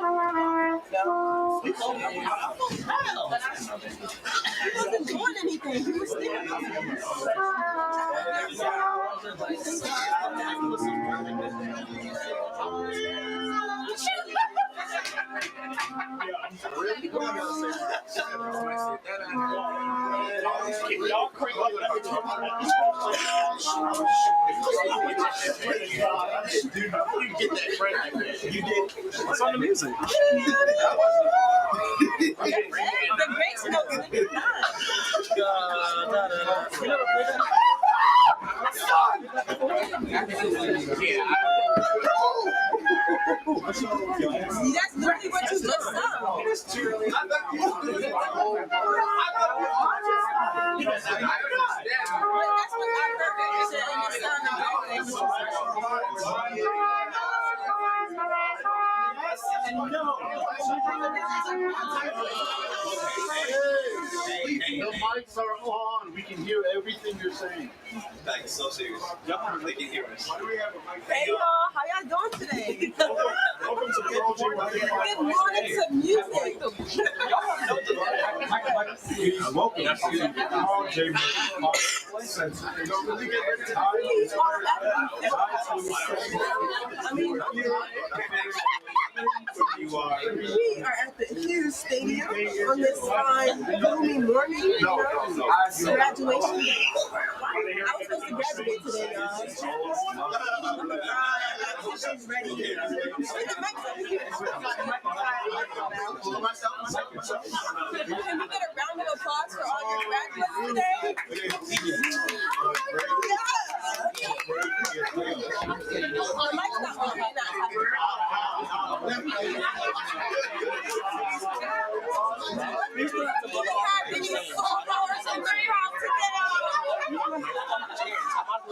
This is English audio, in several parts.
He wasn't doing anything. He was standing. Y'all crank up that dude, how do you get that crank like that? You did. What's on the music? The grace note is not. You never played that? See, that's literally what you just sung. That's what I heard that you said in your The mics are on. We can hear everything you're saying. That is so serious. Y'all they can hear us. Hey y'all, how y'all doing today? Welcome to Good morning to music. Welcome to We are at the Hughes Stadium on this fine, gloomy morning, graduation day. I was supposed to graduate today, y'all. She's ready. Can we get a round of applause for all your graduates today? The mic's not on. We have any sophomores in the crowd today?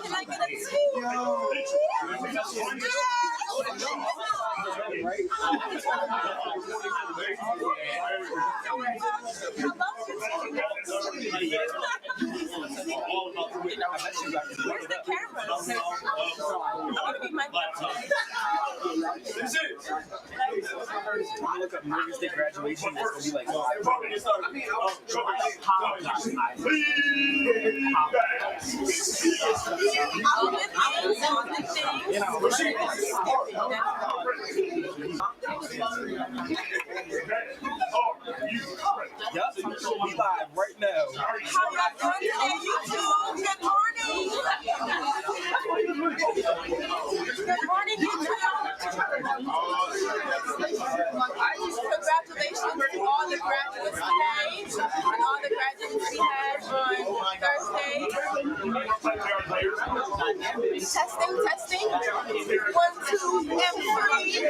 Can I get a team? Where's the camera? I want to be my Look up Morgan State graduation. It's gonna be like Yep, we live right now. How y'all doing today, YouTube? Good morning. Good morning, YouTube. Congratulations to all the graduates today and all the graduates we had on Thursday. Testing. 1, 2, and 3.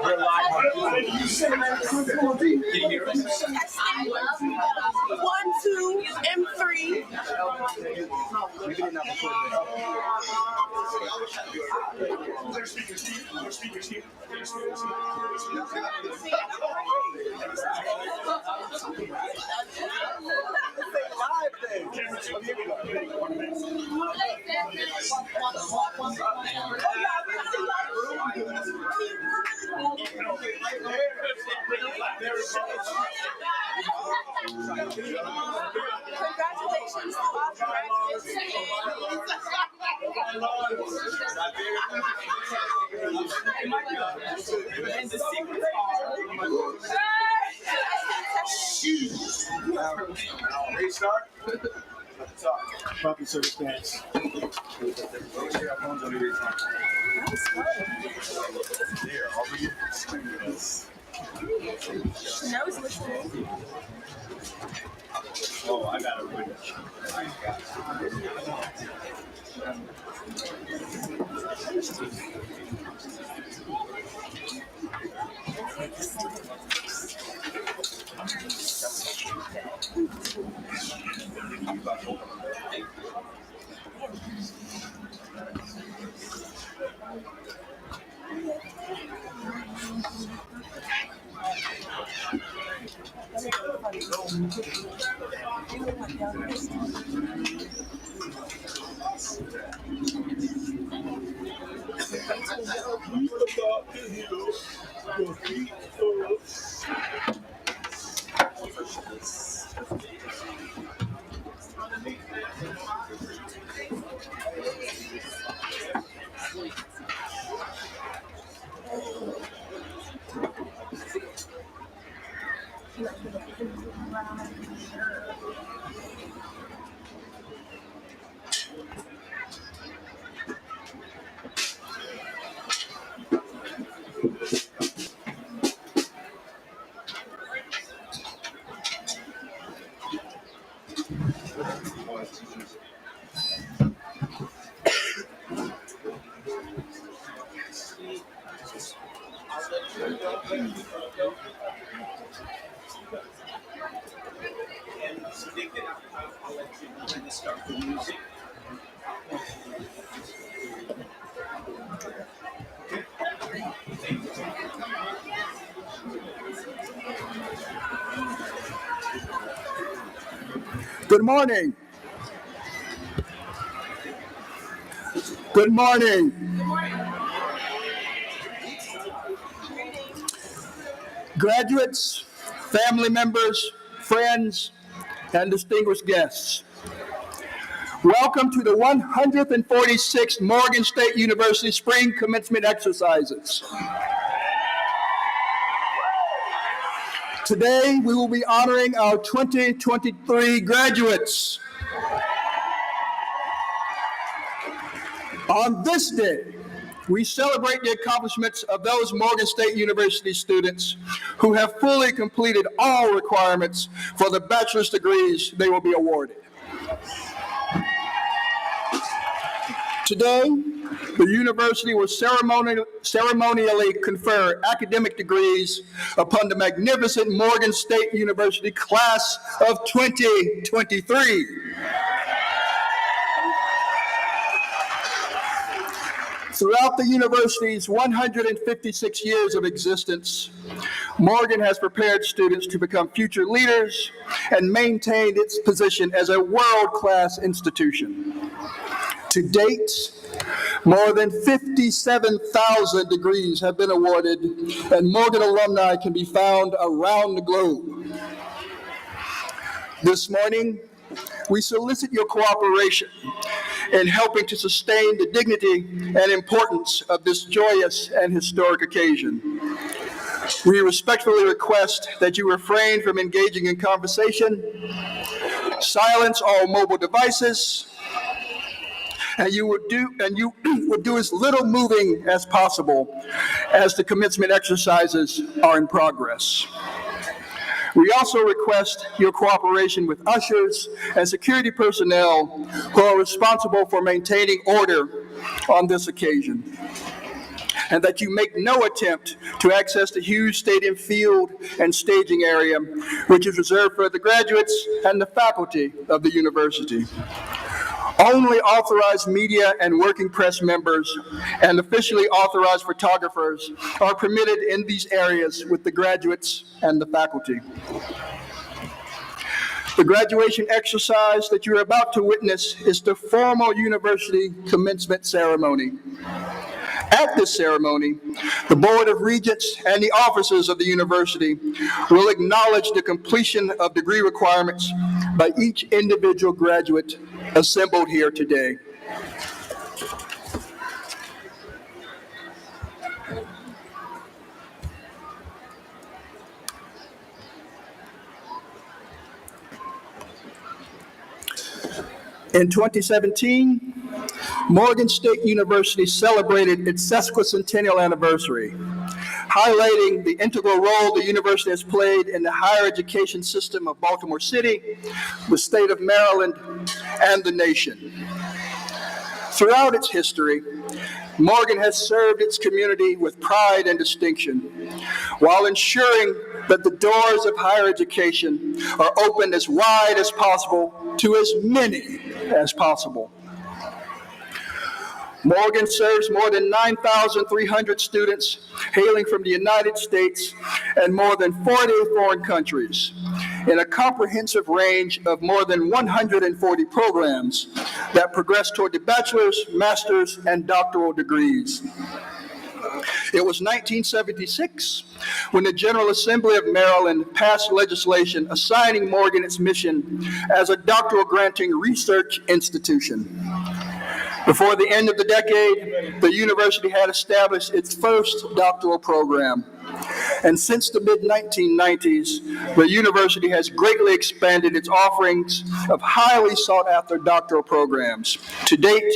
We're live on Testing. 1, 2, and 3. We did not record Congratulations to all graduates and the secret Ready to start? Proper circumstance. I was listening. Oh, I got it. start to heal. Your feet up. I'll let you know when to start the music. Good morning. Good morning. Graduates, family members, friends, and distinguished guests. Welcome to the 146th Morgan State University Spring Commencement Exercises. Today, we will be honoring our 2023 graduates. On this day, we celebrate the accomplishments of those Morgan State University students who have fully completed all requirements for the bachelor's degrees they will be awarded. Today, the university will ceremonially confer academic degrees upon the magnificent Morgan State University class of 2023. Throughout the university's 156 years of existence, Morgan has prepared students to become future leaders and maintained its position as a world-class institution. To date, more than 57,000 degrees have been awarded, and Morgan alumni can be found around the globe. This morning, we solicit your cooperation in helping to sustain the dignity and importance of this joyous and historic occasion. We respectfully request that you refrain from engaging in conversation, silence all mobile devices, and you would do as little moving as possible as the commencement exercises are in progress. We also request your cooperation with ushers and security personnel who are responsible for maintaining order on this occasion, and that you make no attempt to access the huge stadium field and staging area, which is reserved for the graduates and the faculty of the university. Only authorized media and working press members and officially authorized photographers are permitted in these areas with the graduates and the faculty. The graduation exercise that you're about to witness is the formal university commencement ceremony. At this ceremony, the Board of Regents and the officers of the university will acknowledge the completion of degree requirements by each individual graduate assembled here today. In 2017, Morgan State University celebrated its sesquicentennial anniversary, highlighting the integral role the university has played in the higher education system of Baltimore City, the state of Maryland, and the nation. Throughout its history, Morgan has served its community with pride and distinction, while ensuring that the doors of higher education are opened as wide as possible to as many as possible. Morgan serves more than 9,300 students hailing from the United States and more than 40 foreign countries in a comprehensive range of more than 140 programs that progress toward the bachelor's, master's, and doctoral degrees. It was 1976 when the General Assembly of Maryland passed legislation assigning Morgan its mission as a doctoral granting research institution. Before the end of the decade, the university had established its first doctoral program. And since the mid-1990s, the university has greatly expanded its offerings of highly sought-after doctoral programs. To date,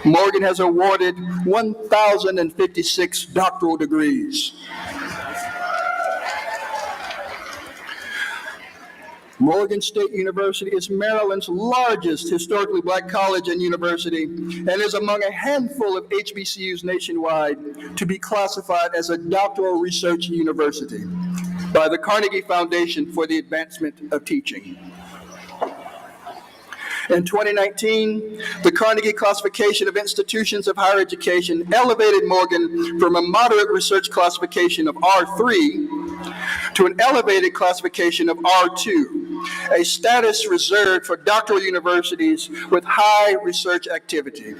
Morgan has awarded 1,056 doctoral degrees. Morgan State University is Maryland's largest historically black college and university and is among a handful of HBCUs nationwide to be classified as a doctoral research university by the Carnegie Foundation for the Advancement of Teaching. In 2019, the Carnegie Classification of Institutions of Higher Education elevated Morgan from a moderate research classification of R3 to an elevated classification of R2, a status reserved for doctoral universities with high research activity.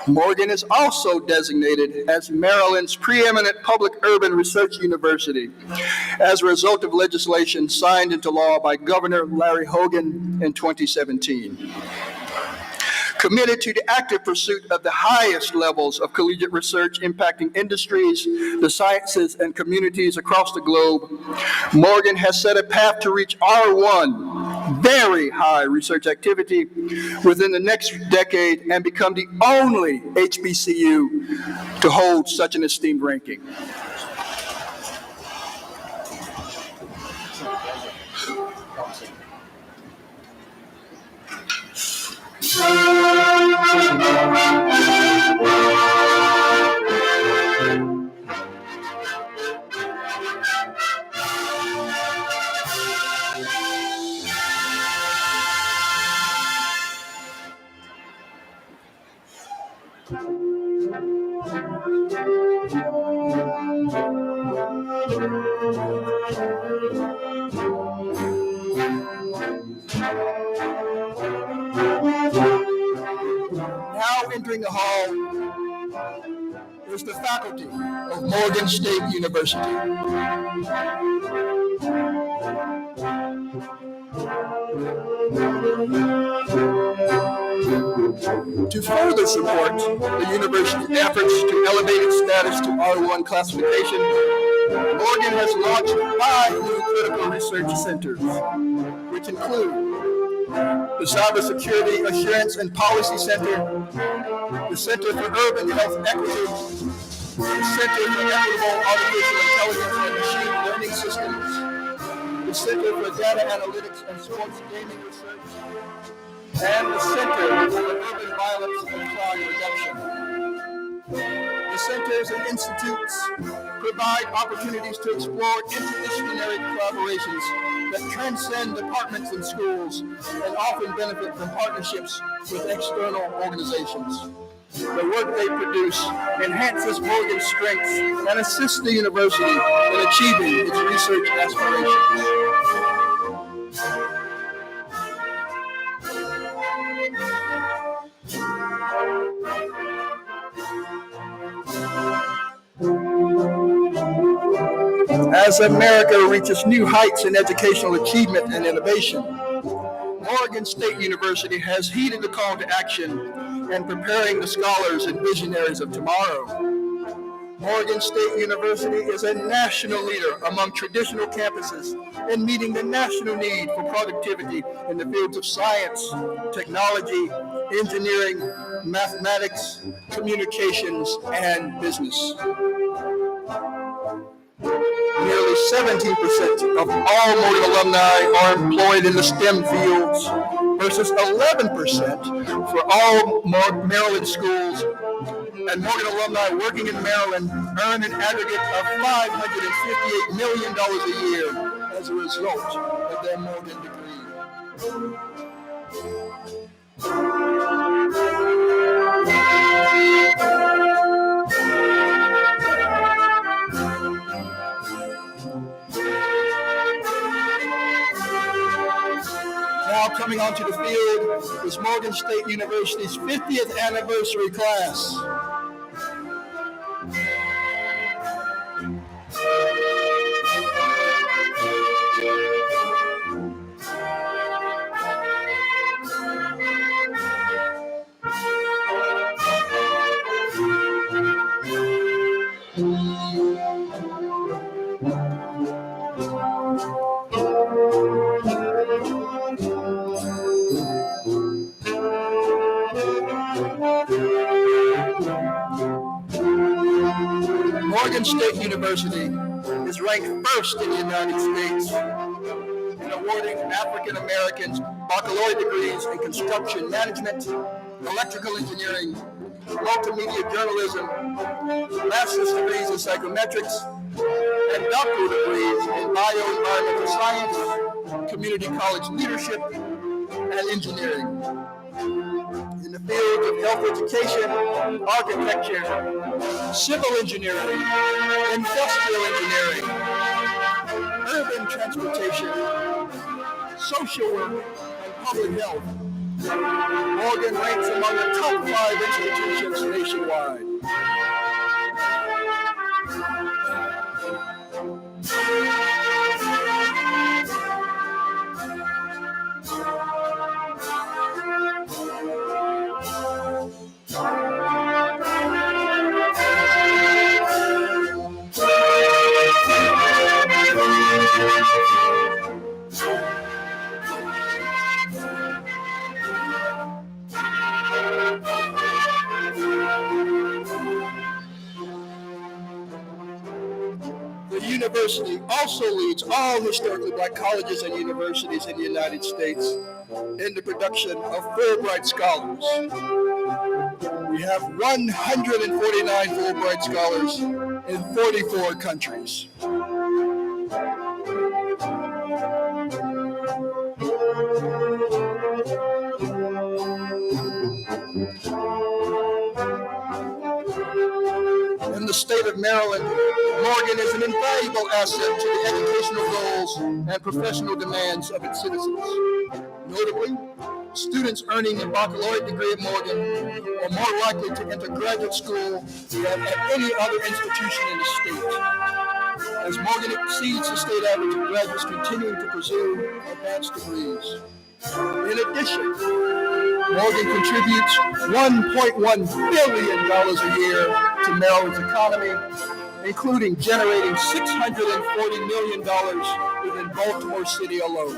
Morgan is also designated as Maryland's preeminent public urban research university as a result of legislation signed into law by Governor Larry Hogan in 2017. Committed to the active pursuit of the highest levels of collegiate research impacting industries, the sciences, and communities across the globe, Morgan has set a path to reach R1, very high research activity, within the next decade and become the only HBCU to hold such an esteemed ranking. Now entering the hall is the faculty of Morgan State University. To further support the university's efforts to elevate its status to R1 classification, Morgan has launched 5 new critical research centers, which include the Cybersecurity Assurance and Policy Center, the Center for Urban Health Equity, the Center for Equitable Artificial Intelligence and Machine Learning Systems, the Center for Data Analytics and Sports Gaming Research, and the Center for Urban Violence and Crime Reduction. The centers and institutes provide opportunities to explore interdisciplinary collaborations that transcend departments and schools and often benefit from partnerships with external organizations. The work they produce enhances Morgan's strengths and assists the university in achieving its research aspirations. As America reaches new heights in educational achievement and innovation, Morgan State University has heeded the call to action in preparing the scholars and visionaries of tomorrow. Morgan State University is a national leader among traditional campuses in meeting the national need for productivity in the fields of science, technology, engineering, mathematics, communications, and business. Nearly 17% of all Morgan alumni are employed in the STEM fields versus 11% for all Maryland schools, and Morgan alumni working in Maryland earn an aggregate of $558 million a year as a result of their Morgan degree. Now coming onto the field is Morgan State University's 50th anniversary class. Morgan State University is ranked first in the United States in awarding African Americans baccalaureate degrees in construction management, electrical engineering, multimedia journalism, master's degrees in psychometrics, and doctoral degrees in bioenvironmental science, community college leadership, and engineering. In the fields of health education, architecture, civil engineering, industrial engineering, urban transportation, social work, and public health, Morgan ranks among the top 5 institutions nationwide. The university also leads all historically black colleges and universities in the United States in the production of Fulbright scholars. We have 149 Fulbright scholars in 44 countries. In the state of Maryland, Morgan is an invaluable asset to the educational goals and professional demands of its citizens. Notably, students earning a baccalaureate degree at Morgan are more likely to enter graduate school than at any other institution in the state, as Morgan exceeds the state average of graduates continuing to pursue advanced degrees. In addition, Morgan contributes $1.1 billion a year to Maryland's economy, including generating $640 million within Baltimore City alone.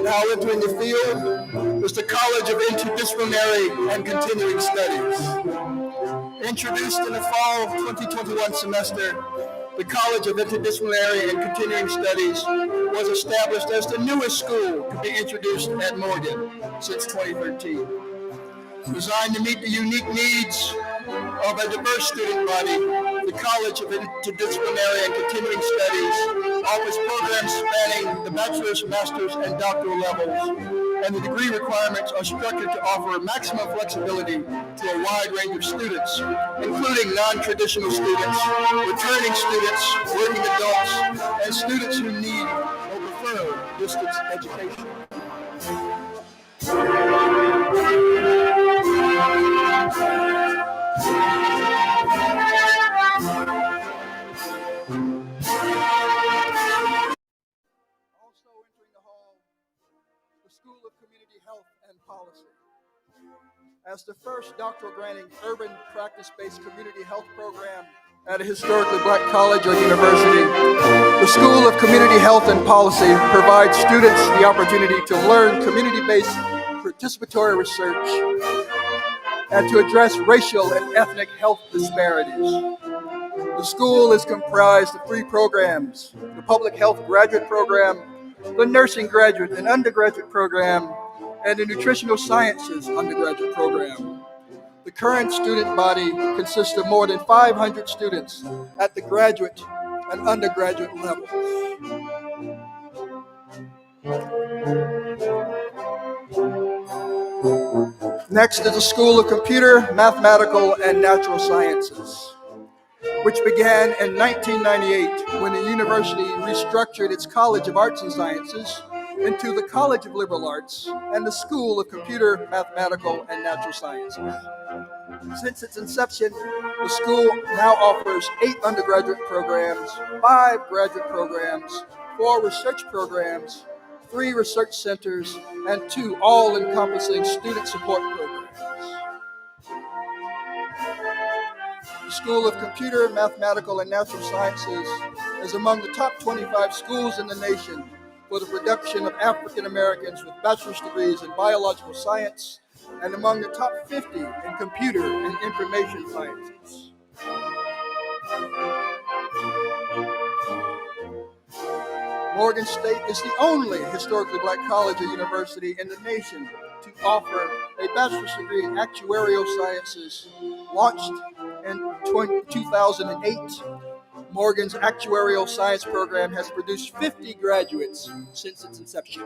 Now entering the field is the College of Interdisciplinary and Continuing Studies. Introduced in the fall of 2021 semester, the College of Interdisciplinary and Continuing Studies was established as the newest school to be introduced at Morgan since 2013. Designed to meet the unique needs of a diverse student body, the College of Interdisciplinary and Continuing Studies offers programs spanning the bachelor's, master's, and doctoral levels and the degree requirements are structured to offer maximum flexibility to a wide range of students, including non-traditional students, returning students, working adults, and students who need or prefer distance education. Also entering the hall, the School of Community Health and Policy. As the first doctoral granting urban practice-based community health program at a historically black college or university, the School of Community Health and Policy provides students the opportunity to learn community-based participatory research and to address racial and ethnic health disparities. The school is comprised of 3 programs: the Public Health Graduate Program, the Nursing Graduate and Undergraduate Program, and the Nutritional Sciences Undergraduate Program. The current student body consists of more than 500 students at the graduate and undergraduate levels. Next is the School of Computer, Mathematical, and Natural Sciences, which began in 1998 when the university restructured its College of Arts and Sciences into the College of Liberal Arts and the School of Computer, Mathematical, and Natural Sciences. Since its inception, the school now offers 8 undergraduate programs, 5 graduate programs, 4 research programs, 3 research centers, and 2 all-encompassing student support programs. The School of Computer, Mathematical, and Natural Sciences is among the top 25 schools in the nation for the production of African Americans with bachelor's degrees in biological science and among the top 50 in computer and information sciences. Morgan State is the only historically black college or university in the nation to offer a bachelor's degree in actuarial sciences. Launched in 2008, Morgan's actuarial science program has produced 50 graduates since its inception.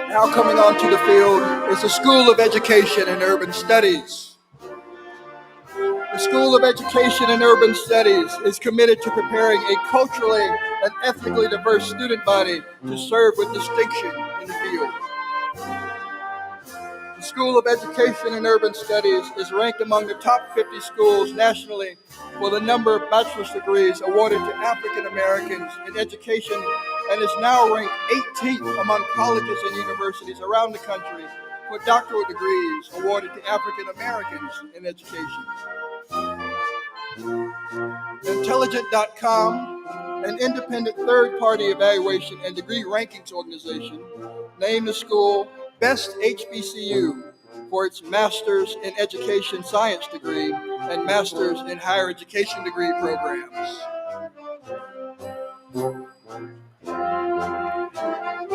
Now coming onto the field is the School of Education and Urban Studies. The School of Education and Urban Studies is committed to preparing a culturally and ethnically diverse student body to serve with distinction in the field. The School of Education and Urban Studies is ranked among the top 50 schools nationally for the number of bachelor's degrees awarded to African Americans in education and is now ranked 18th among colleges and universities around the country for doctoral degrees awarded to African Americans in education. Intelligent.com, an independent third-party evaluation and degree rankings organization, named the school Best HBCU for its Master's in Education Science degree and Master's in Higher Education degree programs.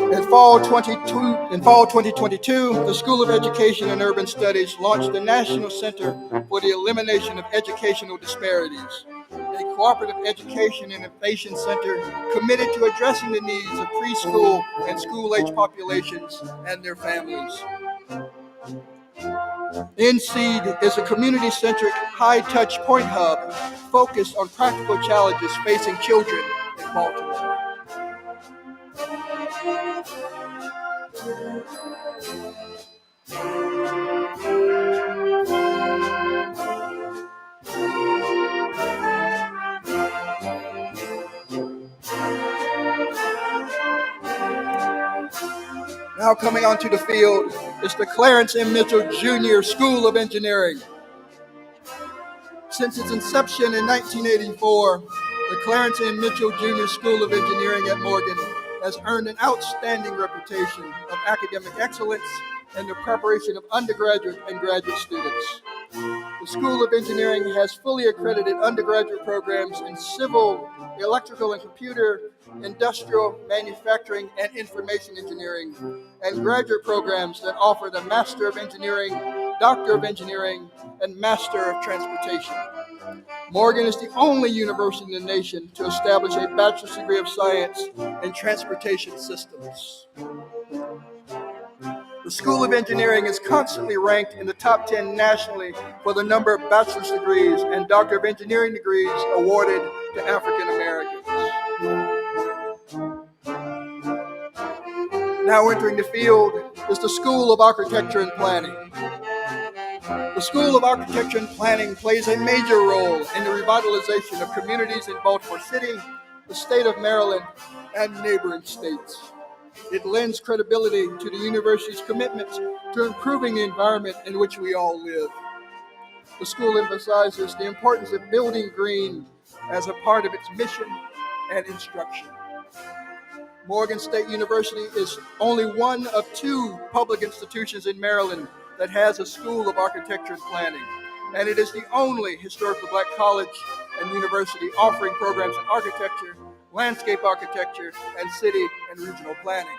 In fall 2022, the School of Education and Urban Studies launched the National Center for the Elimination of Educational Disparities, a cooperative education and innovation center committed to addressing the needs of preschool and school-age populations and their families. NSEED is a community-centric, high-touch point hub focused on practical challenges facing children in Baltimore. Now coming onto the field is the Clarence M. Mitchell Jr. School of Engineering. Since its inception in 1984, the Clarence M. Mitchell Jr. School of Engineering at Morgan has earned an outstanding reputation of academic excellence and the preparation of undergraduate and graduate students. The School of Engineering has fully accredited undergraduate programs in civil, electrical and computer, industrial, manufacturing, and information engineering, and graduate programs that offer the Master of Engineering, Doctor of Engineering, and Master of Transportation. Morgan is the only university in the nation to establish a bachelor's degree of science in transportation systems. The School of Engineering is constantly ranked in the top 10 nationally for the number of bachelor's degrees and Doctor of Engineering degrees awarded to African Americans. Now entering the field is the School of Architecture and Planning. The School of Architecture and Planning plays a major role in the revitalization of communities in Baltimore City, the state of Maryland, and neighboring states. It lends credibility to the university's commitment to improving the environment in which we all live. The school emphasizes the importance of building green as a part of its mission and instruction. Morgan State University is only one of 2 public institutions in Maryland that has a School of Architecture and Planning, and it is the only historically black college and university offering programs in architecture, landscape architecture, and city and regional planning.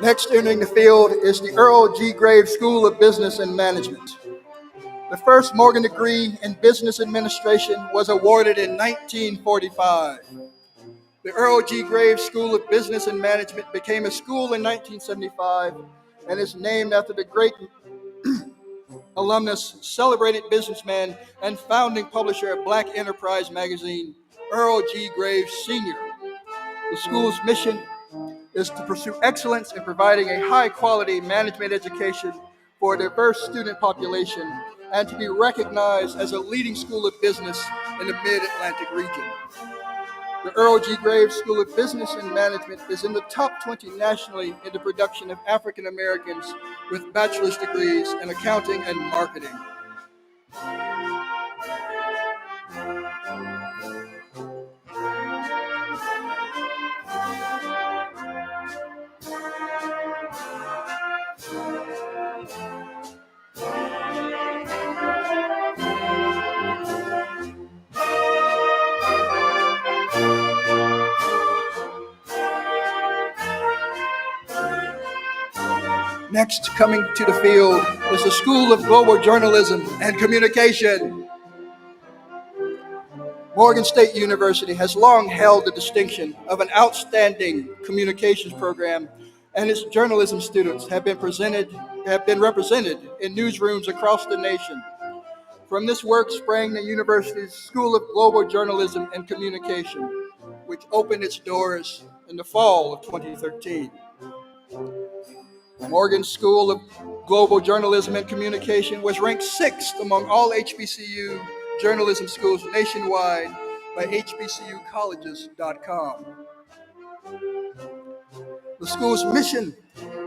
Next entering the field is the Earl G. Graves School of Business and Management. The first Morgan degree in business administration was awarded in 1945. The Earl G. Graves School of Business and Management became a school in 1975 and is named after the great alumnus, celebrated businessman, and founding publisher of Black Enterprise magazine, Earl G. Graves Sr. The school's mission is to pursue excellence in providing a high-quality management education for a diverse student population and to be recognized as a leading school of business in the Mid-Atlantic region. The Earl G. Graves School of Business and Management is in the top 20 nationally in the production of African Americans with bachelor's degrees in accounting and marketing. Next coming to the field is the School of Global Journalism and Communication. Morgan State University has long held the distinction of an outstanding communications program, and its journalism students have been represented in newsrooms across the nation. From this work sprang the university's School of Global Journalism and Communication, which opened its doors in the fall of 2013. Morgan's School of Global Journalism and Communication was ranked 6th among all HBCU journalism schools nationwide by hbcucolleges.com. The school's mission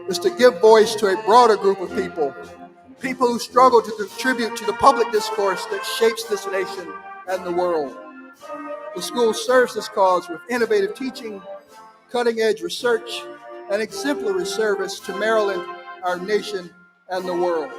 is to give voice to a broader group of people who struggle to contribute to the public discourse that shapes this nation and the world. The school serves this cause with innovative teaching, cutting-edge research, and exemplary service to Maryland, our nation, and the world.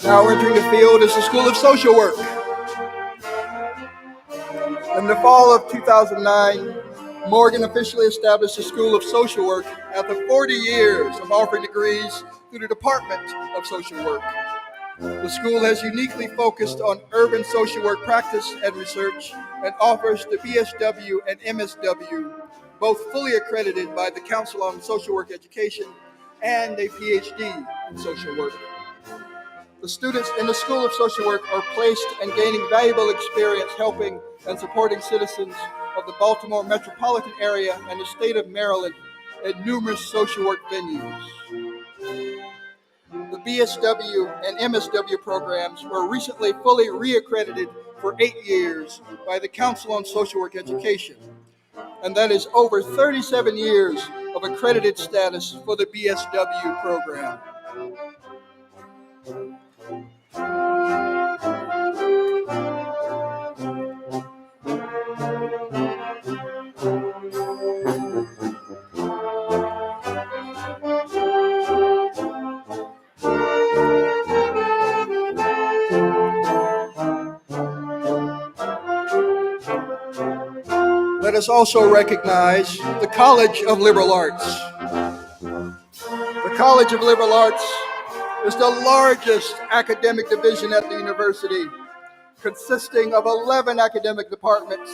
Now entering the field is the School of Social Work. In the fall of 2009, Morgan officially established the School of Social Work after 40 years of offering degrees through the Department of Social Work. The school has uniquely focused on urban social work practice and research and offers the BSW and MSW, both fully accredited by the Council on Social Work Education, and a PhD in social work. The students in the School of Social Work are placed and gaining valuable experience helping and supporting citizens of the Baltimore metropolitan area and the state of Maryland at numerous social work venues. The BSW and MSW programs were recently fully reaccredited for 8 years by the Council on Social Work Education, and that is over 37 years of accredited status for the BSW program. Let us also recognize the College of Liberal Arts. The College of Liberal Arts is the largest academic division at the university, consisting of 11 academic departments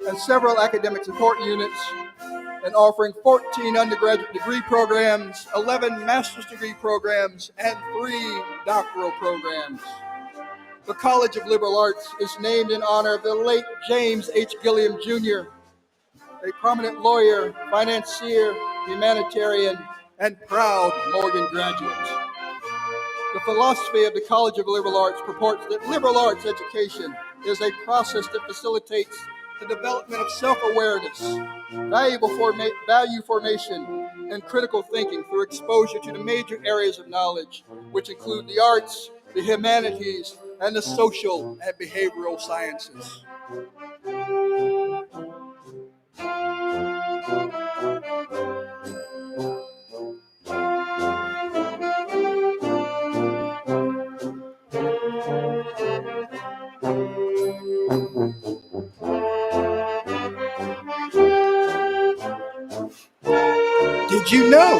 and several academic support units, and offering 14 undergraduate degree programs, 11 master's degree programs, and 3 doctoral programs. The College of Liberal Arts is named in honor of the late James H. Gilliam Jr., a prominent lawyer, financier, humanitarian, and proud Morgan graduate. The philosophy of the College of Liberal Arts purports that liberal arts education is a process that facilitates the development of self-awareness, value formation, and critical thinking through exposure to the major areas of knowledge, which include the arts, the humanities, and the social and behavioral sciences. Did you know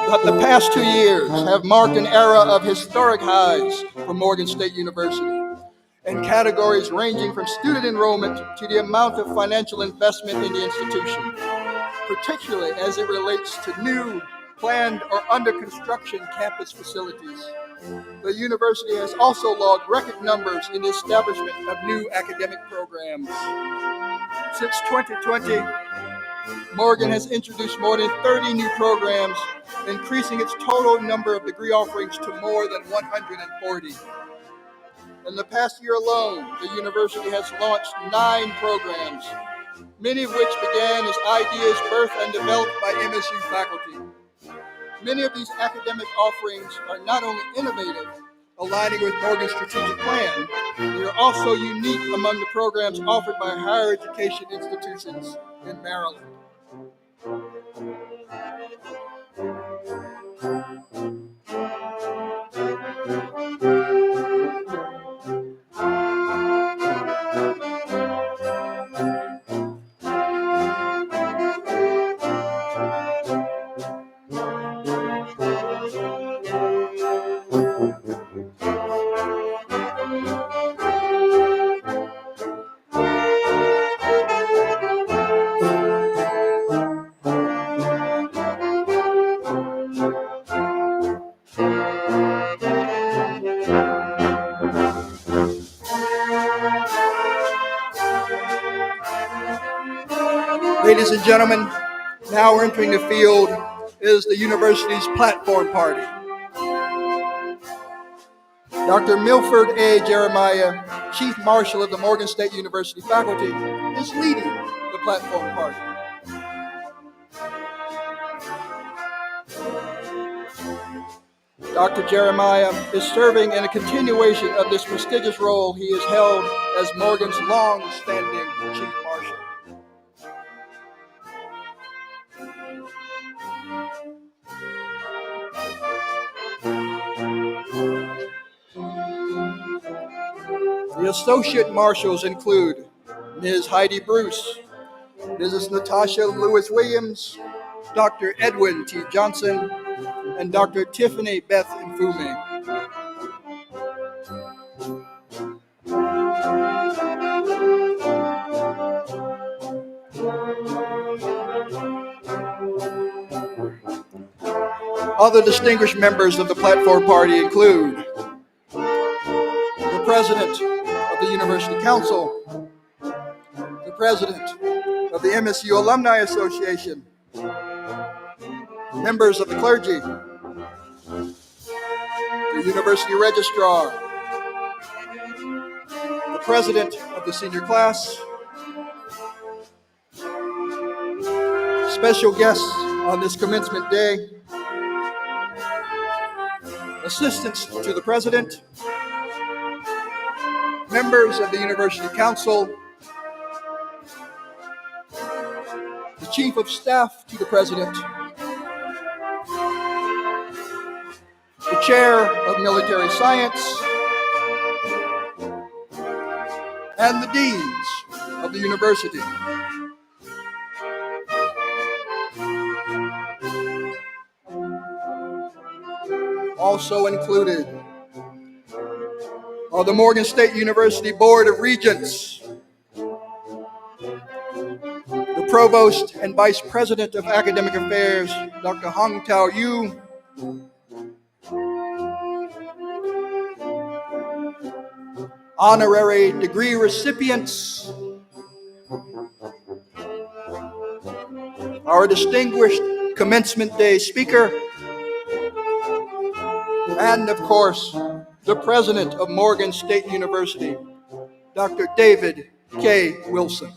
that the past 2 years have marked an era of historic highs for Morgan State University in categories ranging from student enrollment to the amount of financial investment in the institution, particularly as it relates to new, planned, or under construction campus facilities. The university has also logged record numbers in the establishment of new academic programs. Since 2020, Morgan has introduced more than 30 new programs, increasing its total number of degree offerings to more than 140. In the past year alone, the university has launched 9 programs, many of which began as ideas birthed and developed by MSU faculty. Many of these academic offerings are not only innovative, aligning with Morgan's strategic plan, they are also unique among the programs offered by higher education institutions in Maryland. Ladies and gentlemen, now entering the field is the university's platform party. Dr. Milford A. Jeremiah, Chief Marshal of the Morgan State University faculty, is leading the platform party. Dr. Jeremiah is serving in a continuation of this prestigious role he has held as Morgan's long-standing Chief Marshal. The Associate Marshals include Ms. Heidi Bruce, Mrs. Natasha Lewis-Williams, Dr. Edwin T. Johnson, and Dr. Tiffany Beth Mfume. Other distinguished members of the platform party include the President of the University Council, the President of the MSU Alumni Association, members of the clergy, the University Registrar, the President of the senior class, special guests on this commencement day, assistants to the President, members of the University Council, the Chief of Staff to the President, the Chair of Military Science, and the Deans of the University. Also included are the Morgan State University Board of Regents, the Provost and Vice President of Academic Affairs, Dr. Hong Tao Yu, honorary degree recipients, our distinguished Commencement Day speaker, and of course, the President of Morgan State University, Dr. David K. Wilson.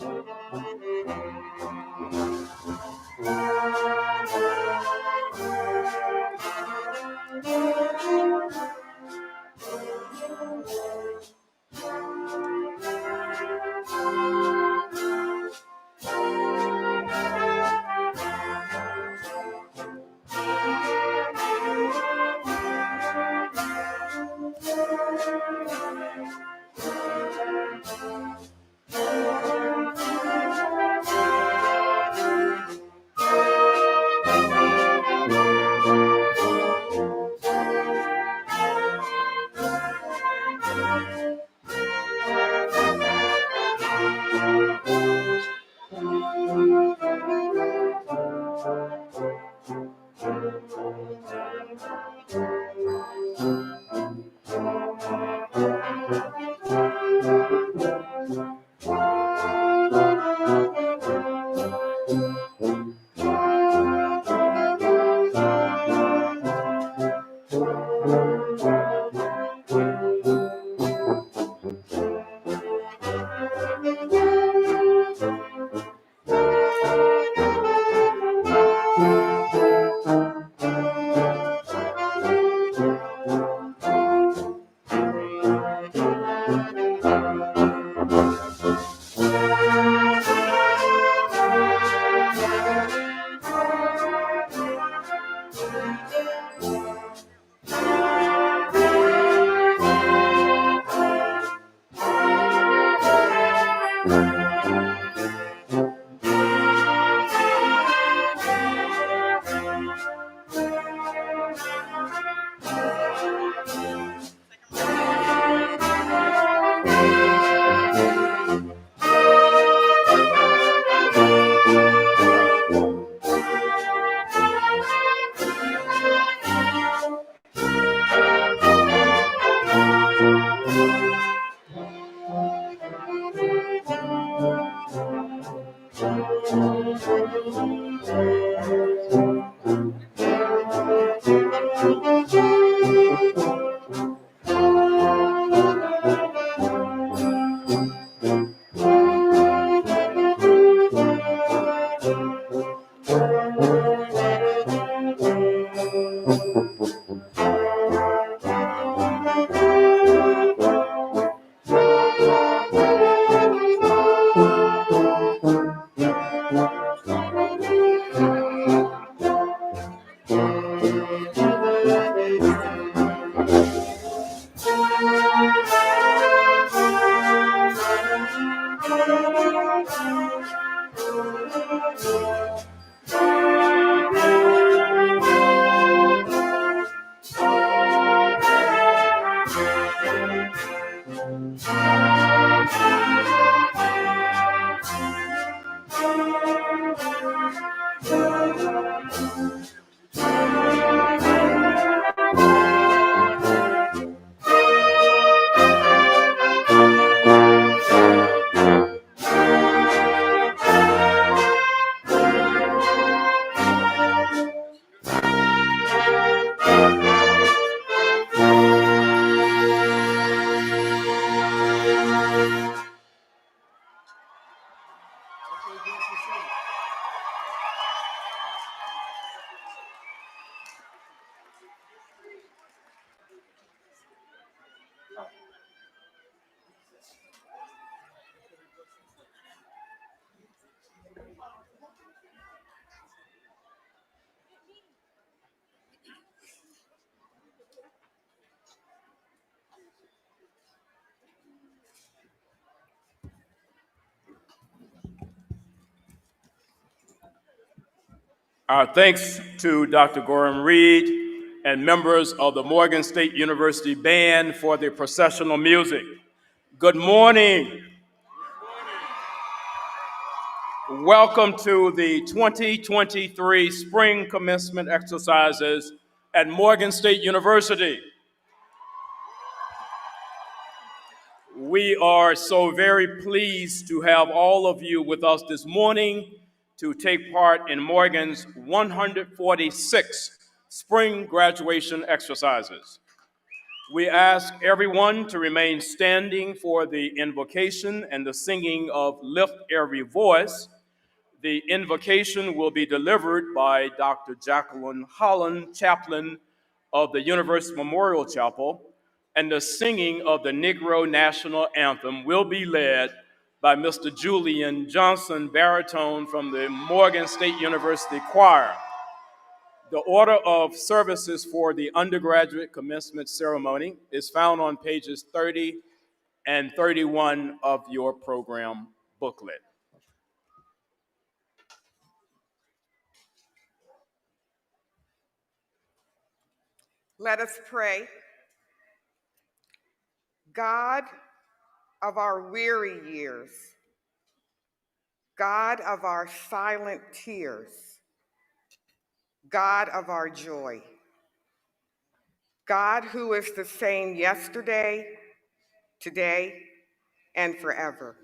Our thanks to Dr. Gorham Reed and members of the Morgan State University Band for their processional music. Good morning. Welcome to the 2023 Spring Commencement Exercises at Morgan State University. We are so very pleased to have all of you with us this morning to take part in Morgan's 146 Spring Graduation Exercises. We ask everyone to remain standing for the invocation and the singing of Lift Every Voice. The invocation will be delivered by Dr. Jacqueline Holland, chaplain of the University Memorial Chapel, and the singing of the Negro National Anthem will be led by Mr. Julian Johnson, baritone from the Morgan State University Choir. The order of services for the undergraduate commencement ceremony is found on pages 30 and 31 of your program booklet. Let us pray. God of our weary years, God of our silent tears, God of our joy, God who is the same yesterday, today, and forever.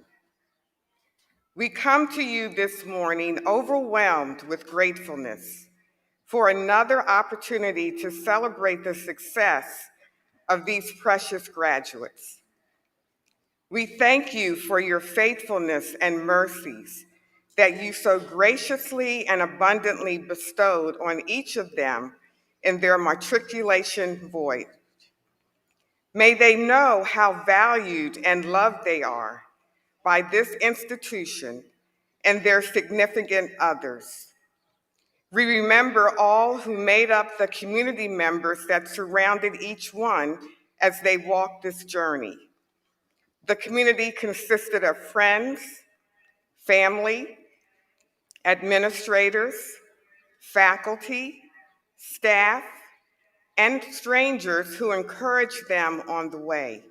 We come to you this morning overwhelmed with gratefulness for another opportunity to celebrate the success of these precious graduates. We thank you for your faithfulness and mercies that you so graciously and abundantly bestowed on each of them in their matriculation void. May they know how valued and loved they are by this institution and their significant others. We remember all who made up the community members that surrounded each one as they walked this journey. The community consisted of friends, family, administrators, faculty, staff, and strangers who encouraged them on the way.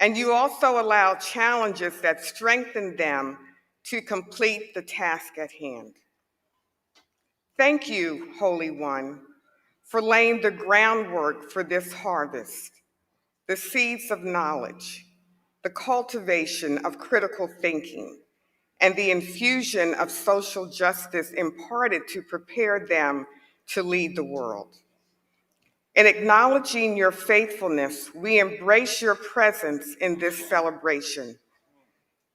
And you also allowed challenges that strengthened them to complete the task at hand. Thank you, Holy One, for laying the groundwork for this harvest, the seeds of knowledge, the cultivation of critical thinking, and the infusion of social justice imparted to prepare them to lead the world. In acknowledging your faithfulness, we embrace your presence in this celebration.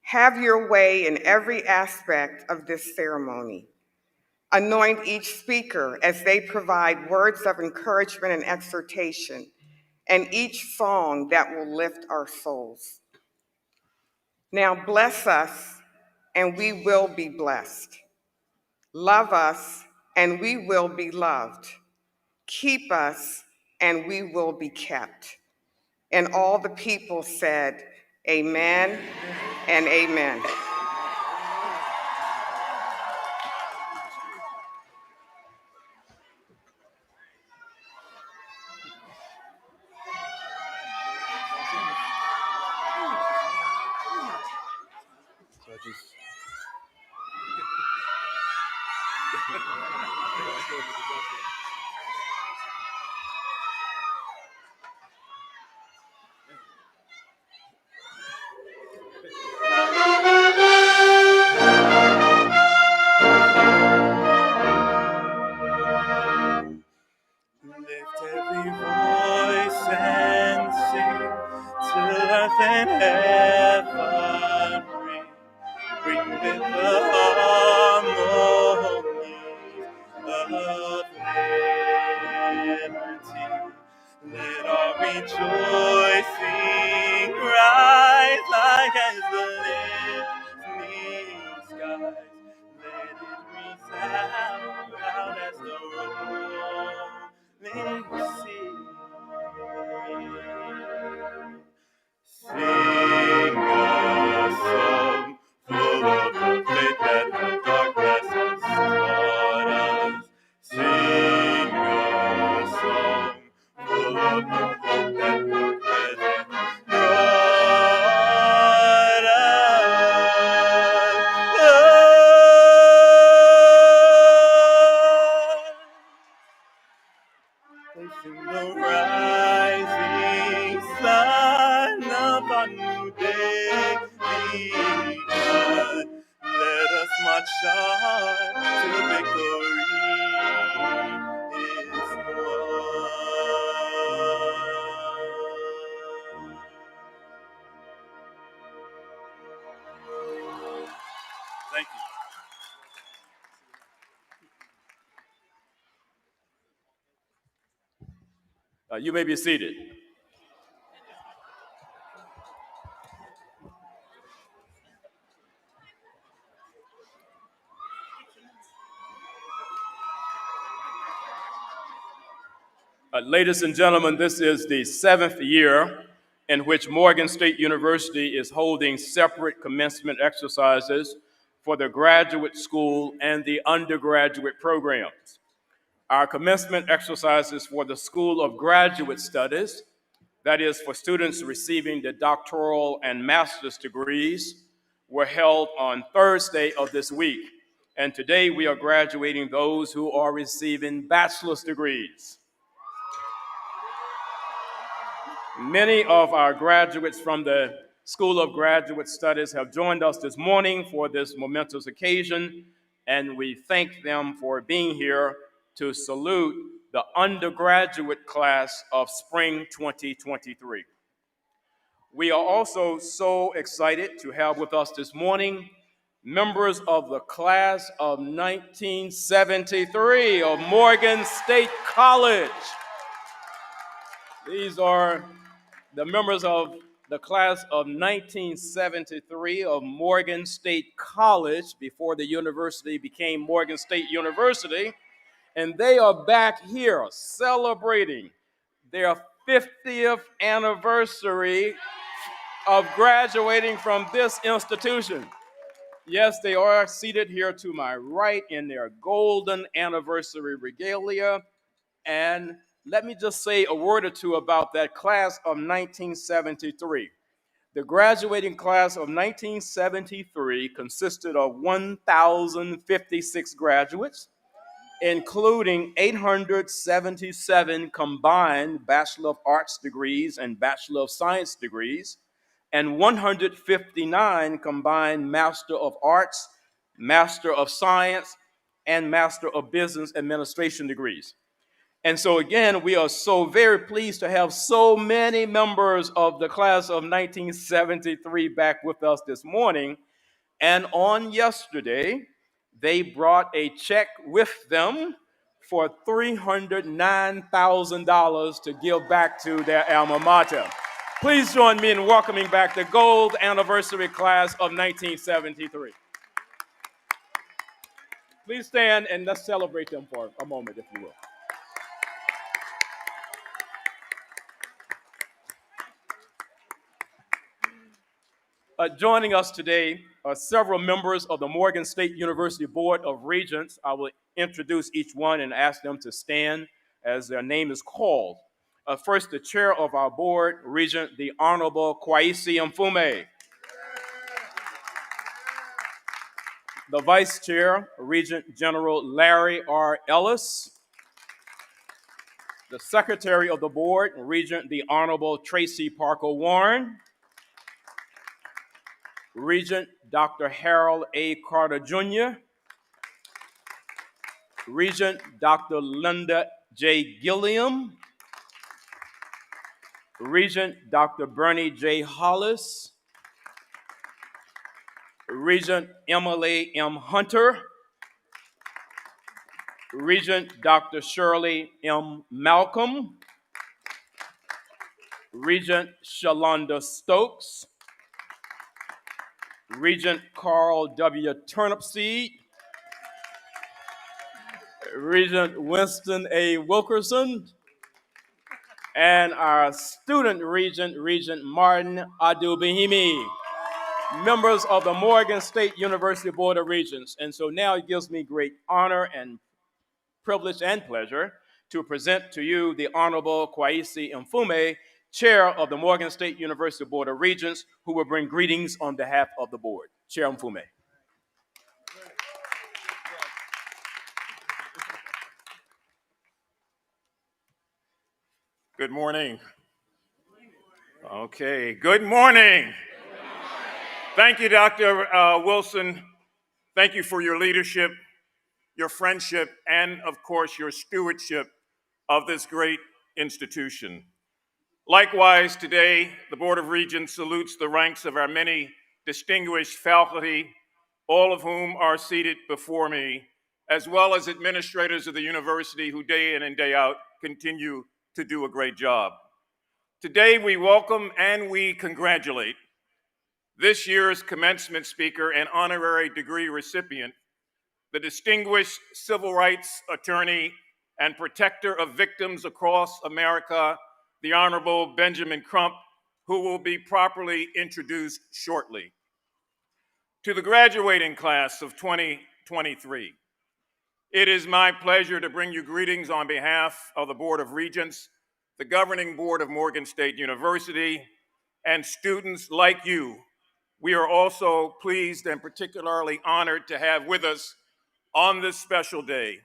Have your way in every aspect of this ceremony. Anoint each speaker as they provide words of encouragement and exhortation, and each song that will lift our souls. Now bless us, and we will be blessed. Love us, and we will be loved. Keep us, and we will be kept. And all the people said, amen and amen. Lift every voice and sing till earth and heaven ring. Bring with the harmony of liberty. Let our rejoicing rise like as the listening skies. Let it resound loud as the rolling sea. Sing a song full of the faith that the darkness has taught us. Sing a song full of the hope that the present brought us. Facing the rising sun of a new day begun. Let us march on till victory is won. Thank you. You may be seated. Ladies and gentlemen, this is the 7th year in which Morgan State University is holding separate commencement exercises for the graduate school and the undergraduate programs. Our commencement exercises for the School of Graduate Studies, that is for students receiving the doctoral and master's degrees, were held on Thursday of this week. And today we are graduating those who are receiving bachelor's degrees. Many of our graduates from the School of Graduate Studies have joined us this morning for this momentous occasion, and we thank them for being here to salute the undergraduate class of spring 2023. We are also so excited to have with us this morning members of the class of 1973 of Morgan State College. These are the members of the class of 1973 of Morgan State College before the university became Morgan State University. And they are back here celebrating their 50th anniversary of graduating from this institution. Yes, they are seated here to my right in their golden anniversary regalia. And let me just say a word or two about that class of 1973. The graduating class of 1973 consisted of 1,056 graduates, including 877 combined Bachelor of Arts degrees and Bachelor of Science degrees, and 159 combined Master of Arts, Master of Science, and Master of Business Administration degrees. And so again, we are so very pleased to have so many members of the class of 1973 back with us this morning. And on yesterday, they brought a check with them for $309,000 to give back to their alma mater. Please join me in welcoming back the gold anniversary class of 1973. Please stand and let's celebrate them for a moment, if you will. Joining us today are several members of the Morgan State University Board of Regents. I will introduce each one and ask them to stand as their name is called. First, the chair of our board, Regent the Honorable Kwaisi Mfume. The Vice Chair, Regent General Larry R. Ellis. The Secretary of the Board, Regent the Honorable Tracy Parker Warren. Regent Dr. Harold A. Carter Jr. Regent Dr. Linda J. Gilliam. Regent Dr. Bernie J. Hollis. Regent Emily M. Hunter. Regent Dr. Shirley M. Malcolm. Regent Shalonda Stokes. Regent Carl W. Turnipseed. Regent Winston A. Wilkerson. And our student regent, Regent Martin Adu-Bahimi, members of the Morgan State University Board of Regents. And so now it gives me great honor and privilege and pleasure to present to you the Honorable Kwaisi Mfume, Chair of the Morgan State University Board of Regents, who will bring greetings on behalf of the board. Chair Mfume. Good morning. Okay, good morning. Thank you, Dr. Wilson. Thank you for your leadership, your friendship, and of course, your stewardship of this great institution. Likewise, today, the Board of Regents salutes the ranks of our many distinguished faculty, all of whom are seated before me, as well as administrators of the university who day in and day out continue to do a great job. Today, we welcome and we congratulate this year's commencement speaker and honorary degree recipient, the distinguished civil rights attorney and protector of victims across America, the Honorable Benjamin Crump, who will be properly introduced shortly. To the graduating class of 2023, it is my pleasure to bring you greetings on behalf of the Board of Regents, the Governing Board of Morgan State University, and students like you. We are also pleased and particularly honored to have with us on this special day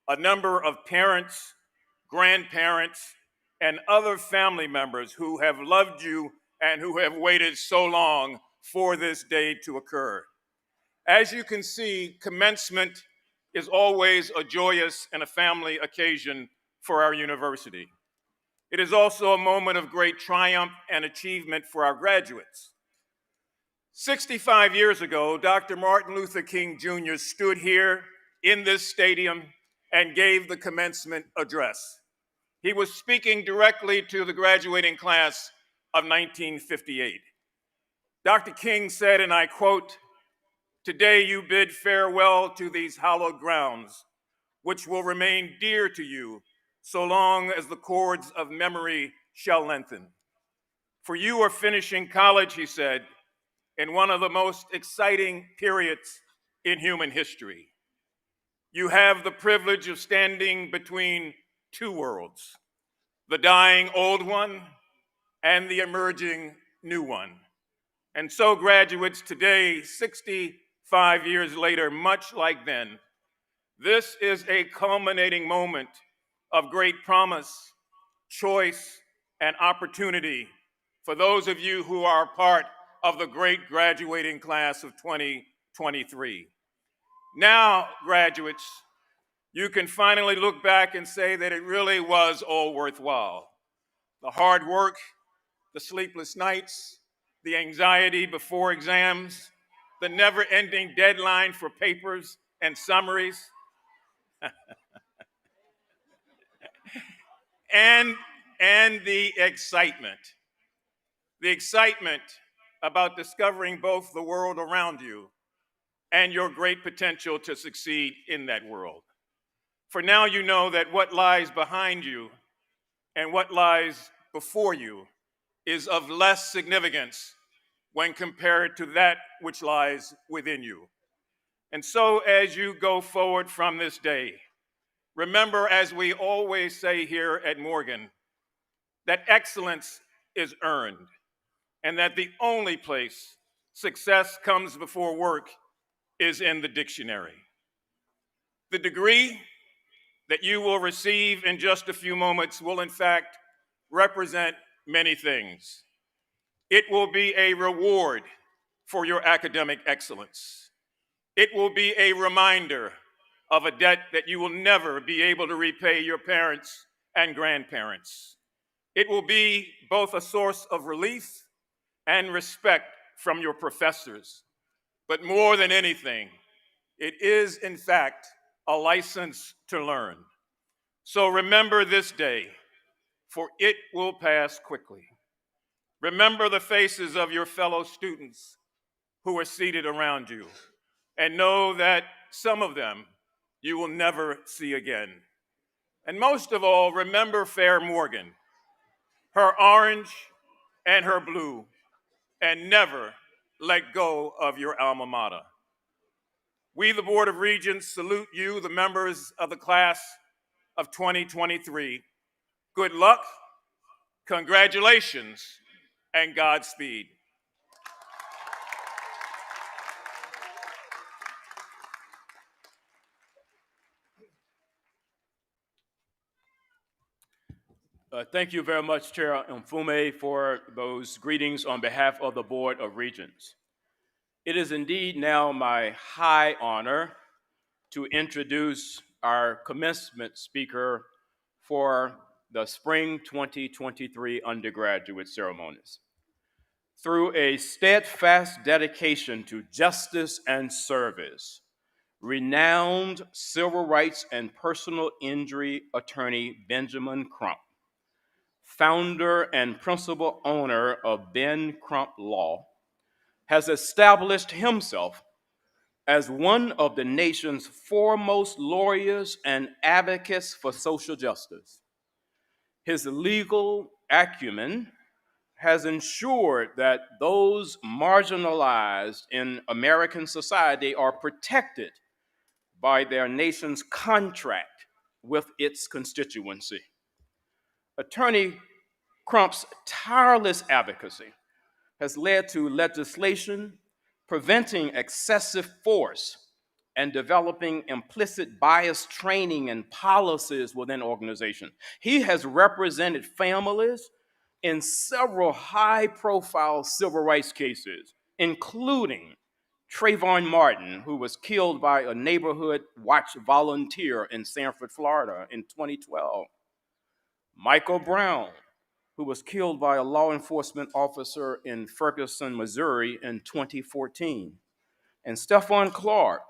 a number of parents, grandparents, and other family members who have loved you and who have waited so long for this day to occur. As you can see, commencement is always a joyous and a family occasion for our university. It is also a moment of great triumph and achievement for our graduates. 65 years ago, Dr. Martin Luther King Jr. stood here in this stadium and gave the commencement address. He was speaking directly to the graduating class of 1958. Dr. King said, and I quote, "Today you bid farewell to these hallowed grounds, which will remain dear to you so long as the cords of memory shall lengthen. For you are finishing college," he said, "in one of the most exciting periods in human history. You have the privilege of standing between two worlds, the dying old one and the emerging new one. And so, graduates, today, 65 years later, much like then, this is a culminating moment of great promise, choice, and opportunity for those of you who are part of the great graduating class of 2023. Now, graduates, you can finally look back and say that it really was all worthwhile. The hard work, the sleepless nights, the anxiety before exams, the never-ending deadline for papers and summaries, and the excitement about discovering both the world around you and your great potential to succeed in that world. For now you know that what lies behind you and what lies before you is of less significance when compared to that which lies within you. And so as you go forward from this day, remember, as we always say here at Morgan, that excellence is earned and that the only place success comes before work is in the dictionary. The degree that you will receive in just a few moments will in fact represent many things. It will be a reward for your academic excellence. It will be a reminder of a debt that you will never be able to repay your parents and grandparents. It will be both a source of relief and respect from your professors. But more than anything, it is, in fact, a license to learn. So remember this day, for it will pass quickly. Remember the faces of your fellow students who are seated around you, and know that some of them you will never see again. And most of all, remember Fair Morgan, her orange and her blue, and never let go of your alma mater. We, the Board of Regents, salute you, the members of the class of 2023. Good luck, congratulations, and Godspeed. Thank you very much, Chair Mfume, for those greetings on behalf of the Board of Regents. It is indeed now my high honor to introduce our commencement speaker for the Spring 2023 undergraduate ceremonies. Through a steadfast dedication to justice and service, renowned civil rights and personal injury attorney Benjamin Crump, founder and principal owner of Ben Crump Law, has established himself as one of the nation's foremost lawyers and advocates for social justice. His legal acumen has ensured that those marginalized in American society are protected by their nation's contract with its constituency. Attorney Crump's tireless advocacy has led to legislation preventing excessive force and developing implicit bias training and policies within organizations. He has represented families in several high-profile civil rights cases, including Trayvon Martin, who was killed by a neighborhood watch volunteer in Sanford, Florida in 2012. Michael Brown, who was killed by a law enforcement officer in Ferguson, Missouri in 2014. And Stephon Clark,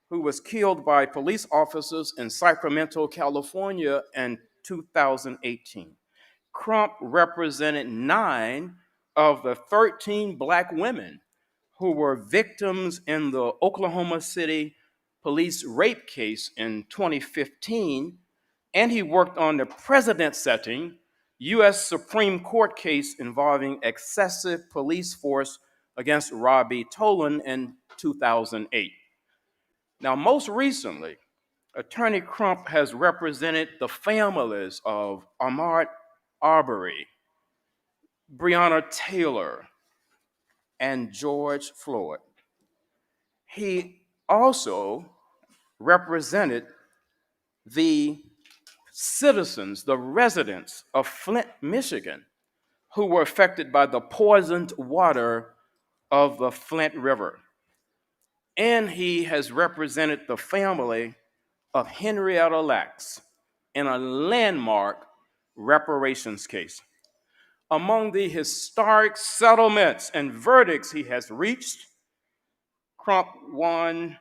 who was killed by police officers in Sacramento, California in 2018. Crump represented 9 of the 13 Black women who were victims in the Oklahoma City police rape case in 2015, and he worked on the precedent-setting U.S. Supreme Court case involving excessive police force against Robbie Tolan in 2008. Now, most recently, Attorney Crump has represented the families of Ahmaud Arbery, Breonna Taylor, and George Floyd. He also represented the citizens, the residents of Flint, Michigan, who were affected by the poisoned water of the Flint River. And he has represented the family of Henrietta Lacks in a landmark reparations case. Among the historic settlements and verdicts he has reached, Crump won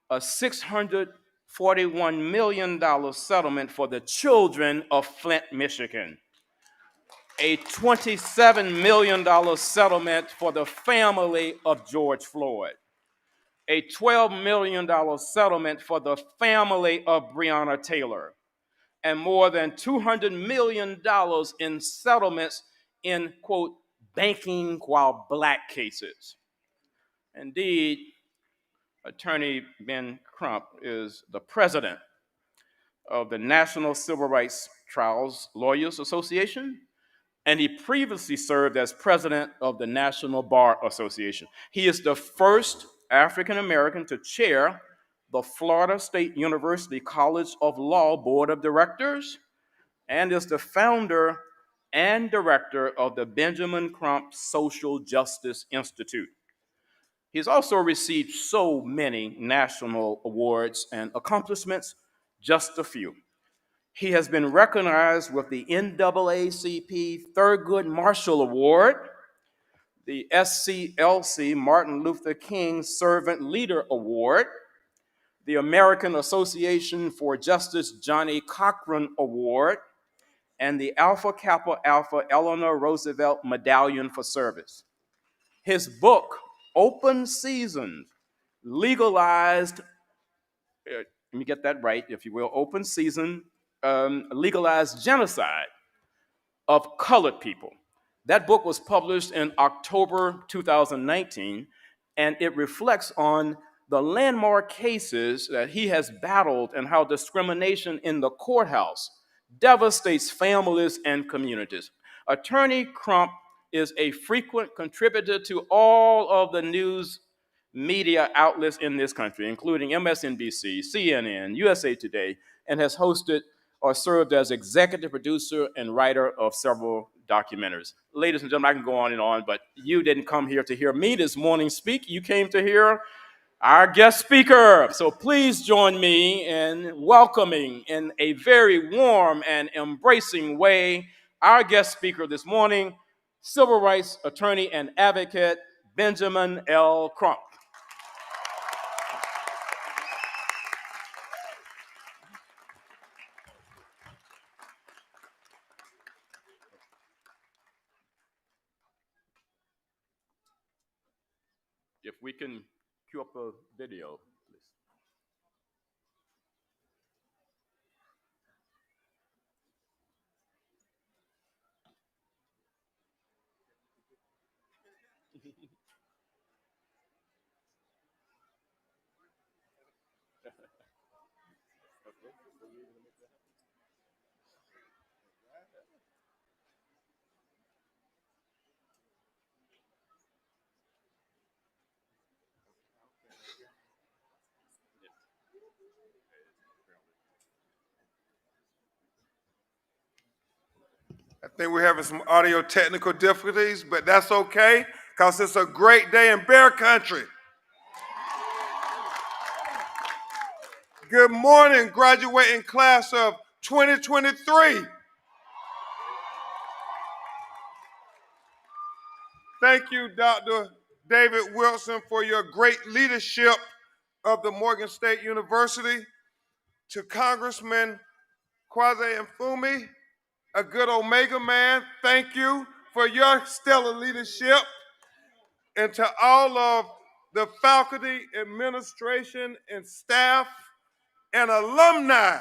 a $641 million settlement for the children of Flint, Michigan, a $27 million settlement for the family of George Floyd, a $12 million settlement for the family of Breonna Taylor, and more than $200 million in settlements in, quote, banking while Black cases. Indeed, Attorney Ben Crump is the president of the National Civil Rights Trials Lawyers Association, and he previously served as president of the National Bar Association. He is the first African American to chair the Florida State University College of Law Board of Directors and is the founder and director of the Benjamin Crump Social Justice Institute. He's also received so many national awards and accomplishments, just a few. He has been recognized with the NAACP Thurgood Marshall Award, the SCLC Martin Luther King Servant Leader Award, the American Association for Justice Johnny Cochran Award, and the Alpha Kappa Alpha Eleanor Roosevelt Medallion for Service. His book, Open Seasons, legalized, let me get that right, if you will, Open Season, legalized genocide of colored people. That book was published in October 2019, and it reflects on the landmark cases that he has battled and how discrimination in the courthouse devastates families and communities. Attorney Crump is a frequent contributor to all of the news media outlets in this country, including MSNBC, CNN, USA Today, and has hosted or served as executive producer and writer of several documentaries. Ladies and gentlemen, I can go on and on, but you didn't come here to hear me this morning speak. You came to hear our guest speaker. So please join me in welcoming in a very warm and embracing way our guest speaker this morning, civil rights attorney and advocate, Benjamin L. Crump. If we can cue up a video, please. I think we're having some audio technical difficulties, but that's okay, because it's a great day in Bear Country. Good morning, graduating class of 2023. Thank you, Dr. David Wilson, for your great leadership of the Morgan State University. To Congressman Kwame Mfumi, a good Omega man, thank you for your stellar leadership. And to all of the faculty, administration, and staff, and alumni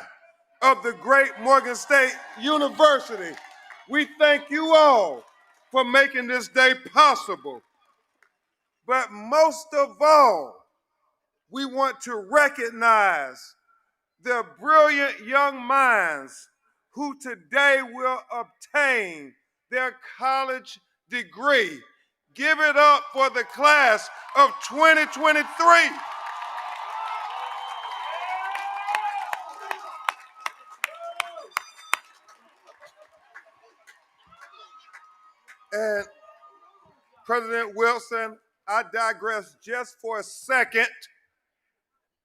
of the great Morgan State University, we thank you all for making this day possible. But most of all, we want to recognize the brilliant young minds who today will obtain their college degree. Give it up for the class of 2023. And President Wilson, I digress just for a second,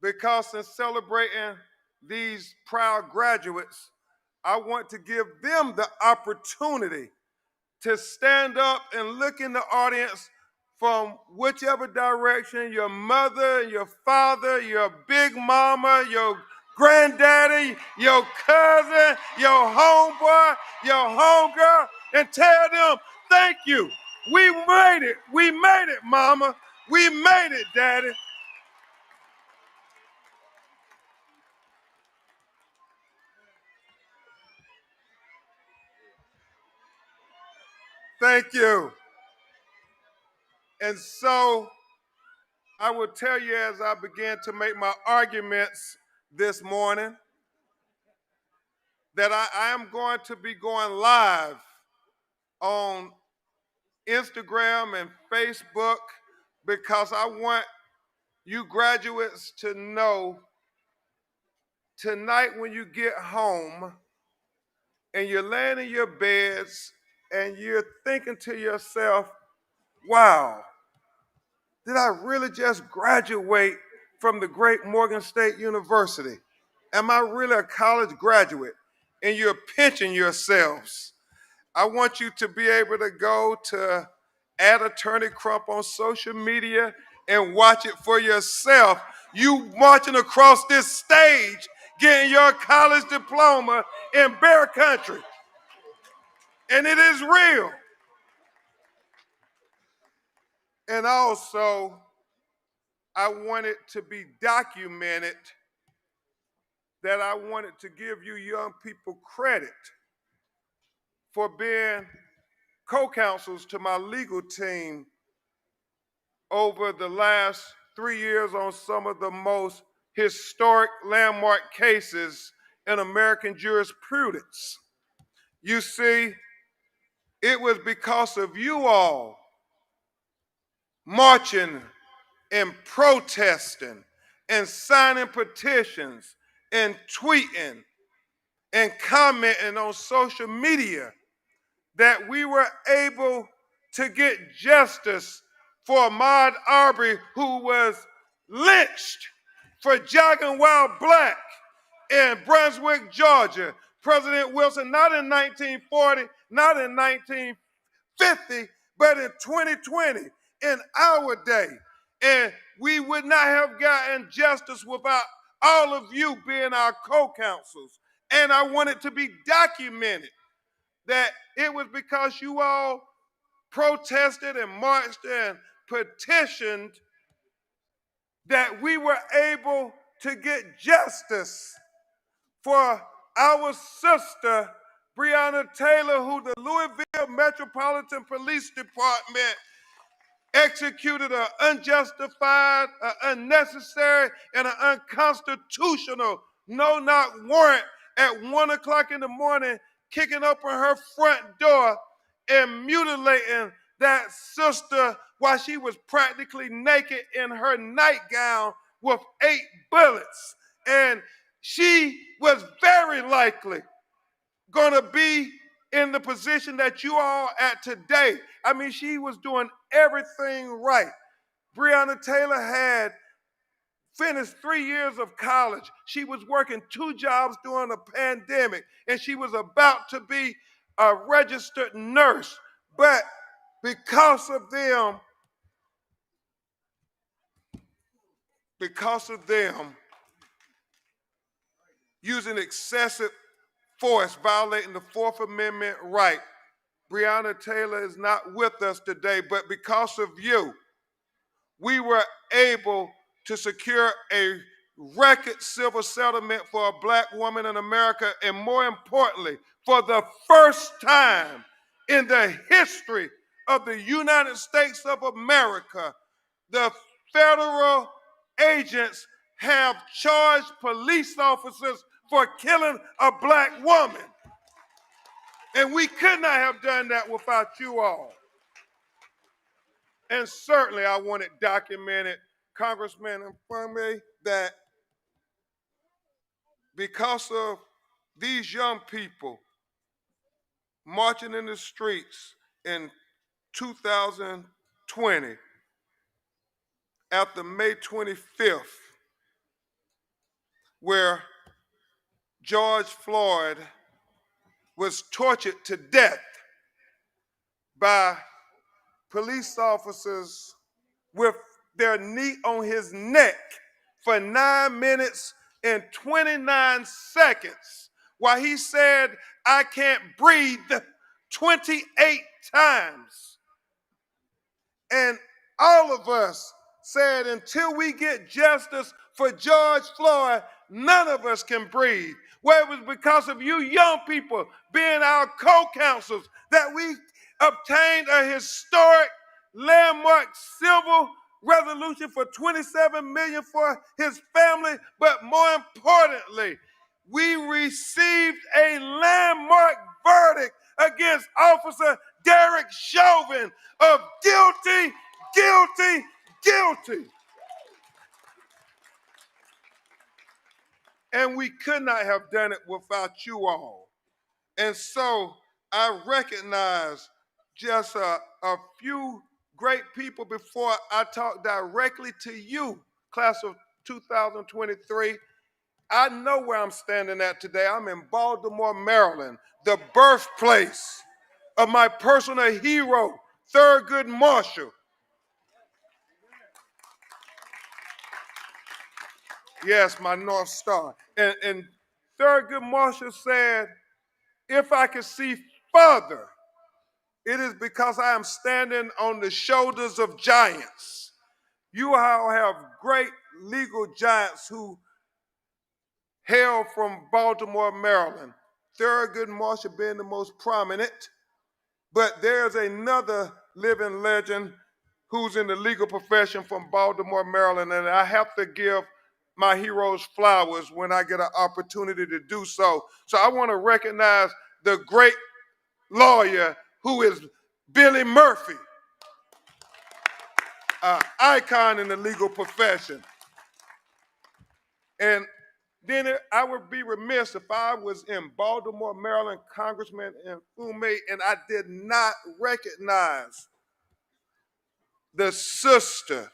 because in celebrating these proud graduates, I want to give them the opportunity to stand up and look in the audience from whichever direction, your mother, your father, your big mama, your granddaddy, your cousin, your homeboy, your homegirl, and tell them, thank you. We made it. We made it, mama. We made it, daddy. Thank you. And so I will tell you, as I began to make my arguments this morning, that I am going to be going live on Instagram and Facebook, because I want you graduates to know tonight when you get home and you're laying in your beds and you're thinking to yourself, wow, did I really just graduate from the great Morgan State University? Am I really a college graduate? And you're pinching yourselves. I want you to be able to go to @Attorney Crump on social media and watch it for yourself. You marching across this stage, getting your college diploma in Bear Country. And it is real. And also, I want it to be documented that I wanted to give you young people credit for being co-counsels to my legal team over the last 3 years on some of the most historic landmark cases in American jurisprudence. You see, it was because of you all marching and protesting and signing petitions and tweeting and commenting on social media that we were able to get justice for Ahmaud Arbery, who was lynched for jogging while black in Brunswick, Georgia. President Wilson, not in 1940, not in 1950, but in 2020, in our day. And we would not have gotten justice without all of you being our co-counsels. And I want it to be documented that it was because you all protested and marched and petitioned that we were able to get justice for our sister, Breonna Taylor, who the Louisville Metropolitan Police Department executed an unjustified, unnecessary, and an unconstitutional no-knock warrant at 1 o'clock in the morning, kicking open her front door and mutilating that sister while she was practically naked in her nightgown with 8 bullets. And she was very likely going to be in the position that you all at today. I mean, she was doing everything right. Breonna Taylor had finished 3 years of college. She was working 2 jobs during the pandemic, and she was about to be a registered nurse. But because of them using excessive force, violating the 4th Amendment right, Breonna Taylor is not with us today, but because of you, we were able to secure a record civil settlement for a black woman in America, and more importantly, for the first time in the history of the United States of America, the federal agents have charged police officers for killing a black woman. And we could not have done that without you all. And certainly I want it documented, Congressman Invocation, that because of these young people marching in the streets in 2020, after May 25th, where George Floyd was tortured to death by police officers with their knee on his neck for 9 minutes and 29 seconds while he said, "I can't breathe," 28 times. And all of us said, until we get justice for George Floyd, none of us can breathe. Well, it was because of you young people being our co-counsels that we obtained a historic landmark civil resolution for $27 million for his family, but more importantly, we received a landmark verdict against Officer Derek Chauvin of guilty, guilty, guilty. and we could not have done it without you all. And so I recognize just a few great people before I talk directly to you, class of 2023. I know where I'm standing at today. I'm in Baltimore, Maryland, the birthplace of my personal hero, Thurgood Marshall. Yes, my North Star. And Thurgood Marshall said, if I could see further, it is because I am standing on the shoulders of giants. You all have great legal giants who hail from Baltimore, Maryland. Thurgood Marshall being the most prominent, but there's another living legend who's in the legal profession from Baltimore, Maryland, and I have to give my heroes flowers when I get an opportunity to do so. So I want to recognize the great lawyer who is Billy Murphy, an icon in the legal profession. And then I would be remiss if I was in Baltimore, Maryland, Congressman Invocation, and I did not recognize the sister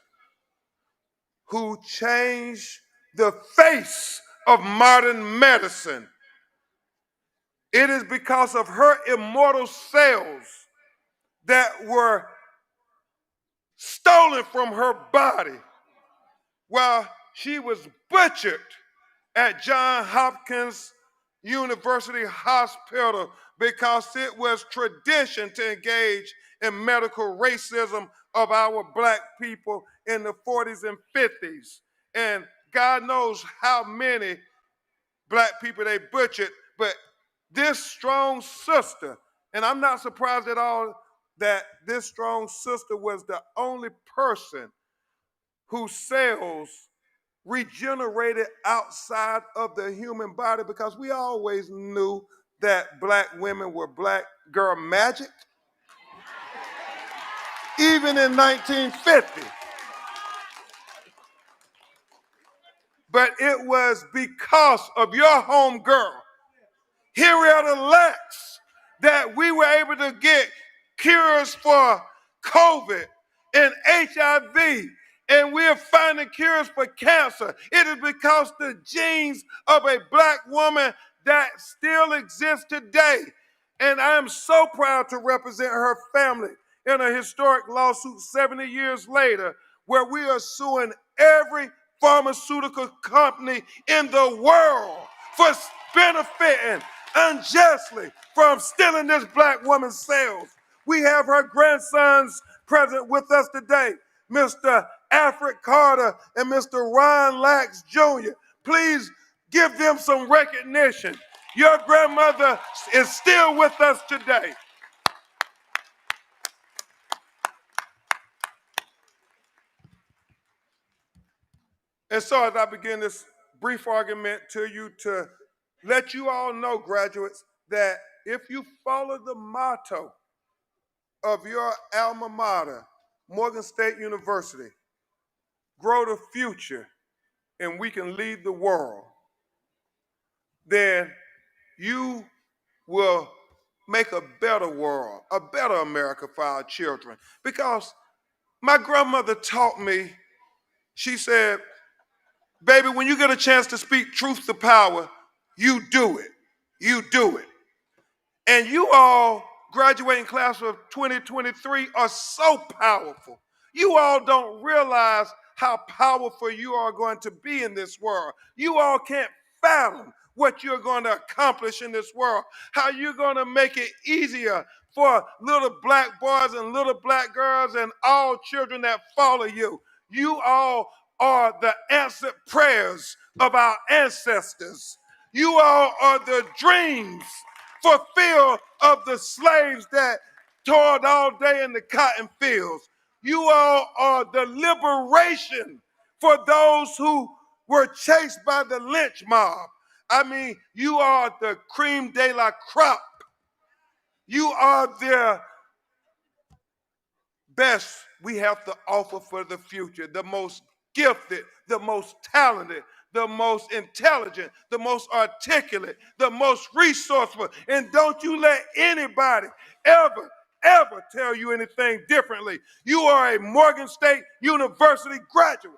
who changed the face of modern medicine. It is because of her immortal cells that were stolen from her body while she was butchered at Johns Hopkins University Hospital because it was tradition to engage in medical racism of our black people in the 40s and 50s. And God knows how many black people they butchered, but this strong sister, and I'm not surprised at all that this strong sister was the only person whose cells regenerated outside of the human body, because we always knew that black women were black girl magic, even in 1950. But it was because of your home girl, Henrietta Lacks, that we were able to get cures for COVID and HIV, and we're finding cures for cancer. It is because the genes of a black woman that still exists today. And I am so proud to represent her family in a historic lawsuit 70 years later, where we are suing every pharmaceutical company in the world for benefiting unjustly from stealing this black woman's cells. We have her grandsons present with us today, Mr. Alfred Carter and Mr. Ron Lax Jr. Please give them some recognition. Your grandmother is still with us today. And so as I begin this brief argument to you, to let you all know, graduates, that if you follow the motto of your alma mater, Morgan State University, grow the future and we can lead the world, then you will make a better world, a better America for our children. Because my grandmother taught me, she said, baby, when you get a chance to speak truth to power, you do it. You do it. And you all, graduating class of 2023, are so powerful. You all don't realize how powerful you are going to be in this world. You all can't fathom what you're going to accomplish in this world, how you're going to make it easier for little black boys and little black girls and all children that follow you. You all are the answered prayers of our ancestors. You all are the dreams fulfilled of the slaves that toiled all day in the cotton fields. You all are the liberation for those who were chased by the lynch mob. I mean, you are the cream de la crop. You are the best we have to offer for the future, the most gifted, the most talented, the most intelligent, the most articulate, the most resourceful. And don't you let anybody ever tell you anything differently. You are a Morgan State University graduate.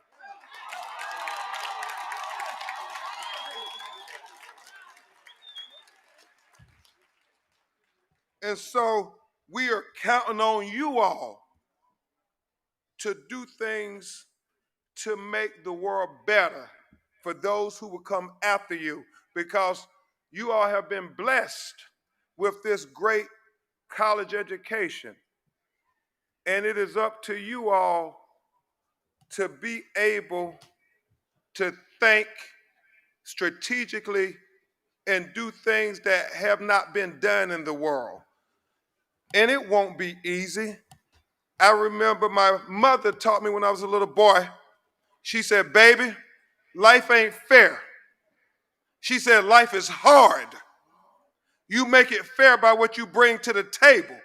And so we are counting on you all to do things to make the world better for those who will come after you, because you all have been blessed with this great college education. And it is up to you all to be able to think strategically and do things that have not been done in the world. And it won't be easy. I remember my mother taught me when I was a little boy. She said, baby, life ain't fair. She said, life is hard. You make it fair by what you bring to the table.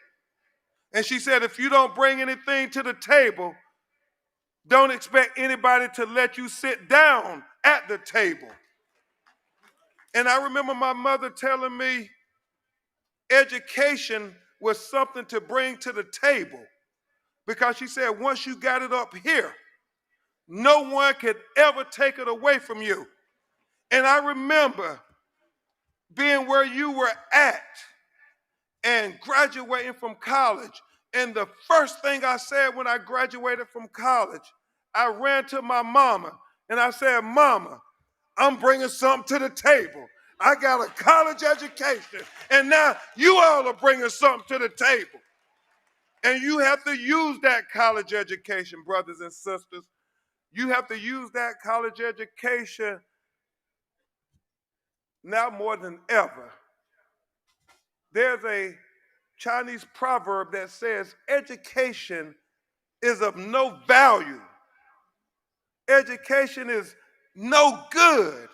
And she said, if you don't bring anything to the table, don't expect anybody to let you sit down at the table. And I remember my mother telling me education was something to bring to the table, because she said, once you got it up here, no one could ever take it away from you. And I remember being where you were at and graduating from college. And the first thing I said when I graduated from college, I ran to my mama and I said, Mama, I'm bringing something to the table. I got a college education, and now you all are bringing something to the table. And you have to use that college education, brothers and sisters. You have to use that college education now more than ever. There's a Chinese proverb that says education is of no value. Education is no good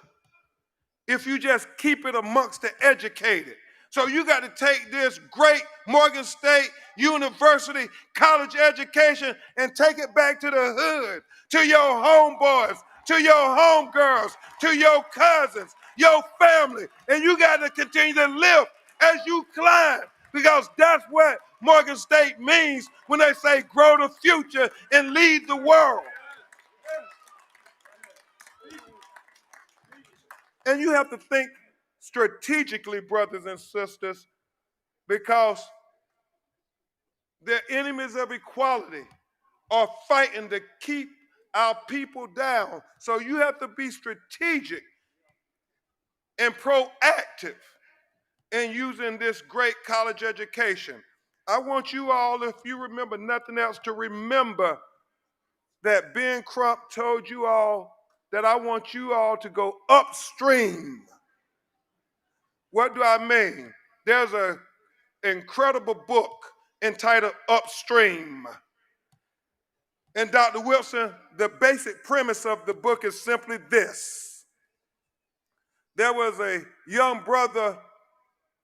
if you just keep it amongst the educated. So you got to take this great Morgan State University college education and take it back to the hood, to your homeboys, to your homegirls, to your cousins, your family. And you got to continue to live as you climb, because that's what Morgan State means when they say grow the future and lead the world. And you have to think strategically, brothers and sisters, because the enemies of equality are fighting to keep our people down. So you have to be strategic and proactive in using this great college education. I want you all, if you remember nothing else, to remember that Ben Crump told you all that I want you all to go upstream. What do I mean? There's an incredible book entitled Upstream. And Dr. Wilson, the basic premise of the book is simply this. There was a young brother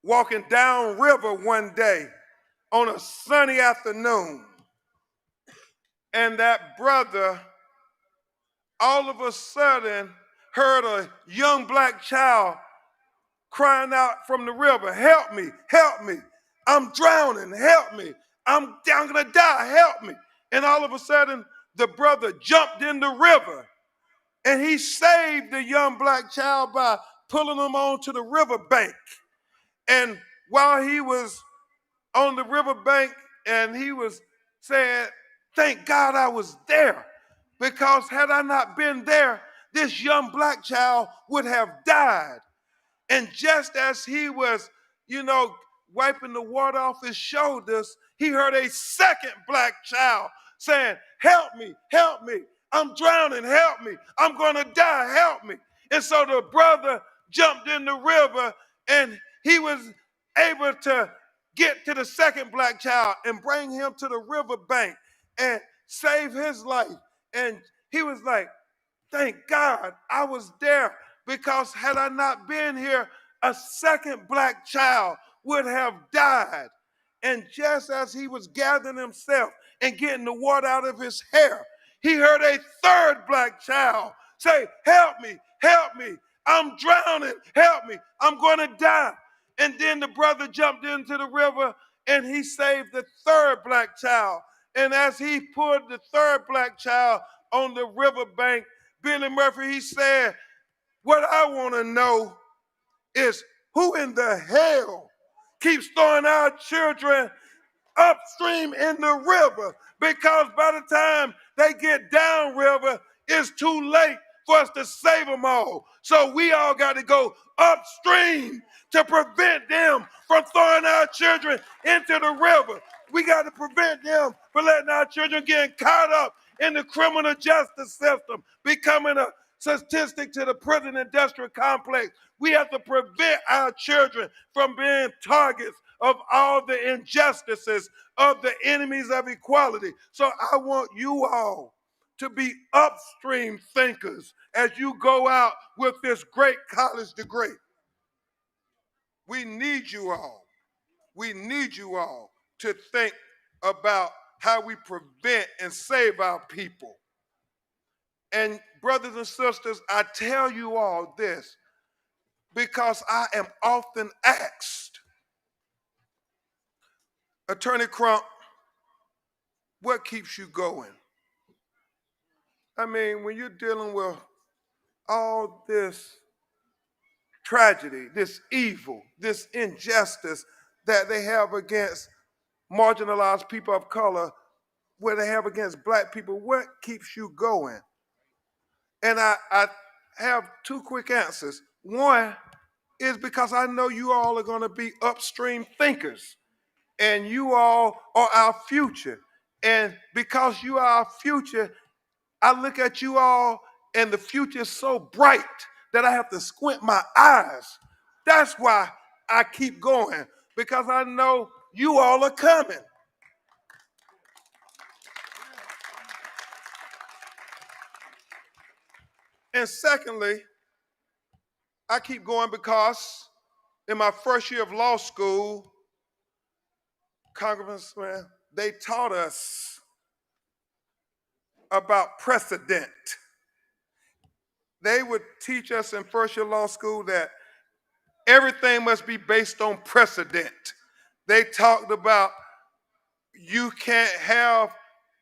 walking downriver one day on a sunny afternoon. And that brother, all of a sudden, heard a young black child crying out from the river, help me, I'm drowning, help me, I'm gonna die, help me. And all of a sudden, the brother jumped in the river, and he saved the young black child by pulling him onto the riverbank. And while he was on the riverbank, and he was saying, thank God I was there, because had I not been there, this young black child would have died. And just as he was, wiping the water off his shoulders, he heard a second black child saying, help me, I'm drowning, help me, I'm gonna die, help me. And so the brother jumped in the river, and he was able to get to the second black child and bring him to the riverbank and save his life. And he was like, thank God I was there, because had I not been here, a second black child would have died. And just as he was gathering himself and getting the water out of his hair, he heard a third black child say, help me, help me. I'm drowning, help me. I'm going to die. And then the brother jumped into the river and he saved the third black child. And as he pulled the third black child on the riverbank, Billy Murphy, he said, what I want to know is who in the hell keeps throwing our children upstream in the river, because by the time they get downriver, it's too late for us to save them all. So we all got to go upstream to prevent them from throwing our children into the river. We got to prevent them from letting our children get caught up in the criminal justice system, becoming a statistic to the prison industrial complex. We have to prevent our children from being targets of all the injustices of the enemies of equality. So I want you all to be upstream thinkers as you go out with this great college degree. We need you all. We need you all to think about how we prevent and save our people. And brothers and sisters, I tell you all this because I am often asked, Attorney Crump, what keeps you going? I mean, when you're dealing with all this tragedy, this evil, this injustice that they have against marginalized people of color, where they have against black people, what keeps you going? And I have two quick answers. One is because I know you all are going to be upstream thinkers, and you all are our future. And because you are our future, I look at you all and the future is so bright that I have to squint my eyes. That's why I keep going, because I know you all are coming. And secondly, I keep going because in my first year of law school, Congressman, they taught us about precedent. They would teach us in first year law school that everything must be based on precedent. They talked about you can't have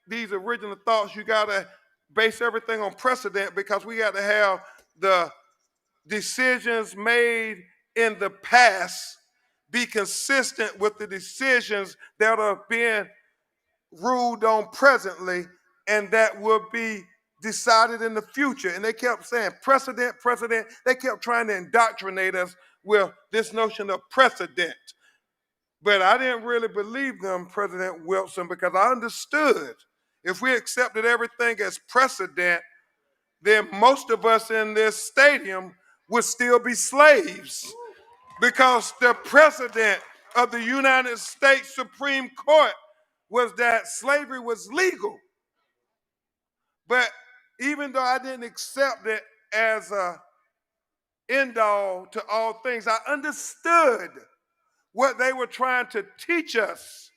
these original thoughts. You got to base everything on precedent, because we got to have the decisions made in the past be consistent with the decisions that are being ruled on presently and that will be decided in the future. And they kept saying precedent, precedent. They kept trying to indoctrinate us with this notion of precedent. But I didn't really believe them, President Wilson, because I understood if we accepted everything as precedent, then most of us in this stadium would still be slaves, because the precedent of the United States Supreme Court was that slavery was legal. But even though I didn't accept it as an end all to all things, I understood what they were trying to teach us.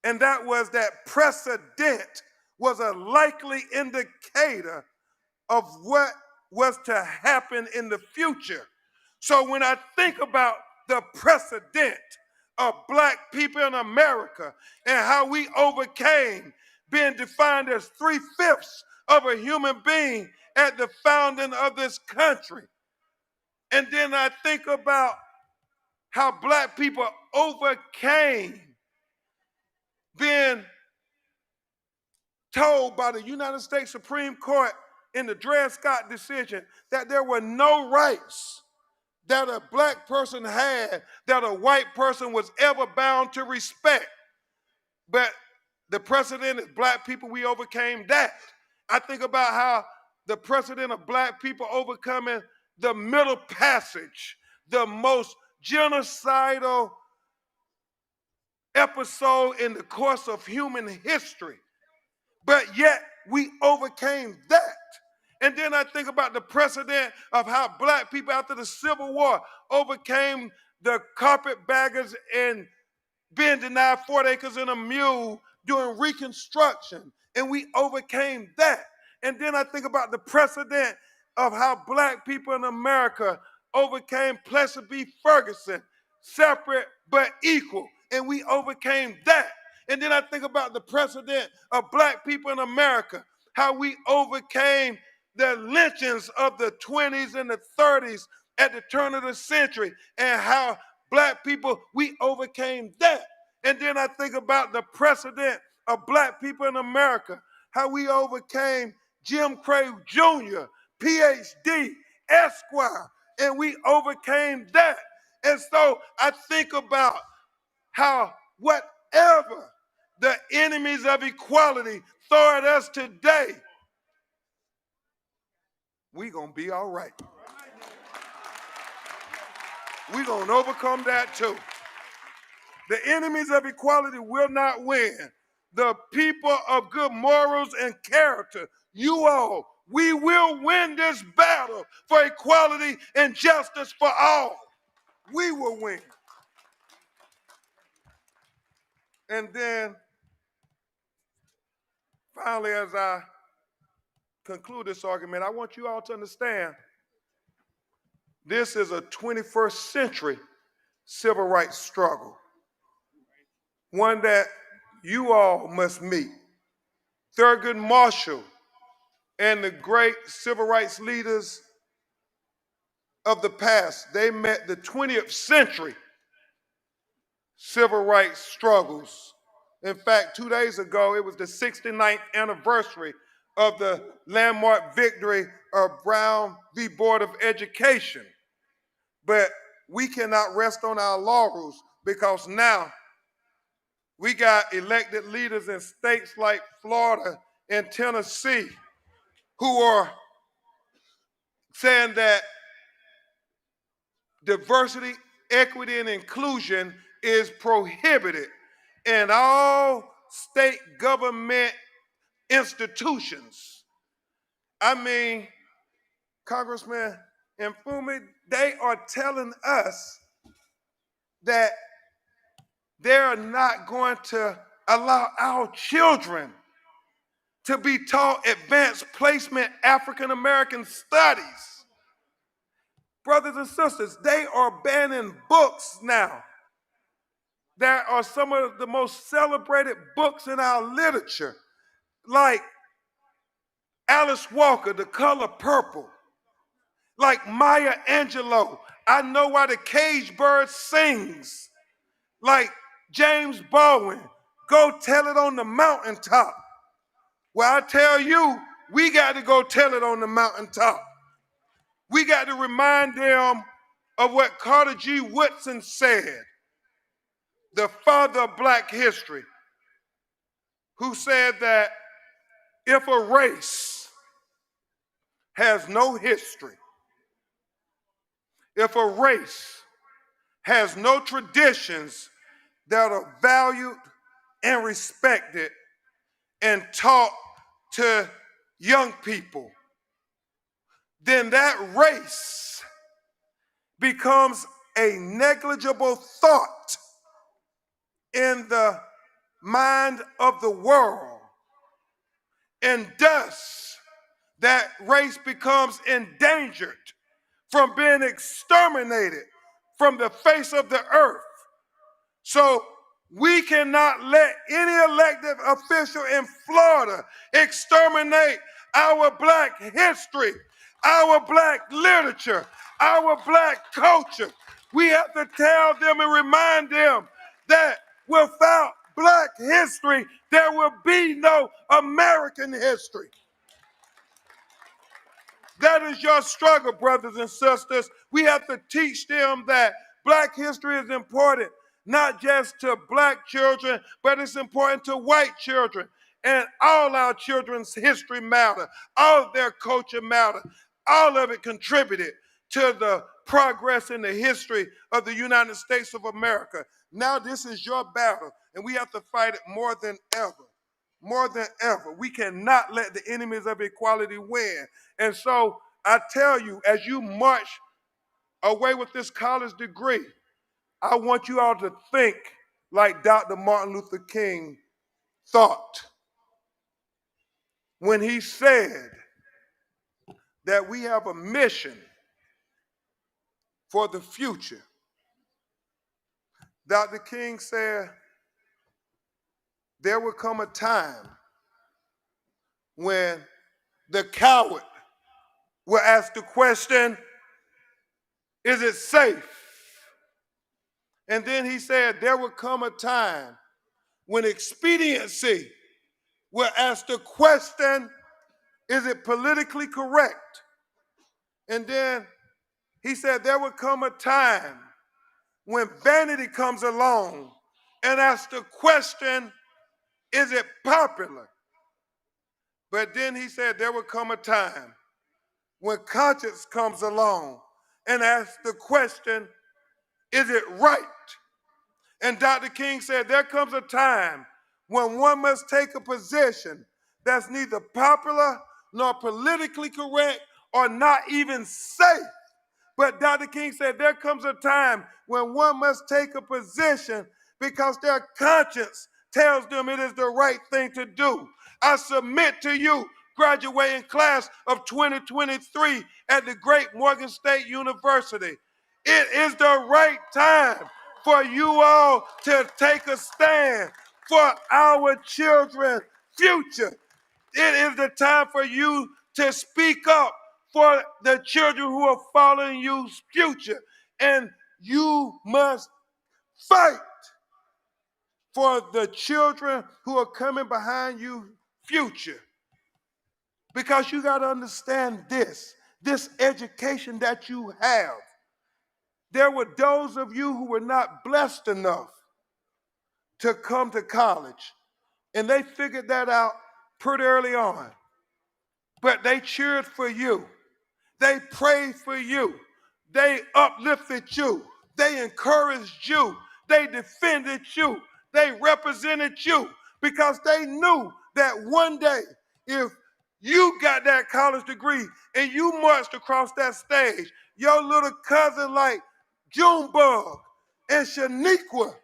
And that was that precedent was a likely indicator of what was to happen in the future. So when I think about the precedent of black people in America and how we overcame being defined as 3/5 of a human being at the founding of this country, and then I think about how black people overcame being told by the United States Supreme Court in the Dred Scott decision that there were no rights that a black person had that a white person was ever bound to respect. But the precedent is black people, we overcame that. I think about how the precedent of black people overcoming the Middle Passage, the most genocidal episode in the course of human history. But yet we overcame that. And then I think about the precedent of how black people after the Civil War overcame the carpetbaggers and being denied 4 acres and a mule during Reconstruction. And we overcame that. And then I think about the precedent of how black people in America overcame Plessy v. Ferguson, separate but equal, and we overcame that. And then I think about the precedent of black people in America, how we overcame the lynchings of the 20s and the 30s at the turn of the century, and how black people, we overcame that. And then I think about the precedent of black people in America, how we overcame Jim Crow Jr., PhD, Esquire, and we overcame that. And so I think about how whatever the enemies of equality throw at us today, we're going to be all right. We're going to overcome that too. The enemies of equality will not win. The people of good morals and character, you all, we will win this battle for equality and justice for all. We will win. And then, finally, as I conclude this argument, I want you all to understand this is a 21st century civil rights struggle, one that you all must meet. Thurgood Marshall and the great civil rights leaders of the past, they met the 20th century civil rights struggles. In fact, 2 days ago, it was the 69th anniversary of the landmark victory of Brown v. Board of Education. But we cannot rest on our laurels, because now we got elected leaders in states like Florida and Tennessee who are saying that diversity, equity, and inclusion is prohibited in all state government institutions. I mean, Congressman Mfume, they are telling us that they're not going to allow our children to be taught advanced placement African American studies. Brothers and sisters, they are banning books now. There are some of the most celebrated books in our literature, like Alice Walker, The Color Purple, like Maya Angelou, I Know Why the Cage Bird Sings, like James Baldwin, Go Tell It on the Mountaintop. Well, I tell you, we got to go tell it on the mountaintop. We got to remind them of what Carter G. Woodson said, the father of black history, who said that if a race has no history, if a race has no traditions that are valued and respected and taught to young people, then that race becomes a negligible thought in the mind of the world. And thus, that race becomes endangered from being exterminated from the face of the earth. So we cannot let any elected official in Florida exterminate our black history, our black literature, our black culture. We have to tell them and remind them that without black history, there will be no American history. That is your struggle, brothers and sisters. We have to teach them that black history is important, not just to black children, but it's important to white children. And all our children's history matter. All of their culture matter. All of it contributed to the progress in the history of the United States of America. Now this is your battle, and we have to fight it more than ever. More than ever. We cannot let the enemies of equality win. And so I tell you, as you march away with this college degree, I want you all to think like Dr. Martin Luther King thought when he said, that we have a mission for the future. Dr. King said there will come a time when the coward will ask the question, is it safe? And then he said there will come a time when expediency will ask the question, is it politically correct? And then he said there will come a time when vanity comes along and asks the question, is it popular? But then he said there will come a time when conscience comes along and asks the question, is it right? And Dr. King said there comes a time when one must take a position that's neither popular nor politically correct or not even safe. But Dr. King said there comes a time when one must take a position because their conscience tells them it is the right thing to do. I submit to you, graduating class of 2023 at the great Morgan State University, it is the right time for you all to take a stand for our children's future. It is the time for you to speak up for the children who are following you's future. And you must fight for the children who are coming behind you future. Because you got to understand this education that you have. There were those of you who were not blessed enough to come to college, and they figured that out pretty early on. But they cheered for you. They prayed for you. They uplifted you. They encouraged you. They defended you. They represented you because they knew that one day, if you got that college degree and you marched across that stage, your little cousin like Junebug and Shaniqua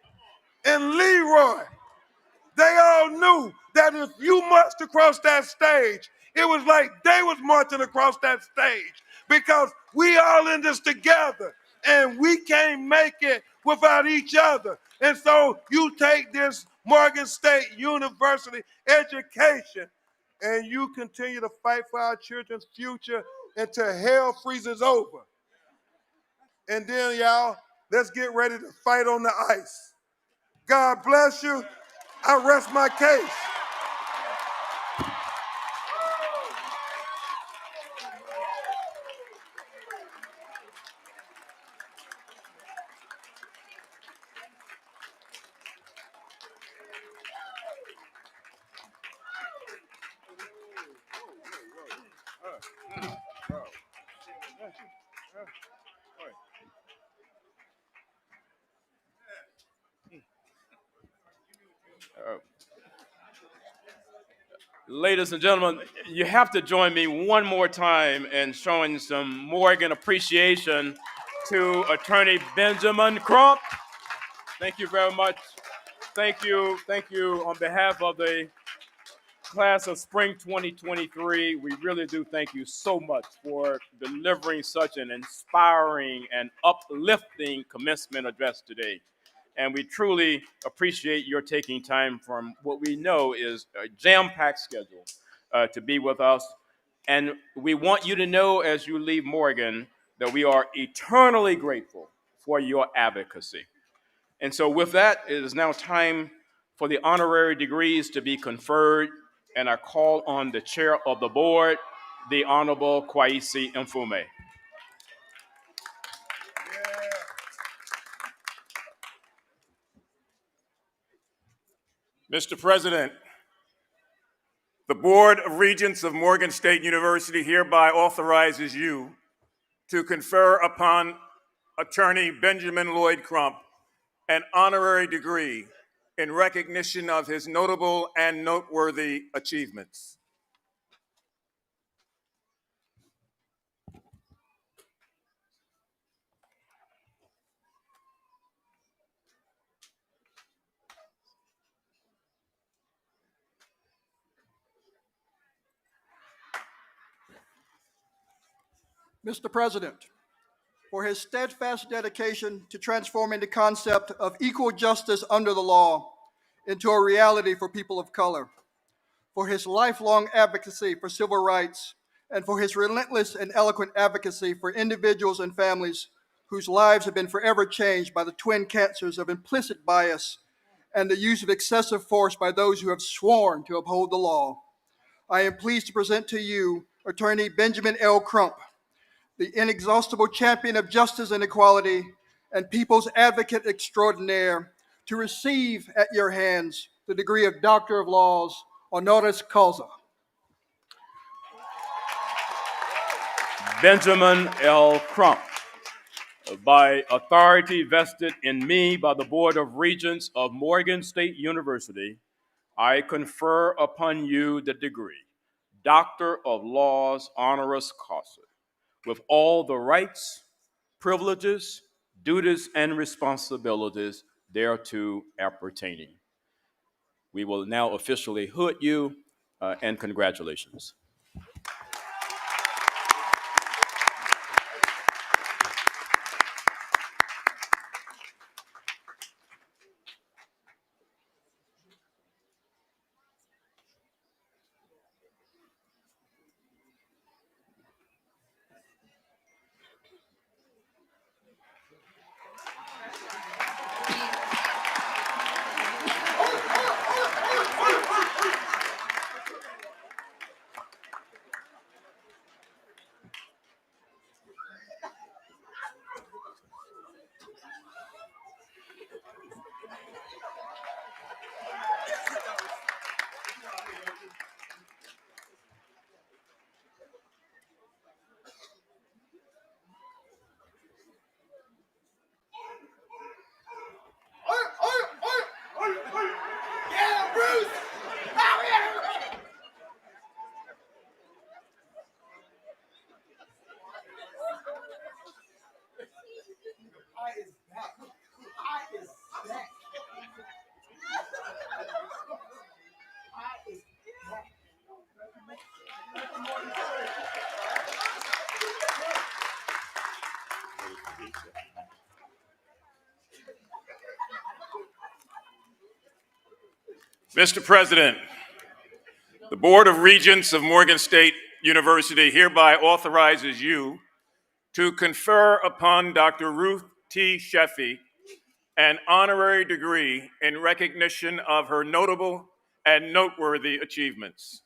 and Leroy, they all knew that if you marched across that stage, it was like they was marching across that stage because we all in this together and we can't make it without each other. And so you take this Morgan State University education and you continue to fight for our children's future until hell freezes over. And then, y'all, let's get ready to fight on the ice. God bless you. I rest my case. Ladies and gentlemen, you have to join me one more time in showing some Morgan appreciation to Attorney Benjamin Crump. Thank you very much. Thank you on behalf of the class of spring 2023. We really do thank you so much for delivering such an inspiring and uplifting commencement address today. And we truly appreciate your taking time from what we know is a jam-packed schedule to be with us. And we want you to know as you leave Morgan that we are eternally grateful for your advocacy. And so with that, it is now time for the honorary degrees to be conferred, and I call on the chair of the board, the Honorable Kwaisi Mfume. Mr. President, the Board of Regents of Morgan State University hereby authorizes you to confer upon Attorney Benjamin Lloyd Crump an honorary degree in recognition of his notable and noteworthy achievements. Mr. President, for his steadfast dedication to transforming the concept of equal justice under the law into a reality for people of color, for his lifelong advocacy for civil rights, and for his relentless and eloquent advocacy for individuals and families whose lives have been forever changed by the twin cancers of implicit bias and the use of excessive force by those who have sworn to uphold the law. I am pleased to present to you Attorney Benjamin L. Crump, the inexhaustible champion of justice and equality and people's advocate extraordinaire, to receive at your hands the degree of Doctor of Laws, honoris causa. Benjamin L. Crump, by authority vested in me by the Board of Regents of Morgan State University, I confer upon you the degree, Doctor of Laws, honoris causa, with all the rights, privileges, duties, and responsibilities thereto appertaining. We will now officially hood you, and congratulations. Mr. President, the Board of Regents of Morgan State University hereby authorizes you to confer upon Dr. Ruth T. Sheffy an honorary degree in recognition of her notable and noteworthy achievements.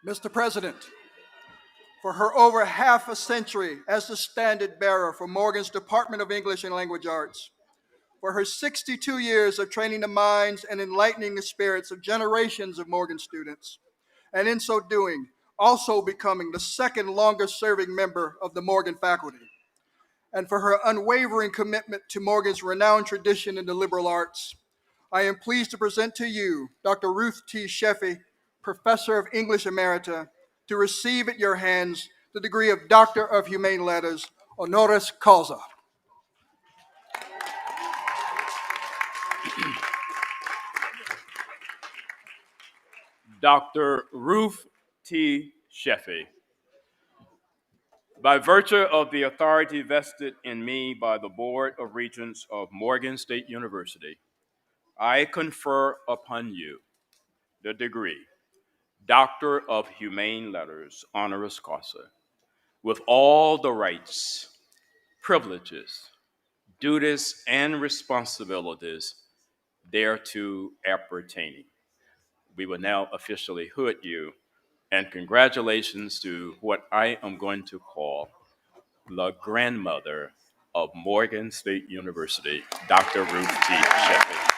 Mr. President, for her over half a century as the standard bearer for Morgan's Department of English and Language Arts, for her 62 years of training the minds and enlightening the spirits of generations of Morgan students, and in so doing, also becoming the second longest serving member of the Morgan faculty, and for her unwavering commitment to Morgan's renowned tradition in the liberal arts, I am pleased to present to you Dr. Ruth T. Sheffy, Professor of English Emerita, to receive at your hands the degree of Doctor of Humane Letters, honoris causa. Dr. Ruth T. Sheffy, by virtue of the authority vested in me by the Board of Regents of Morgan State University, I confer upon you the degree, Doctor of Humane Letters, honoris causa, with all the rights, privileges, duties, and responsibilities thereto appertaining. We will now officially hood you, and congratulations to what I am going to call the grandmother of Morgan State University, Dr. Ruth T. Sheffy.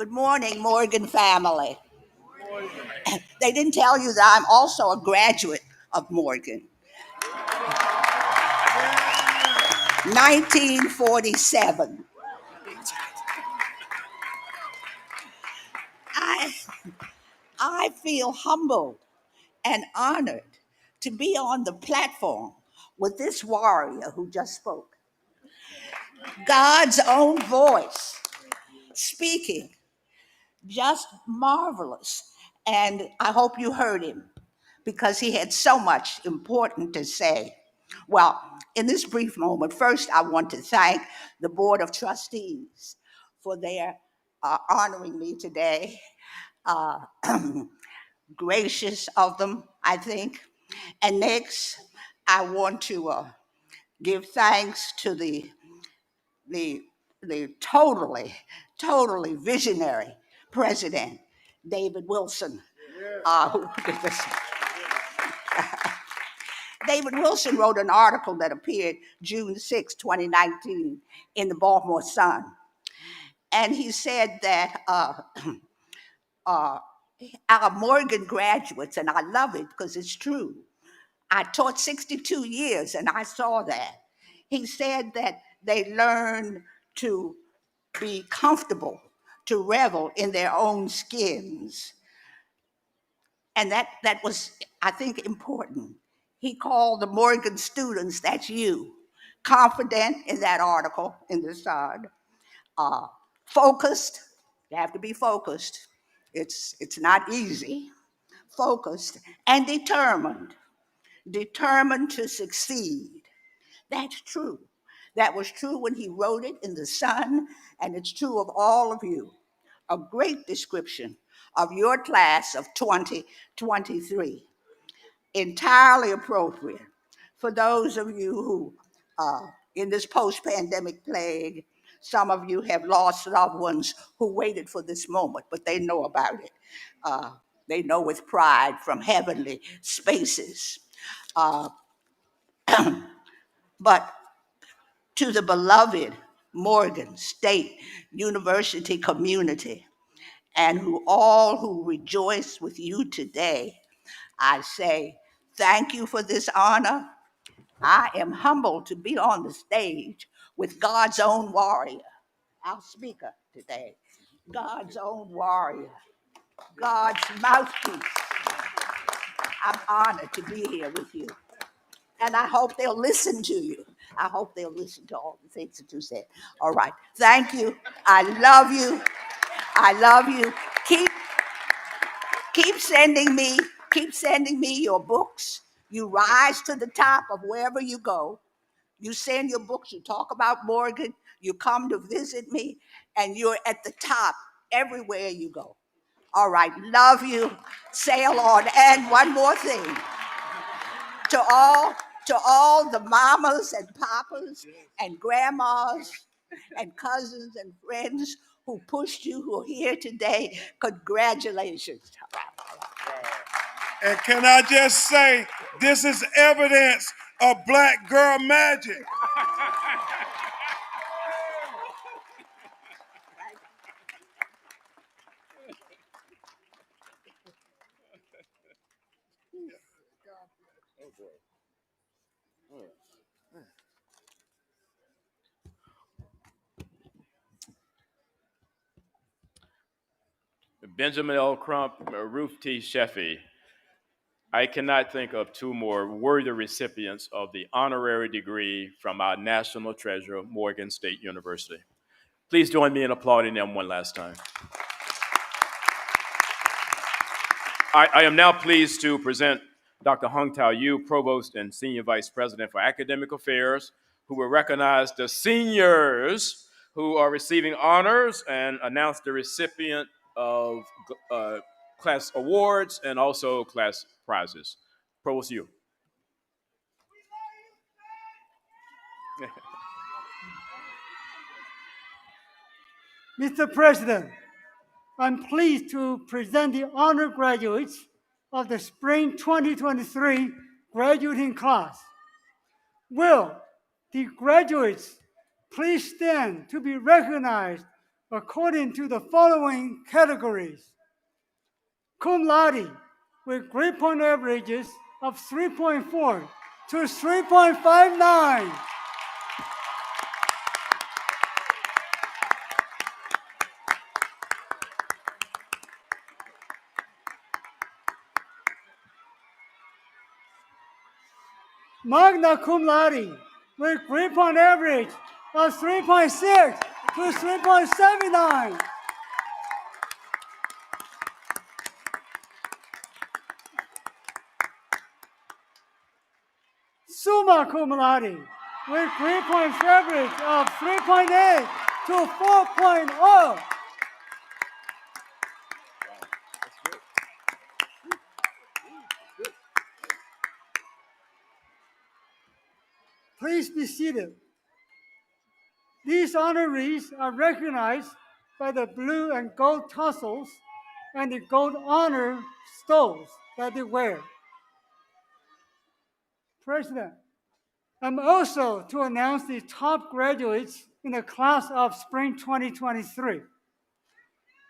Good morning, Morgan family. They didn't tell you that I'm also a graduate of Morgan. 1947. I feel humbled and honored to be on the platform with this warrior who just spoke. God's own voice speaking, just marvelous. And I hope you heard him because he had so much important to say. Well, in this brief moment, first I want to thank the Board of Trustees for their honoring me today. Uh, gracious of them, I think. And next, I want to give thanks to the totally visionary president, David Wilson. Who did this. David Wilson wrote an article that appeared June 6, 2019 in the Baltimore Sun. And he said that our Morgan graduates, and I love it because it's true. I taught 62 years and I saw that. He said that they learn to be comfortable, to revel in their own skins. And that was, I think, important. He called the Morgan students, that's you, confident in that article in the Sun, focused, you have to be focused. It's not easy. Focused and determined to succeed. That's true. That was true when he wrote it in the Sun, and it's true of all of you. A great description of your class of 2023. Entirely appropriate for those of you who, in this post-pandemic plague, some of you have lost loved ones who waited for this moment, but they know about it. They know with pride from heavenly spaces. But to the beloved Morgan State University community and all who rejoice with you today, I say thank you for this honor. I am humbled to be on the stage with God's own warrior, our speaker today, God's own warrior, God's mouthpiece. I'm honored to be here with you. And I hope they'll listen to you. I hope they'll listen to all the things that you said. All right. Thank you. I love you. I love you. Keep sending me your books. You rise to the top of wherever you go. You send your books, you talk about Morgan, you come to visit me, and you're at the top everywhere you go. All right, love you. Sail on. And one more thing. To all the mamas and papas and grandmas and cousins and friends who pushed you, who are here today, congratulations. And can I just say, this is evidence of Black girl magic. Benjamin L. Crump, Ruth T. Sheffy. I cannot think of two more worthy recipients of the honorary degree from our national treasure, Morgan State University. Please join me in applauding them one last time. I am now pleased to present Dr. Hung Tao Yu, Provost and Senior Vice President for Academic Affairs, who will recognize the seniors who are receiving honors and announce the recipient of class awards and also class prizes. Provost Yu. Mr. President, I'm pleased to present the honor graduates of the Spring 2023 graduating class. Will the graduates please stand to be recognized according to the following categories: cum laude with grade point averages of 3.4 to 3.59. Magna cum laude with grade point average of 3.6 to 3.79. Summa cum laude with grade point average of 3.8 to 4.0. Please be seated. These honorees are recognized by the blue and gold tassels and the gold honor stoles that they wear. President, I'm also to announce the top graduates in the class of spring 2023.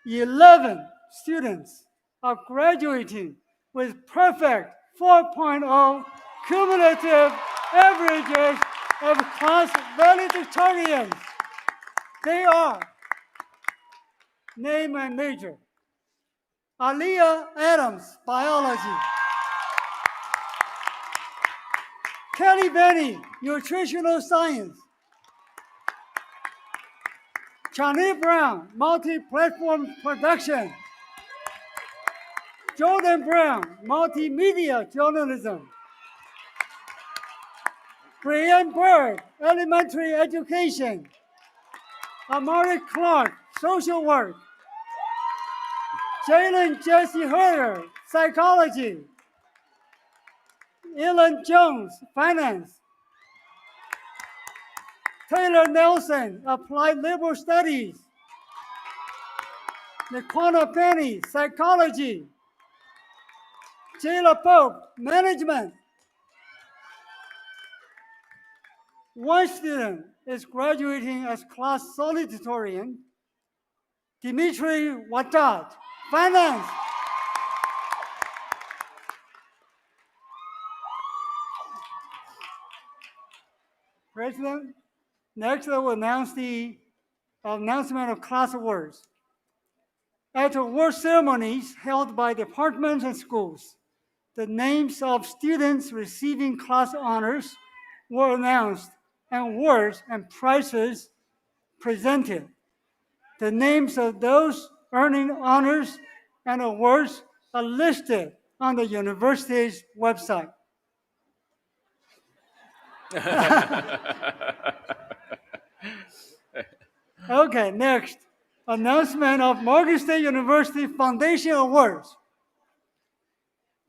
11 students are graduating with perfect 4.0 cumulative averages of class valedictorians. They are name and major: Aliyah Adams, biology; Kelly Benny, nutritional science; Chani Brown, multi-platform production; Jordan Brown, multimedia journalism; Brian Berg, elementary education; Amari Clark, social work; Jalen Jesse Herder, psychology; Ellen Jones, finance; Taylor Nelson, applied liberal studies; Nikona Penny, psychology; Jayla Pope, management. One student is graduating as class salutatorian: Dimitri Watat, finance. President, next I will announce the announcement of class awards. At award ceremonies held by departments and schools, the names of students receiving class honors were announced and awards and prizes presented. The names of those earning honors and awards are listed on the university's website. Okay, next, announcement of Morgan State University Foundation Awards.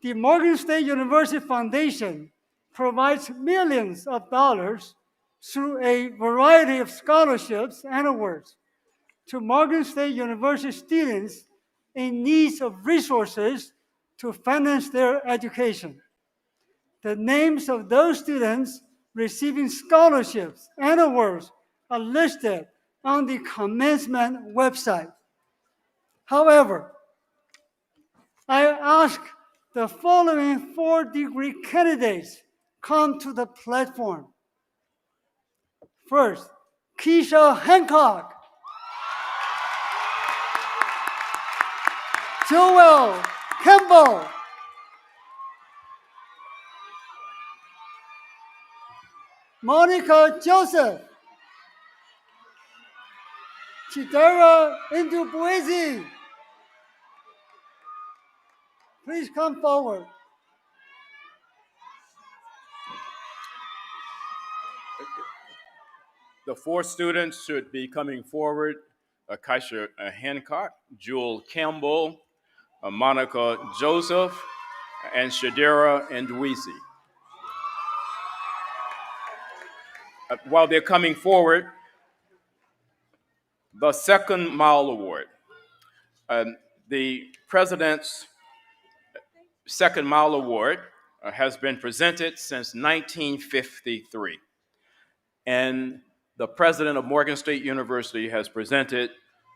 The Morgan State University Foundation provides millions of dollars through a variety of scholarships and awards to Morgan State University students in need of resources to finance their education. The names of those students receiving scholarships and awards are listed on the Commencement website. However, I ask the following 4-degree candidates come to the platform. First, Keisha Hancock; Joel Campbell; Monica Joseph; Chidera Indubuezi. Please come forward. The 4 students should be coming forward: Kaisha Hancock, Jewel Campbell, Monica Joseph, and Shadera Ndwisi. While they're coming forward, the Second Mile Award. The President's Second Mile Award has been presented since 1953. And the president of Morgan State University has presented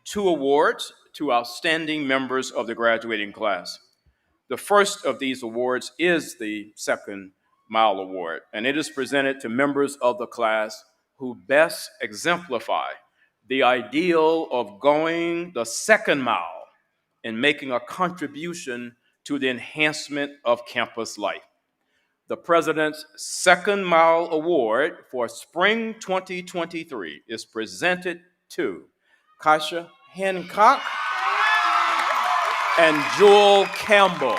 2 awards to outstanding members of the graduating class. The first of these awards is the Second Mile Award, and it is presented to members of the class who best exemplify the ideal of going the second mile in making a contribution to the enhancement of campus life. The President's Second Mile Award for Spring 2023 is presented to Kasha Hancock and Joel Campbell.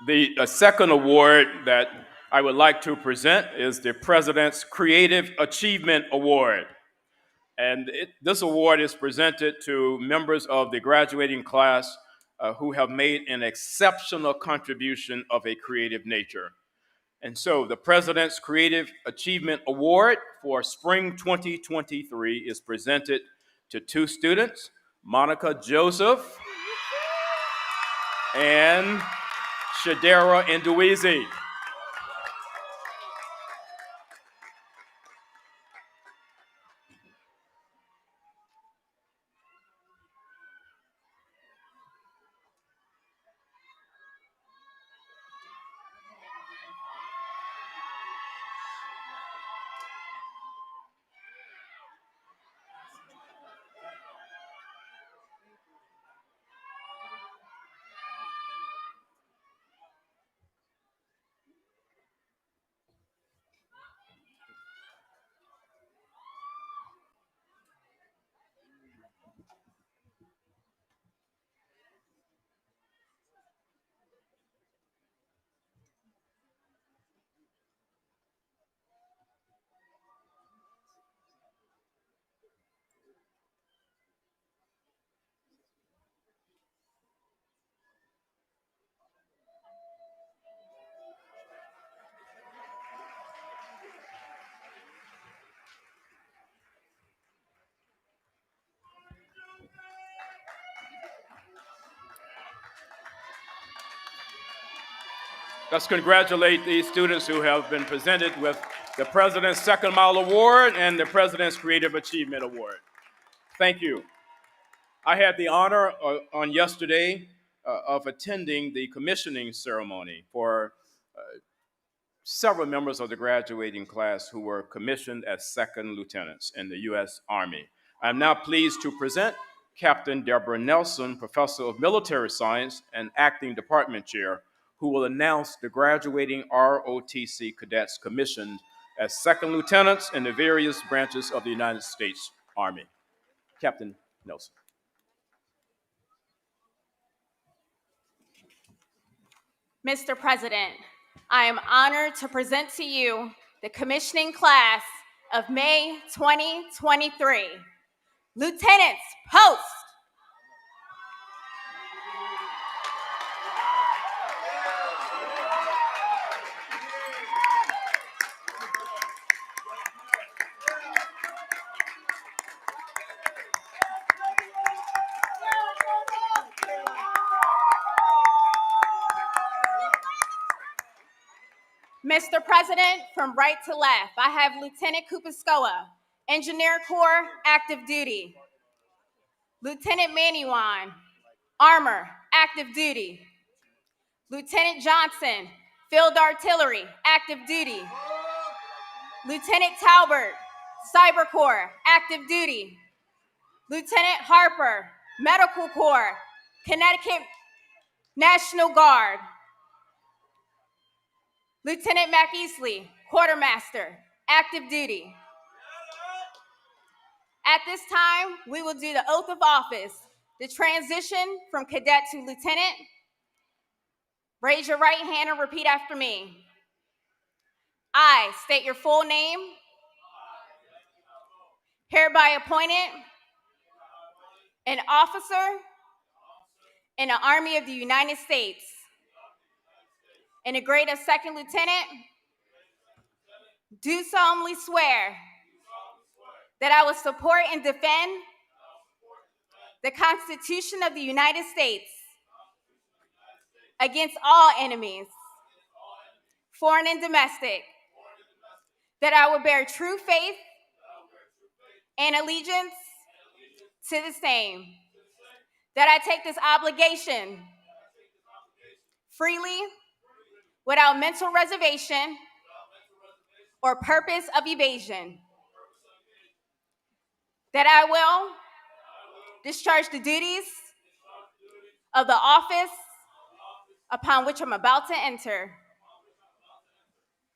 The second award that I would like to present is the President's Creative Achievement Award. And this award is presented to members of the graduating class who have made an exceptional contribution of a creative nature. And so the President's Creative Achievement Award for Spring 2023 is presented to 2 students, Monica Joseph and Shadera Nduizi. Let's congratulate these students who have been presented with the President's Second Mile Award and the President's Creative Achievement Award. Thank you. I had the honor on yesterday of attending the commissioning ceremony for several members of the graduating class who were commissioned as second lieutenants in the U.S. Army. I'm now pleased to present Captain Deborah Nelson, Professor of Military Science and Acting Department Chair, who will announce the graduating ROTC cadets commissioned as second lieutenants in the various branches of the United States Army. Captain Nelson. Mr. President, I am honored to present to you the commissioning class of May 2023. Lieutenants, post! Mr. President, from right to left, I have Lieutenant Kupiskoa, Engineer Corps, active duty. Lieutenant Maniwan, Armor, active duty. Lieutenant Johnson, Field Artillery, active duty. Lieutenant Talbert, Cyber Corps, active duty. Lieutenant Harper, Medical Corps, Connecticut National Guard. Lieutenant McEasley, Quartermaster, active duty. At this time, we will do the oath of office, the transition from cadet to lieutenant. Raise your right hand and repeat after me. I state your full name, hereby appointed an officer in the Army of the United States in the grade of second lieutenant, do solemnly swear that I will support and defend the Constitution of the United States against all enemies, foreign and domestic, that I will bear true faith and allegiance to the same, that I take this obligation freely, without mental reservation or purpose of evasion, that I will discharge the duties of the office upon which I'm about to enter.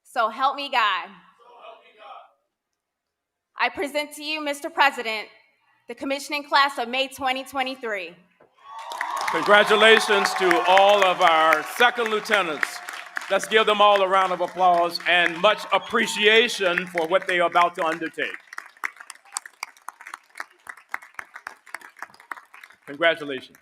So help me God. I present to you, Mr. President, the commissioning class of May 2023. Congratulations to all of our second lieutenants. Let's give them all a round of applause and much appreciation for what they are about to undertake. Congratulations.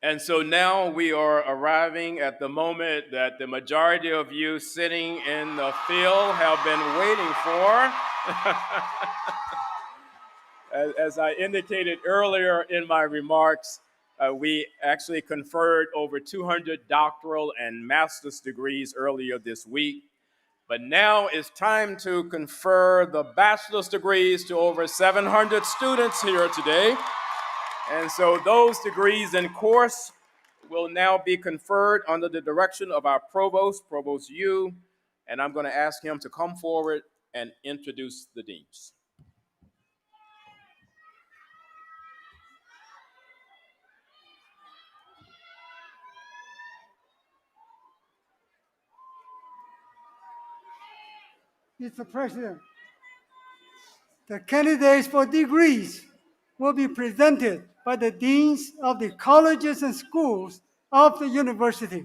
And so now we are arriving at the moment that the majority of you sitting in the field have been waiting for. As I indicated earlier in my remarks, we actually conferred over 200 doctoral and master's degrees earlier this week. But now it's time to confer the bachelor's degrees to over 700 students here today. And so those degrees in course will now be conferred under the direction of our provost, Provost Yu, and I'm going to ask him to come forward and introduce the deans. Mr. President, the candidates for degrees will be presented by the deans of the colleges and schools of the university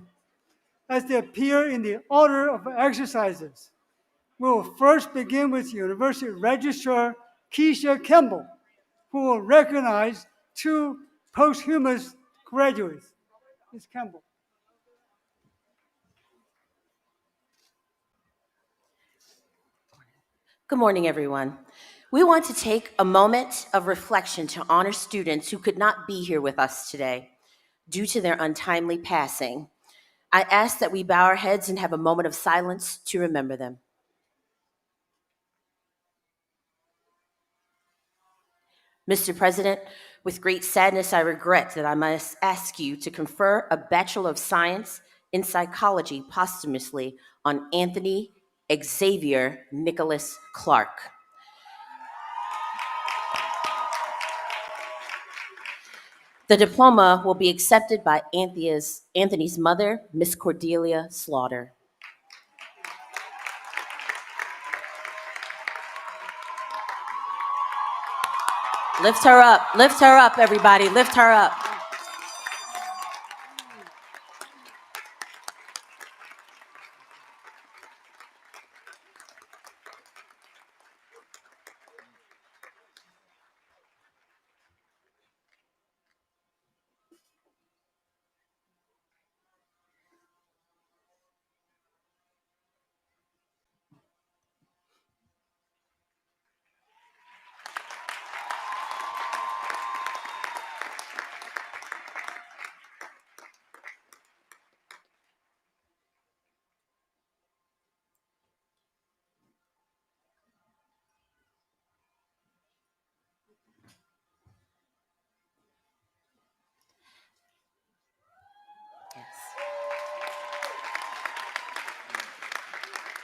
as they appear in the order of exercises. We will first begin with University Registrar Keisha Campbell, who will recognize two posthumous graduates. Ms. Campbell. Good morning, everyone. We want to take a moment of reflection to honor students who could not be here with us today due to their untimely passing. I ask that we bow our heads and have a moment of silence to remember them. Mr. President, with great sadness, I regret that I must ask you to confer a Bachelor of Science in Psychology posthumously on Anthony Xavier Nicholas Clark. The diploma will be accepted by Anthony's mother, Miss Cordelia Slaughter. Lift her up, everybody, lift her up.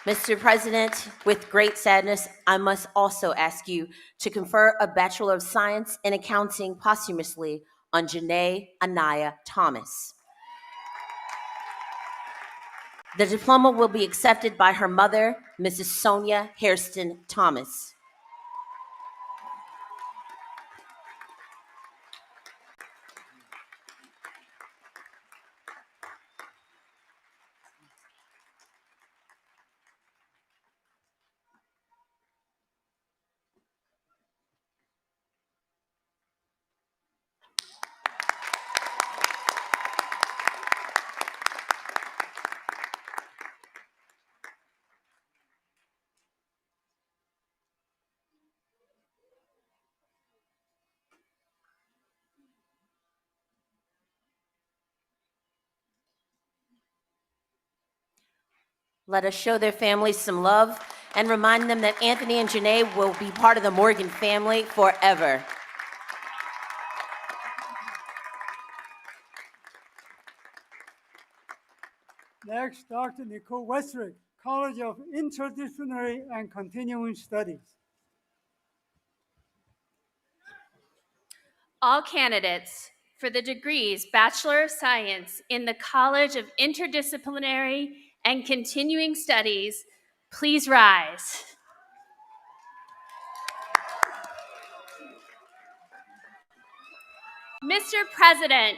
Mr. President, with great sadness, I must also ask you to confer a Bachelor of Science in Accounting posthumously on Janae Anaya Thomas. The diploma will be accepted by her mother, Mrs. Sonia Hairston Thomas. Let us show their families some love and remind them that Anthony and Janae will be part of the Morgan family forever. Next, Dr. Nicole Westrick, College of Interdisciplinary and Continuing Studies. All candidates for the degrees Bachelor of Science in the College of Interdisciplinary and Continuing Studies, please rise. Mr. President,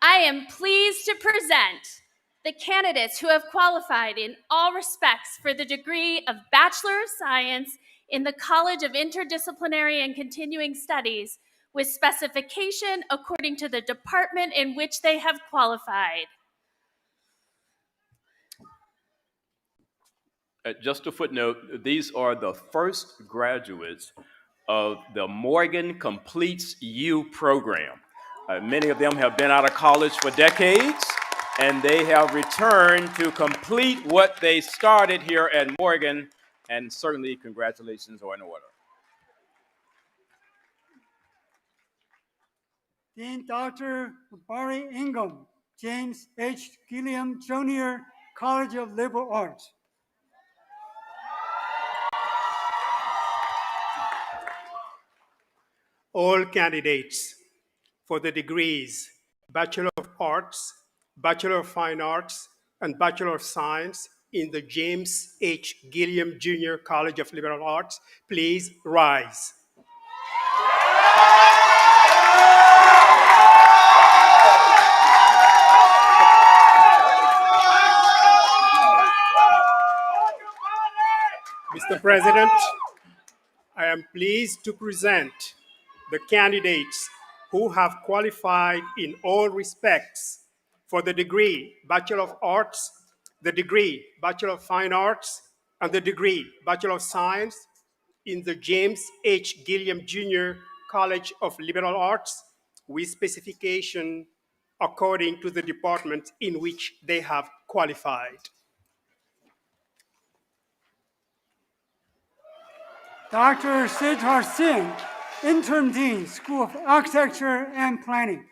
I am pleased to present the candidates who have qualified in all respects for the degree of Bachelor of Science in the College of Interdisciplinary and Continuing Studies with specification according to the department in which they have qualified. Just a footnote, these are the first graduates of the Morgan Completes You program. Many of them have been out of college for decades, and they have returned to complete what they started here at Morgan, and certainly congratulations are in order. Dean Dr. Barry Ingham, James H. Gilliam Jr., College of Liberal Arts. All candidates for the degrees Bachelor of Arts, Bachelor of Fine Arts, and Bachelor of Science in the James H. Gilliam Jr. College of Liberal Arts, please rise. Mr. President, I am pleased to present the candidates who have qualified in all respects for the degree Bachelor of Arts, the degree Bachelor of Fine Arts, and the degree Bachelor of Science in the James H. Gilliam Jr. College of Liberal Arts with specification according to the department in which they have qualified. Dr. Siddhar Singh, Interim Dean, School of Architecture and Planning.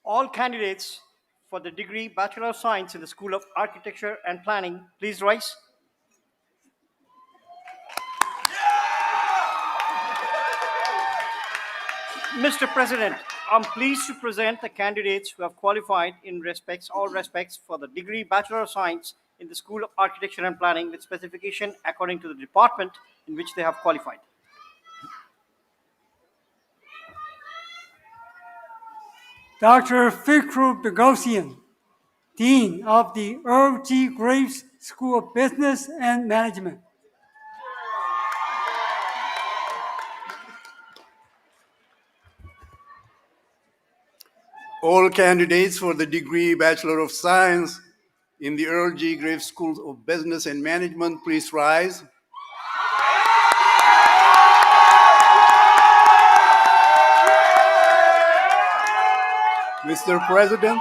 All candidates for the degree Bachelor of Science in the School of Architecture and Planning, please rise. Mr. President, I'm pleased to present the candidates who have qualified in all respects for the degree Bachelor of Science in the School of Architecture and Planning with specification according to the department in which they have qualified. Dr. Fikru Bogosian, Dean of the Earl G. Graves School of Business and Management. All candidates for the degree Bachelor of Science in the Earl G. Graves School of Business and Management, please rise. Mr. President,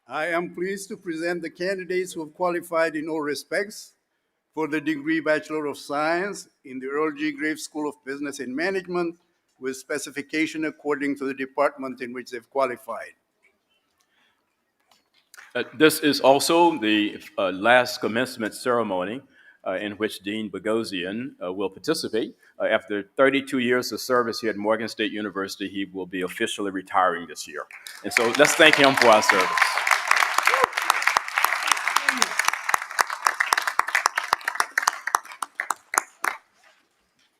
I am pleased to present the candidates who have qualified in all respects for the degree Bachelor of Science in the Earl G. Graves School of Business and Management with specification according to the department in which they've qualified. This is also the last commencement ceremony in which Dean Bogosian will participate. After 32 years of service here at Morgan State University, he will be officially retiring this year. And so let's thank him for our service.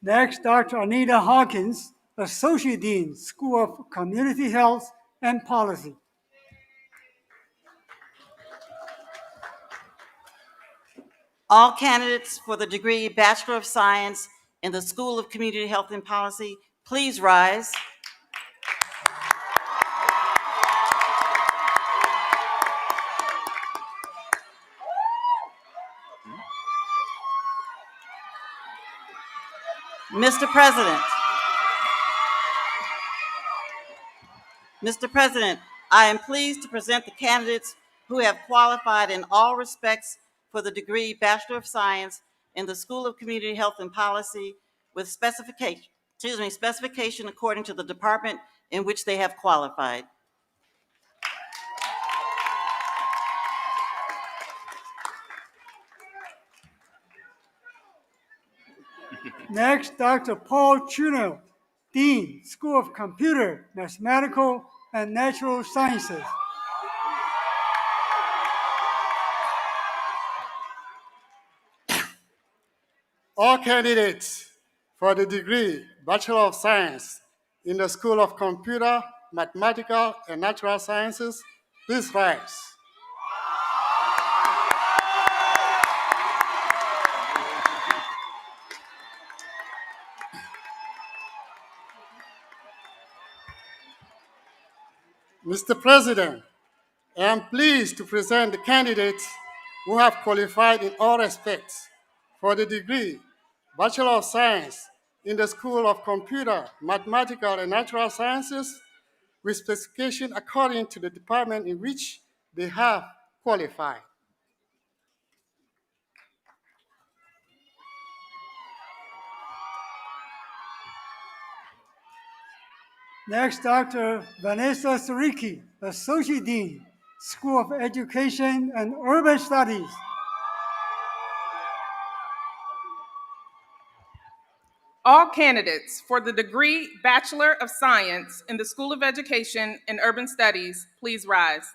Next, Dr. Anita Hawkins, Associate Dean, School of Community Health and Policy. All candidates for the degree Bachelor of Science in the School of Community Health and Policy, please rise. Mr. President, I am pleased to present the candidates who have qualified in all respects for the degree Bachelor of Science in the School of Community Health and Policy with specification according to the department in which they have qualified. Next, Dr. Paul Chuno, Dean, School of Computer, Mathematical, and Natural Sciences. All candidates for the degree Bachelor of Science in the School of Computer, Mathematical, and Natural Sciences, please rise. Mr. President, I am pleased to present the candidates who have qualified in all respects for the degree Bachelor of Science in the School of Computer, Mathematical, and Natural Sciences with specification according to the department in which they have qualified. Next, Dr. Vanessa Sariki, Associate Dean, School of Education and Urban Studies. All candidates for the degree Bachelor of Science in the School of Education and Urban Studies, please rise.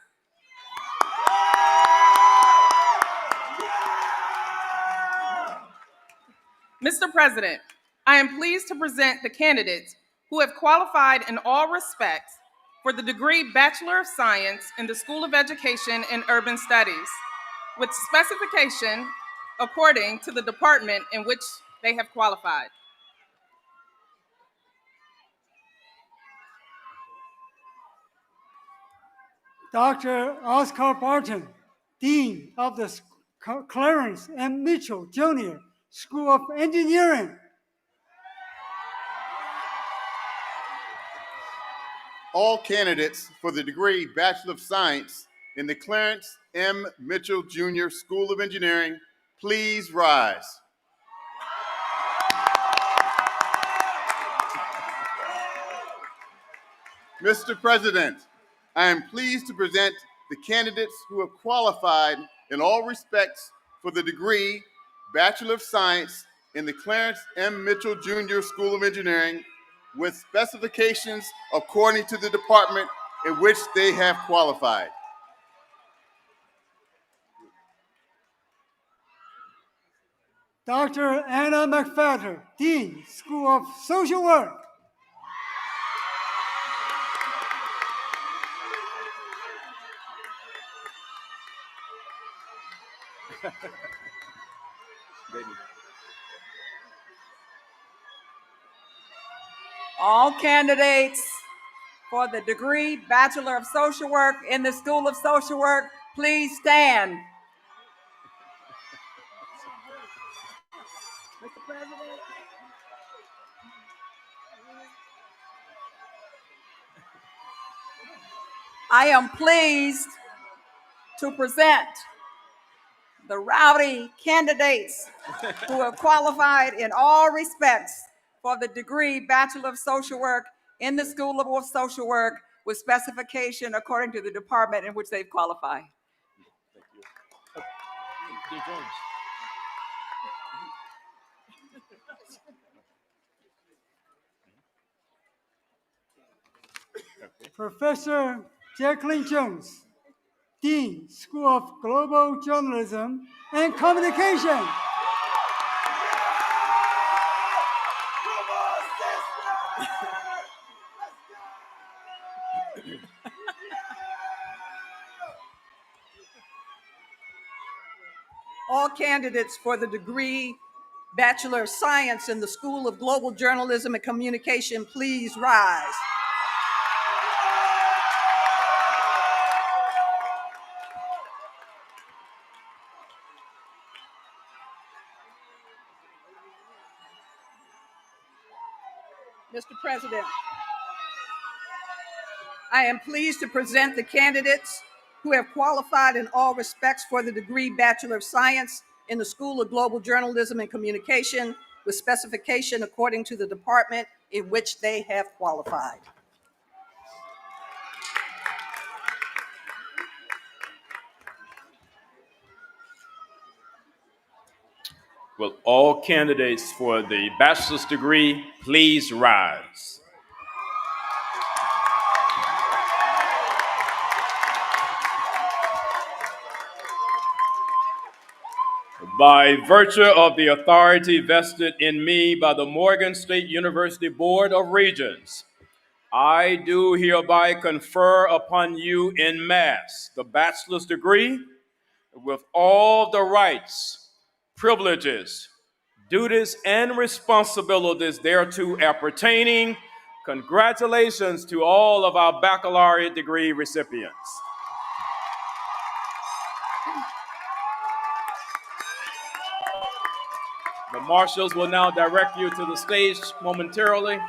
Mr. President, I am pleased to present the candidates who have qualified in all respects for the degree Bachelor of Science in the School of Education and Urban Studies, with specification according to the department in which they have qualified. Dr. Oscar Barton, Dean of the Clarence M. Mitchell Jr. School of Engineering. All candidates for the degree Bachelor of Science in the Clarence M. Mitchell Jr. School of Engineering, please rise. Mr. President, I am pleased to present the candidates who have qualified in all respects for the degree Bachelor of Science in the Clarence M. Mitchell Jr. School of Engineering with specifications according to the department in which they have qualified. Dr. Anna McFadden, Dean, School of Social Work. All candidates for the degree Bachelor of Social Work in the School of Social Work, please stand. Mr. President. I am pleased to present the rowdy candidates who have qualified in all respects for the degree Bachelor of Social Work in the School of Social Work with specification according to the department in which they've qualified. Professor Jacqueline Jones, Dean, School of Global Journalism and Communication. All candidates for the degree Bachelor of Science in the School of Global Journalism and Communication, please rise. Mr. President, I am pleased to present the candidates who have qualified in all respects for the degree Bachelor of Science in the School of Global Journalism and Communication with specification according to the department in which they have qualified. Will all candidates for the bachelor's degree please rise? By virtue of the authority vested in me by the Morgan State University Board of Regents, I do hereby confer upon you in mass the bachelor's degree with all the rights, privileges, duties, and responsibilities thereto appertaining. Congratulations to all of our baccalaureate degree recipients. The marshals will now direct you to the stage momentarily.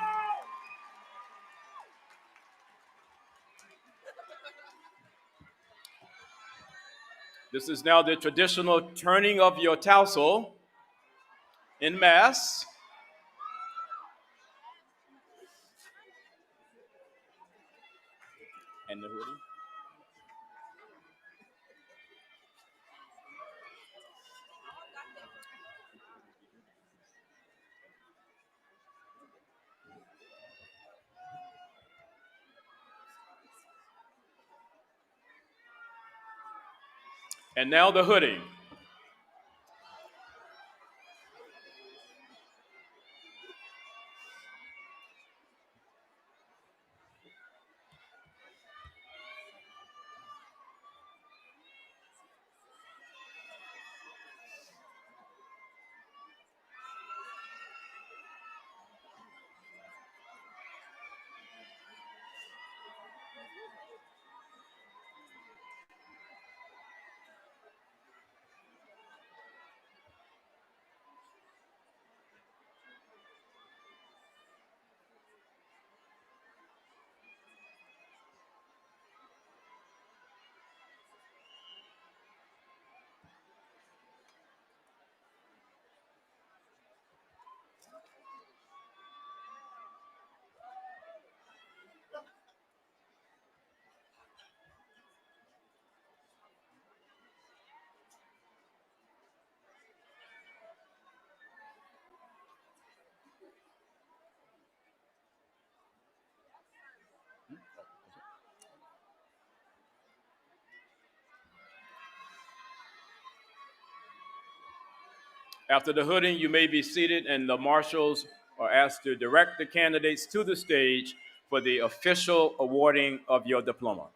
This is now the traditional turning of your tassel in mass. And the hoodie. And now the hoodie. After the hooding, you may be seated, and the marshals are asked to direct the candidates to the stage for the official awarding of your diploma.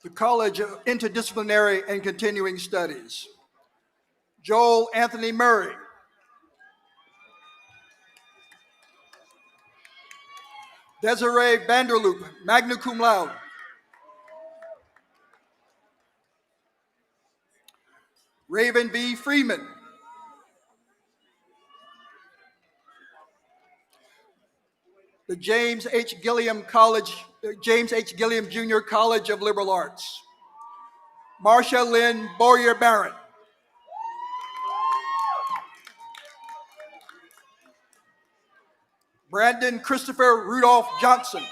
the College of Interdisciplinary and Continuing Studies. Joel Anthony Murray. Desiree Vanderloop, magna cum laude. Raven V. Freeman. The James H. Gilliam Jr. College of Liberal Arts. Marcia Lynn Boyer Barrett. Brandon Christopher Rudolph Johnson.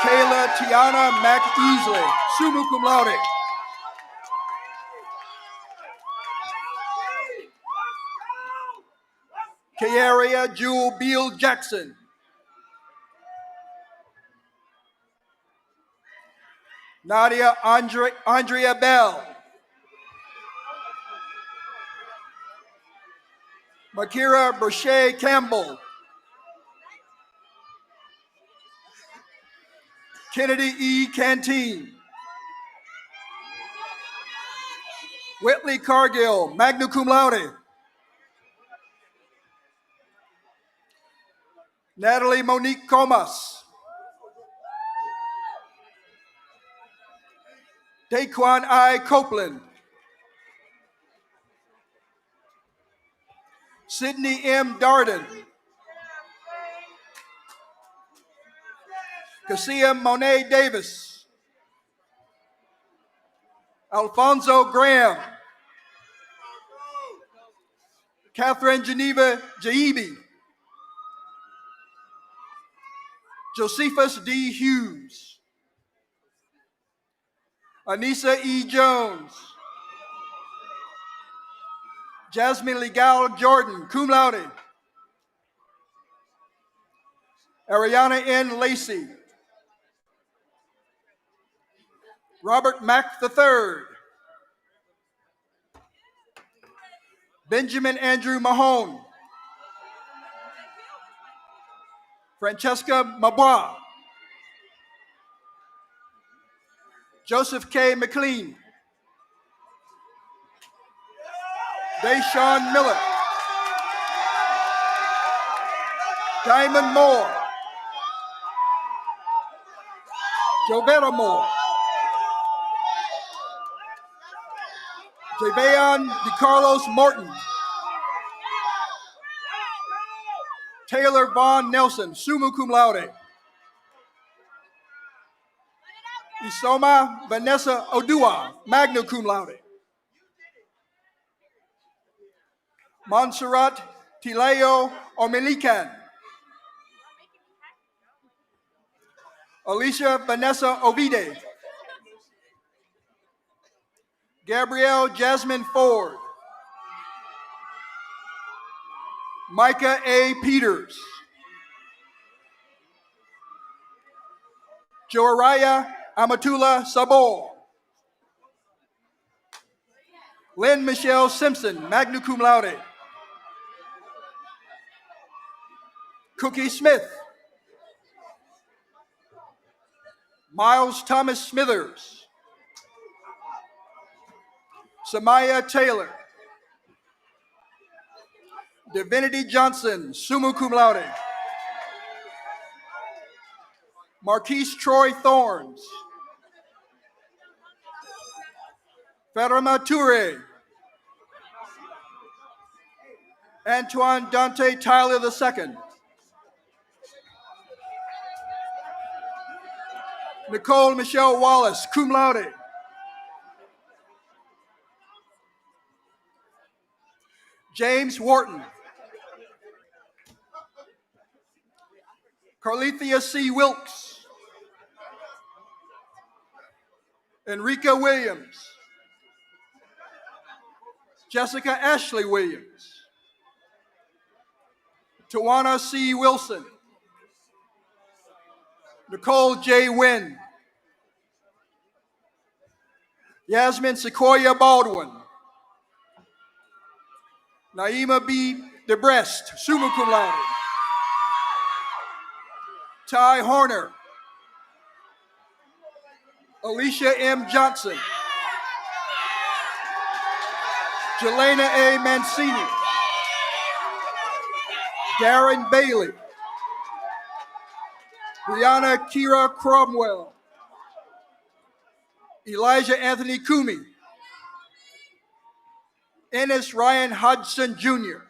Kayla Tiana Mac Easley, summa cum laude. Kiaria Jewel Beal Jackson. Nadia Andrea Bell. Makira Brochet Campbell. Kennedy E. Canteen. Whitley Cargill, magna cum laude. Natalie Monique Comas. Daquan I. Copeland. Sydney M. Darden. Cassia Monet Davis. Alfonso Graham. Catherine Geneva Jaibi. Josephus D. Hughes. Anissa E. Jones. Jasmine Legal Jordan, cum laude. Ariana N. Lacey. Robert Mack III. Benjamin Andrew Mahone. Francesca Mabois. Joseph K. McLean. Deshaun Miller. Diamond Moore. Jovetta Moore. Javion DeCarlos Morton. Taylor Vaughn Nelson, summa cum laude. Isoma Vanessa Odua, magna cum laude. Montserrat Tileo Omelican. Alicia Vanessa Ovide. Gabrielle Jasmine Ford. Micah A. Peters. Joariah Amatullah Sabor. Lynn Michelle Simpson, magna cum laude. Cookie Smith. Miles Thomas Smithers. Samaya Taylor. Divinity Johnson, summa cum laude. Marquise Troy Thorns. Fatima Toure. Antoine Dante Tyler II. Nicole Michelle Wallace, cum laude. James Wharton. Carlethia C. Wilkes. Enrica Williams. Jessica Ashley Williams. Tawana C. Wilson. Nicole J. Wynn. Yasmin Sequoia Baldwin. Naima B. DeBrest, summa cum laude. Ty Horner, Alicia M. Johnson, Jelena A. Mancini, Darren Bailey, Brianna Kira Cromwell, Elijah Anthony Kumi, Ennis Ryan Hodgson Jr.,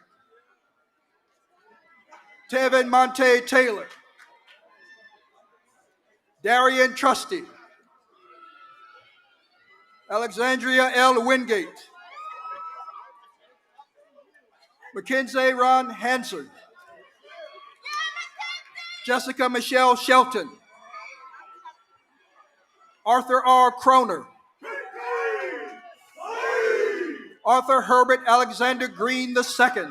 Tevin Monte Taylor, Darian Trusty, Alexandria L. Wingate, Mackenzie Ron Hanson, Jessica Michelle Shelton, Arthur R. Croner, Arthur Herbert Alexander Green II,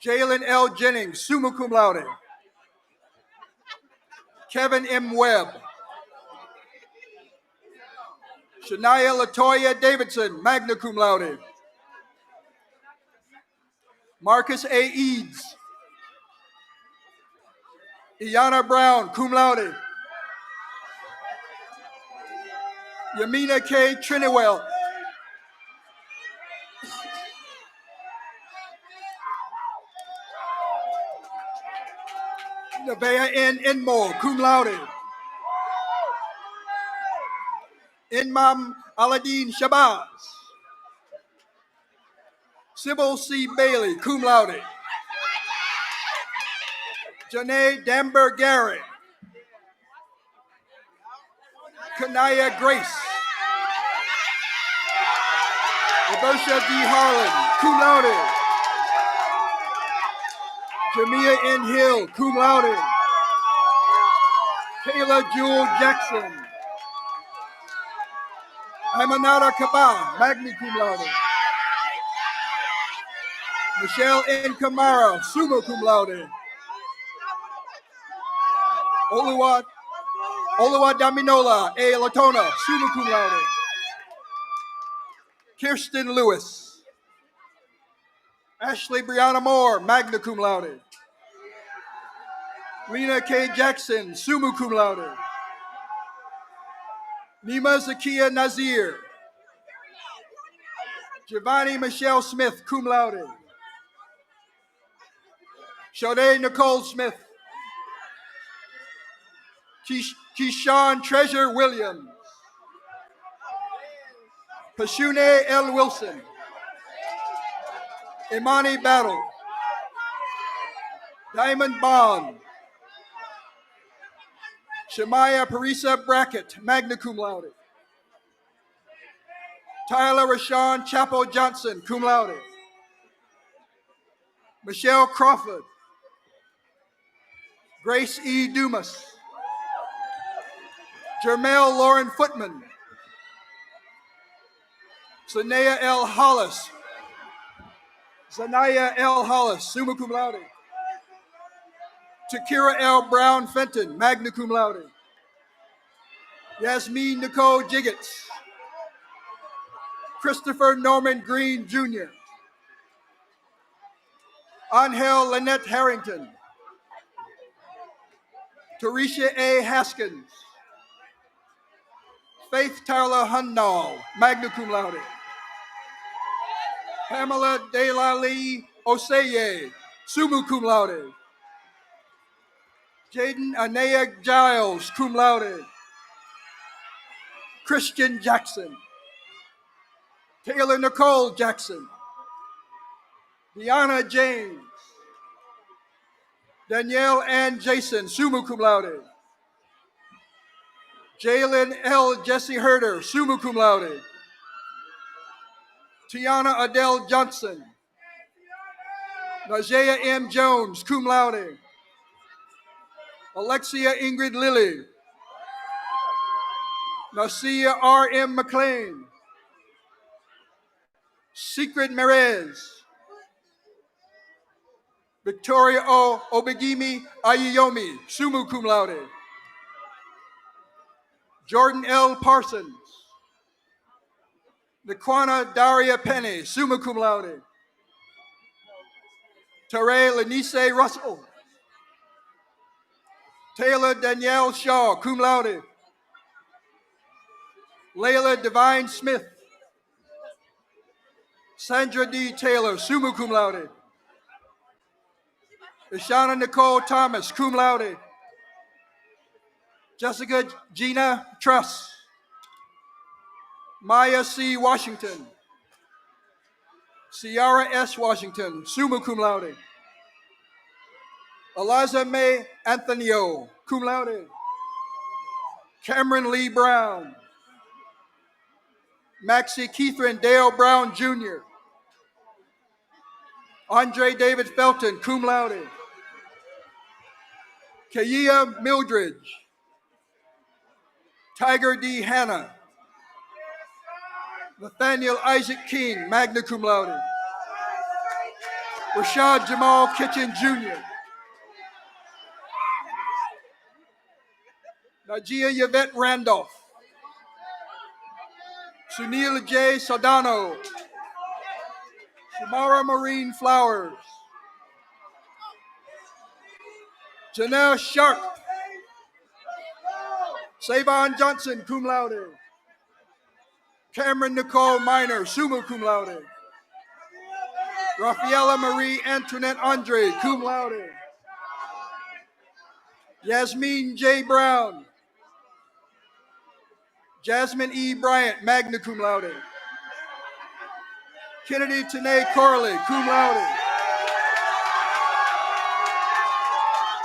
Jalen L. Jennings, summa cum laude, Kevin M. Webb, Shania Latoya Davidson, magna cum laude, Marcus A. Eads, Iana Brown, cum laude, Yamina K. Trinewell, Nevaeh N. Enmore, cum laude, Inmam Aladdin Shabazz, Sybil C. Bailey, cum laude, Janae Damber Gary, Kanaya Grace, Roberta D. Harlan, cum laude, Jamia N. Hill, cum laude, Kayla Jewel Jackson, Amanada Kaba, magna cum laude, Michelle N. Kamara, summa cum laude, Oluwa Daminola A. Latona, summa cum laude, Kirsten Lewis, Ashley Brianna Moore, magna cum laude, Lena K. Jackson, summa cum laude, Nima Zakia Nazir, Giovanni Michelle Smith, cum laude, Sade Nicole Smith, Keyshawn Treasure Williams, Pashune L. Wilson, Imani Battle, Diamond Bond, Shemaya Parisa Brackett, magna cum laude, Tyler Rashawn Chapo Johnson, cum laude, Michelle Crawford, Grace E. Dumas, Jermel Lauren Footman, Sanaya L. Hollis, summa cum laude, Takira L. Brown Fenton, magna cum laude, Yasmin Nicole Jiggets, Christopher Norman Green Jr., Angel Lynette Harrington, Tarisha A. Haskins, Faith Tyler Hunnall, magna cum laude, Pamela Delali Oseye, summa cum laude, Jaden Anaya Giles, cum laude, Christian Jackson, Taylor Nicole Jackson, Deanna James, Danielle Ann Jason, summa cum laude, Jalen L. Jesse Herder, summa cum laude, Tiana Adele Johnson, Najee M. Jones, cum laude, Alexia Ingrid Lilly, Nasia R. M. McLean, Secret Merez, Victoria O. Obegimi Ayiyomi, summa cum laude, Jordan L. Parsons, Nikwana Daria Penny, summa cum laude, Tare Lenise Russell, Taylor Danielle Shaw, cum laude. Layla Divine Smith. Sandra D. Taylor, summa cum laude. Ishana Nicole Thomas, cum laude. Jessica Gina Truss. Maya C. Washington. Ciara S. Washington, summa cum laude. Eliza May Anthonio, cum laude. Cameron Lee Brown. Maxie Keithrin Dale Brown Jr. Andre David Felton, cum laude. Kaya Mildridge. Tiger D. Hanna. Nathaniel Isaac King, magna cum laude. Rashad Jamal Kitchen Jr. Najia Yvette Randolph. Sunil J. Sodano. Shamara Marine Flowers. Janelle Sharp. Savon Johnson, cum laude. Cameron Nicole Minor, summa cum laude. Rafaela Marie Antoinette Andre, cum laude. Yasmin J. Brown. Jasmine E. Bryant, magna cum laude. Kennedy Tanae Corley, cum laude.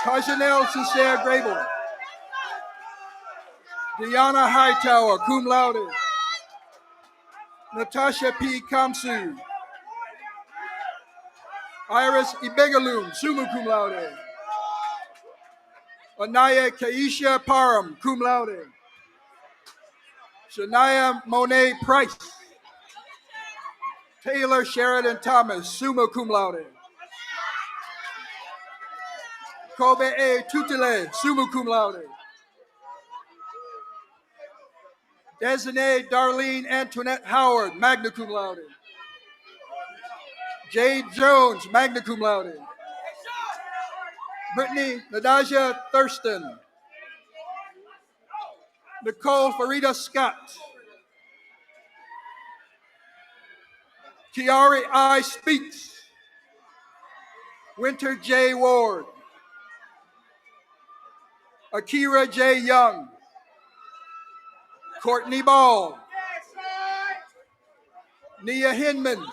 Kajanelle Sincere Grable. Deanna Hightower, cum laude. Natasha P. Kamsu. Iris Ibegalum, summa cum laude. Anaya Kaisha Parham, cum laude. Shania Monet Price. Taylor Sheridan Thomas, summa cum laude. Kobe A. Tutele, summa cum laude. Desiree Darlene Antoinette Howard, magna cum laude. Jade Jones, magna cum laude. Brittany Nadaja Thurston. Nicole Farida Scott. Kiari I. Speaks. Winter J. Ward. Akira J. Young. Courtney Ball. Nia Hinman.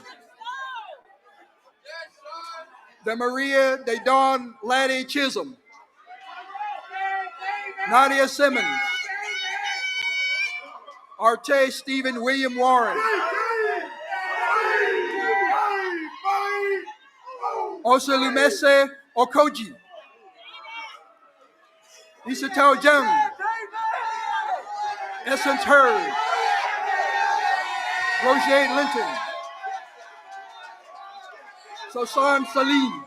The Maria De Dawn Laddie Chisholm. Nadia Simmons. Arte Stephen William Warren. Osalumese Okoji. Isatao Jung. Essence Hurd. Roger Linton. Sosan Salim.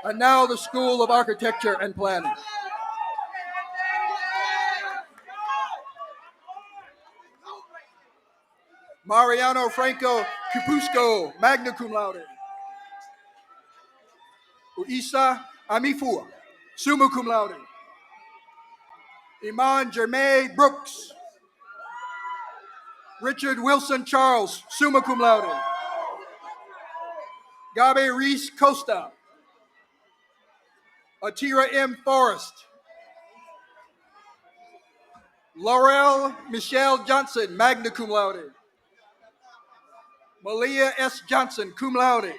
And now the School of Architecture and Planning. Mariano Franco Capusco, magna cum laude. Uisa Amifua, summa cum laude. Iman Jermaine Brooks. Richard Wilson Charles, summa cum laude. Gabe Reese Costa. Atira M. Forrest. Laurel Michelle Johnson, magna cum laude. Malia S. Johnson, cum laude.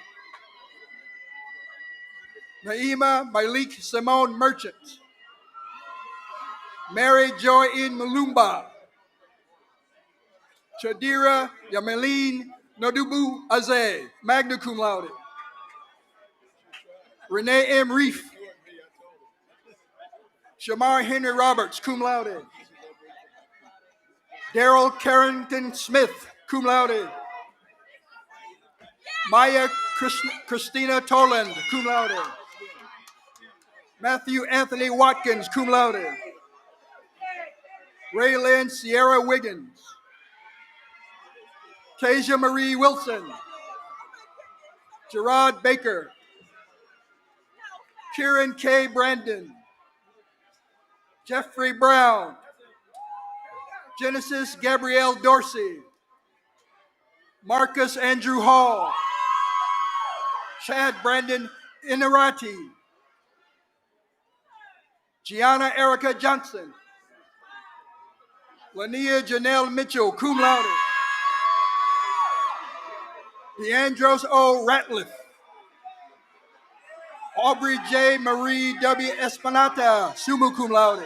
Naima Malik Simone Merchant. Mary Joy In Malumba. Chadira Yameline Nadubu Azeh, magna cum laude. Renee M. Reef. Shamar Henry Roberts, cum laude. Daryl Carrington Smith, cum laude. Maya Christina Toland, cum laude. Matthew Anthony Watkins, cum laude. Raylyn Sierra Wiggins. Tasia Marie Wilson. Gerard Baker. Kieran K. Brandon, Jeffrey Brown, Genesis Gabrielle Dorsey, Marcus Andrew Hall, Chad Brandon Inarati, Gianna Erica Johnson, Lania Janelle Mitchell, cum laude, Deandros O. Ratliff, Aubrey J. Marie W. Espinata, summa cum laude,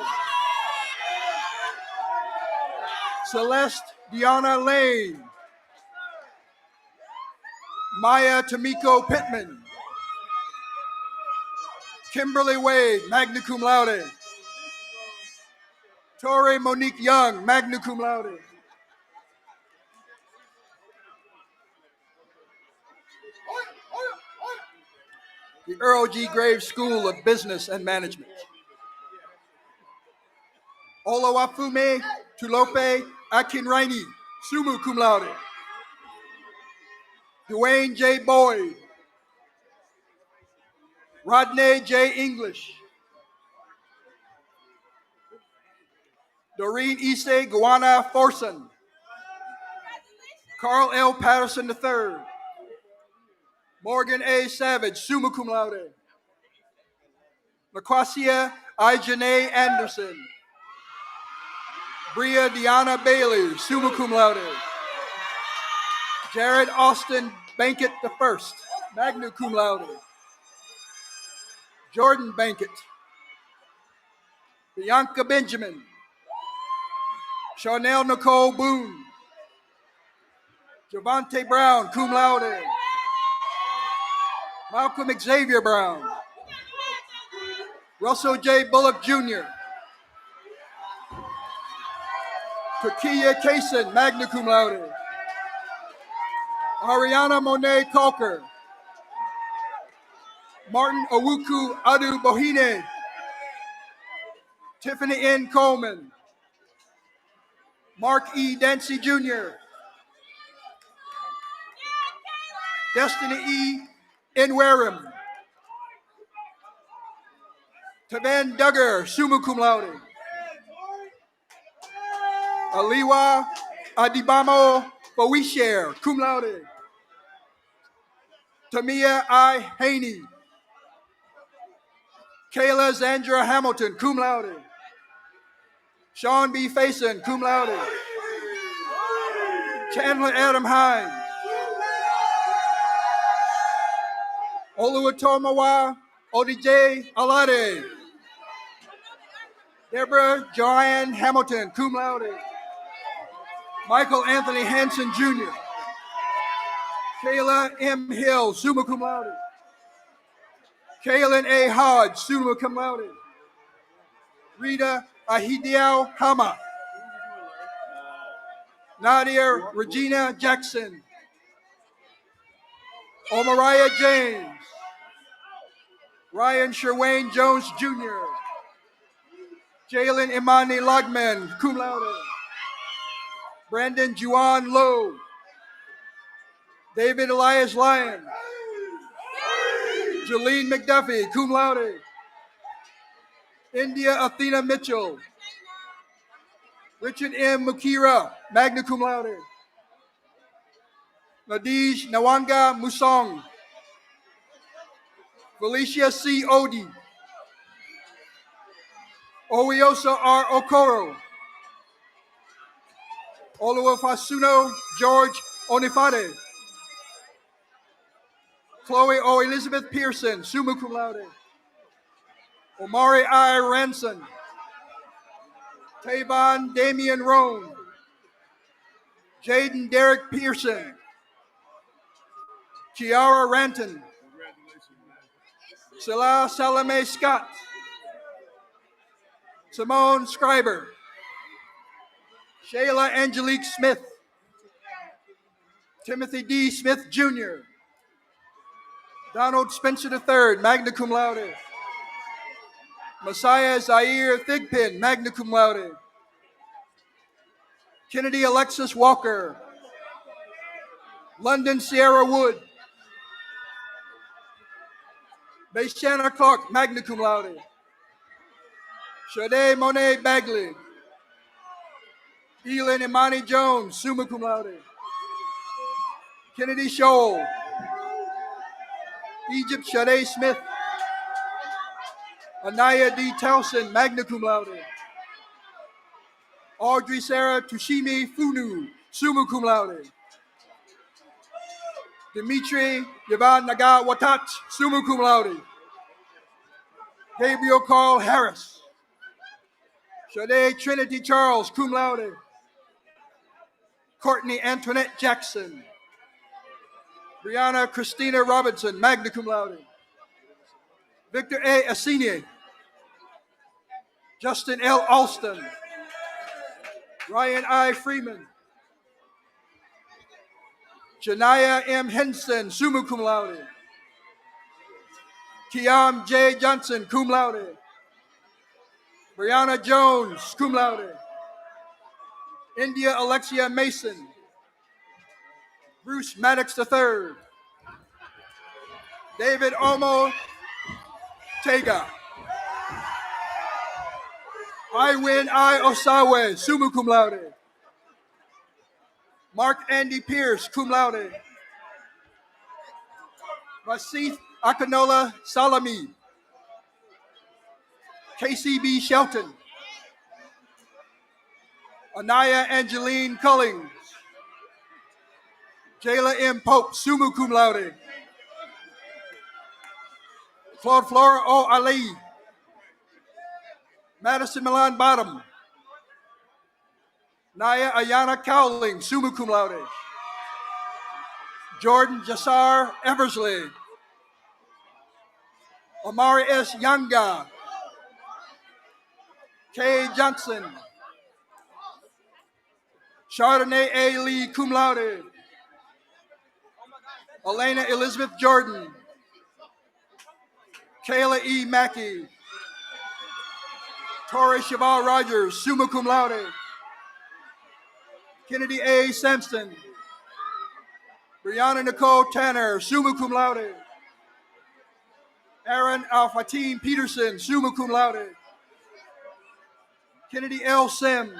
Celeste Deanna Lane, Maya Tamiko Pittman, Kimberly Wade, magna cum laude, Tori Monique Young, magna cum laude, the Earl G. Graves School of Business and Management, Oluwafume Tulope Akinraini, summa cum laude, Dwayne J. Boyd, Rodney J. English, Doreen Issei Guana Forson, Carl L. Patterson III, Morgan A. Savage, summa cum laude, LaQuasia I. Janae Anderson, Bria Deanna Bailey, summa cum laude, Jared Austin Bankett I, magna cum laude, Jordan Bankett, Bianca Benjamin, Chanel Nicole Boone, Javante Brown, cum laude, Malcolm Xavier Brown, Russell J. Bullock Jr., Takia Kaysen, magna cum laude, Ariana Monet Calker, Martin Owuku Adu Bohine, Tiffany N. Coleman, Mark E. Dancy Jr., Destiny E. Inwareham, Tavan Duggar, summa cum laude, Aliwa Adibamo Bowisher, cum laude, Tamia I. Haney, Kayla Zandra Hamilton, cum laude, Sean B. Faison, cum laude, Chandler Adam Hines, Oluwatomawa Odije Alade, Deborah Joanne Hamilton, cum laude, Michael Anthony Hanson Jr., Kayla M. Hill, summa cum laude, Kaylin A. Hodge, summa cum laude, Rita Ahidiao Hama, Nadia Regina Jackson, Omariah James, Ryan Sherwayne Jones Jr., Jalen Imani Logman, cum laude, Brandon Juan Lowe, David Elias Lyon, Jolene McDuffie, cum laude, India Athena Mitchell, Richard M. Mukira, magna cum laude, Nadij Nawanga Musong, Felicia C. Odi, Oyosa R. Okoro, Oluwafasuno George Onifade, Chloe O. Elizabeth Pearson, summa cum laude, Omari I. Ranson, Tavon Damian Roan, Jaden Derek Pearson, Kiara Ranton, Salah Salome Scott, Simone Scriber, Shayla Angelique Smith, Timothy D. Smith Jr., Donald Spencer III, magna cum laude, Messiah Zaire Thigpen, magna cum laude, Kennedy Alexis Walker, London Sierra Wood, Bayshana Clark, magna cum laude. Sade Monet Bagley. Elin Imani Jones, summa cum laude. Kennedy Scholl. Egypt Sade Smith. Anaya D. Towson, magna cum laude. Audrey Sarah Tushimi Funu, summa cum laude. Dimitri Yavan Naga Watat, summa cum laude. Gabriel Carl Harris. Sade Trinity Charles, cum laude. Courtney Antoinette Jackson. Brianna Christina Robinson, magna cum laude. Victor A. Assini. Justin L. Alston. Ryan I. Freeman. Janaya M. Henson, summa cum laude. Kiam J. Johnson, cum laude. Brianna Jones, cum laude. India Alexia Mason. Bruce Maddox III. David Omo Tega. Iwin I. Osawe, summa cum laude. Mark Andy Pierce, cum laude. Masith Akinola Salami. KCB Shelton. Anaya Angeline Cullings. Jayla M. Pope, summa cum laude. Claude Flora O. Ali. Madison Milan Bottom. Naya Ayana Cowling, summa cum laude. Jordan Jassar Eversley. Amari S. Yanga. Kay Johnson. Chardonnay A. Lee, cum laude. Elena Elizabeth Jordan. Kayla E. Mackey. Tori Cheval Rogers, summa cum laude. Kennedy A. Sampson. Brianna Nicole Tanner, summa cum laude. Aaron Alfatine Peterson, summa cum laude. Kennedy L. Sims.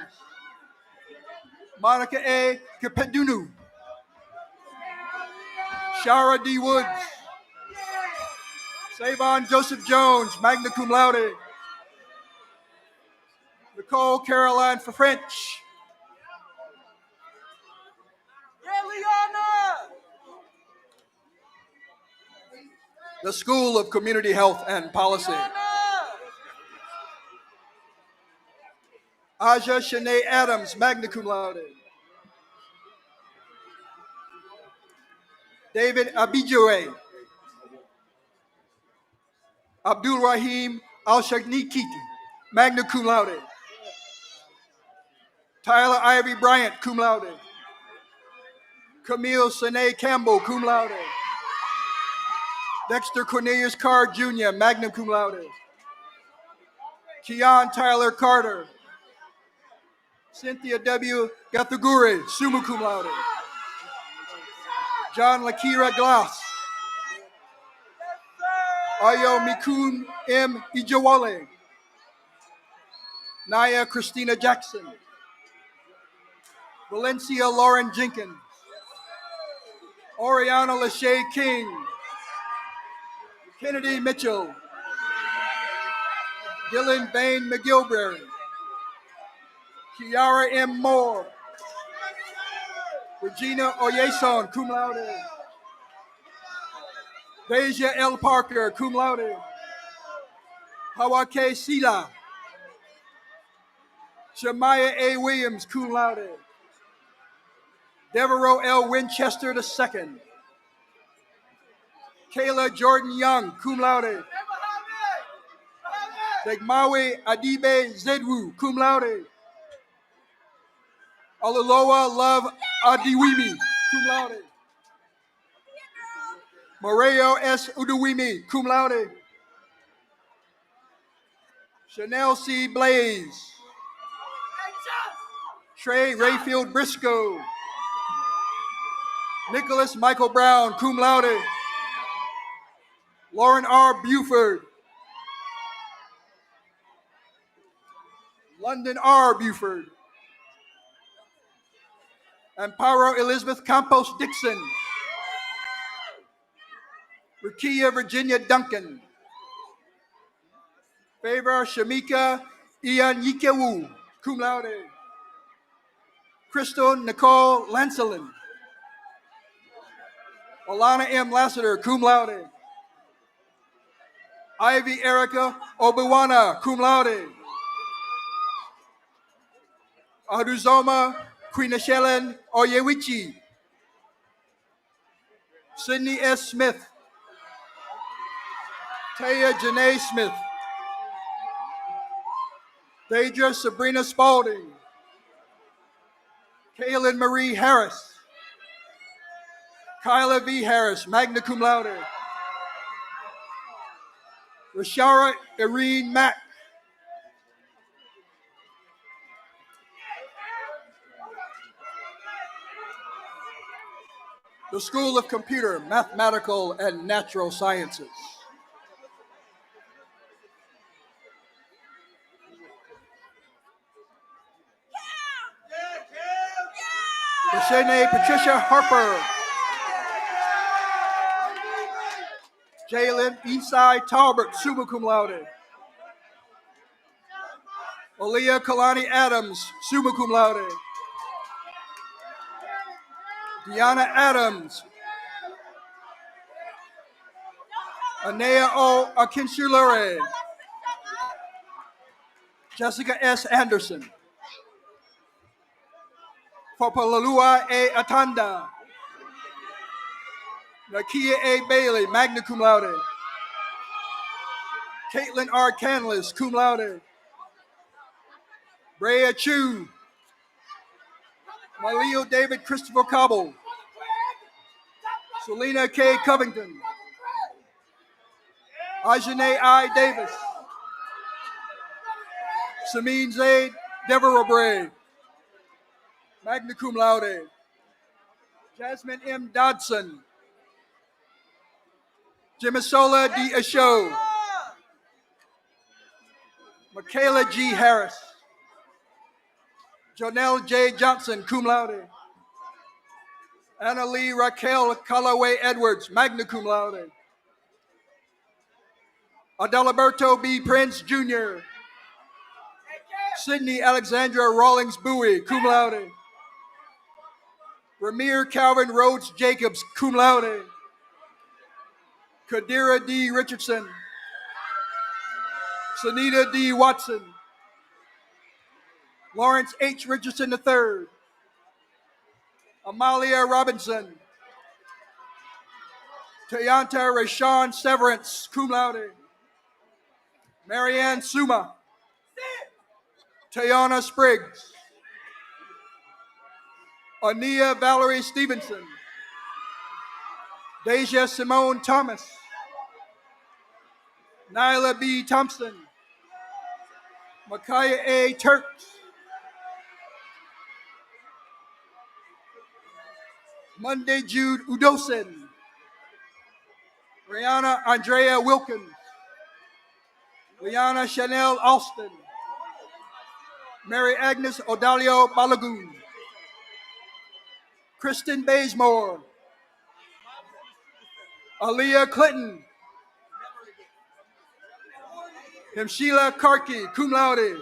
Monica A. Capedunu. Shara D. Woods. Savon Joseph Jones, magna cum laude. Nicole Caroline for French. The School of Community Health and Policy. Aja Shanae Adams, magna cum laude. David Abijoue. Abdul Rahim Al-Shagnikiti, magna cum laude. Tyler Ivy Bryant, cum laude. Camille Sine Campbell, cum laude. Dexter Cornelius Carr Jr., magna cum laude. Keon Tyler Carter. Cynthia W. Gathaguri, summa cum laude. John Lakira Glass. Ayo Mikun M. Ijawale. Naya Christina Jackson. Valencia Lauren Jenkins. Oriana Lachey King. Kennedy Mitchell. Dylan Bain McGilberry. Kiara M. Moore. Regina Oyeson, cum laude. Deja L. Parker, cum laude. Hawake Sila. Shemaiah A. Williams, cum laude. Devereaux L. Winchester II. Kayla Jordan Young, cum laude. Degmawe Adibe Zedwu, cum laude. Alaloa Love Adiwimi, cum laude. Moreo S. Uduwimi, cum laude. Chanel C. Blaze. Trey Rayfield Briscoe. Nicholas Michael Brown, cum laude. Lauren R. Buford, London R. Buford, Amparo Elizabeth Campos Dixon, Rakia Virginia Duncan, Favor Shamika Ianyikewu, cum laude, Crystal Nicole Lancelin, Alana M. Lassiter, cum laude, Ivy Erica Obiwana, cum laude, Aduzoma Quinashelen Oyewichi, Sydney S. Smith, Taya Janae Smith, Deidre Sabrina Spalding, Kaylin Marie Harris, Kyla V. Harris, magna cum laude, Rashara Irene Mack, the School of Computer, Mathematical, and Natural Sciences. Deshane Patricia Harper, Jalen Esai Talbert, summa cum laude, Aaliyah Kalani Adams, summa cum laude, Deanna Adams, Anea O. Akinsulere, Jessica S. Anderson, Fopalalua A. Atanda, Nakia A. Bailey, magna cum laude, Caitlin R. Canlis, cum laude, Brea Chu, Malio David Christopher Cobble, Selena K. Covington, Ajane I. Davis, Samin Zaid Deborah Bray, magna cum laude, Jasmine M. Dodson, Jimisola D. Asho, Michaela G. Harris, Jonelle J. Johnson, cum laude, Anna Lee Raquel Callaway Edwards, magna cum laude, Adalberto B. Prince Jr., Sydney Alexandra Rawlings Bowie, cum laude, Ramir Calvin Rhodes Jacobs, cum laude, Kadira D. Richardson, Sunita D. Watson, Lawrence H. Richardson III, Amalia Robinson, Tayanta Rashawn Severance, cum laude, Marianne Suma, Tayana Spriggs, Ania Valerie Stevenson, Deja Simone Thomas, Nyla B. Thompson, Micaiah A. Turks, Monday Jude Udosin, Rihanna Andrea Wilkins, Liana Chanel Austin, Mary Agnes Odalio Balagoon, Kristen Bazemore, Aaliyah Clinton, Hemshila Karki, cum laude,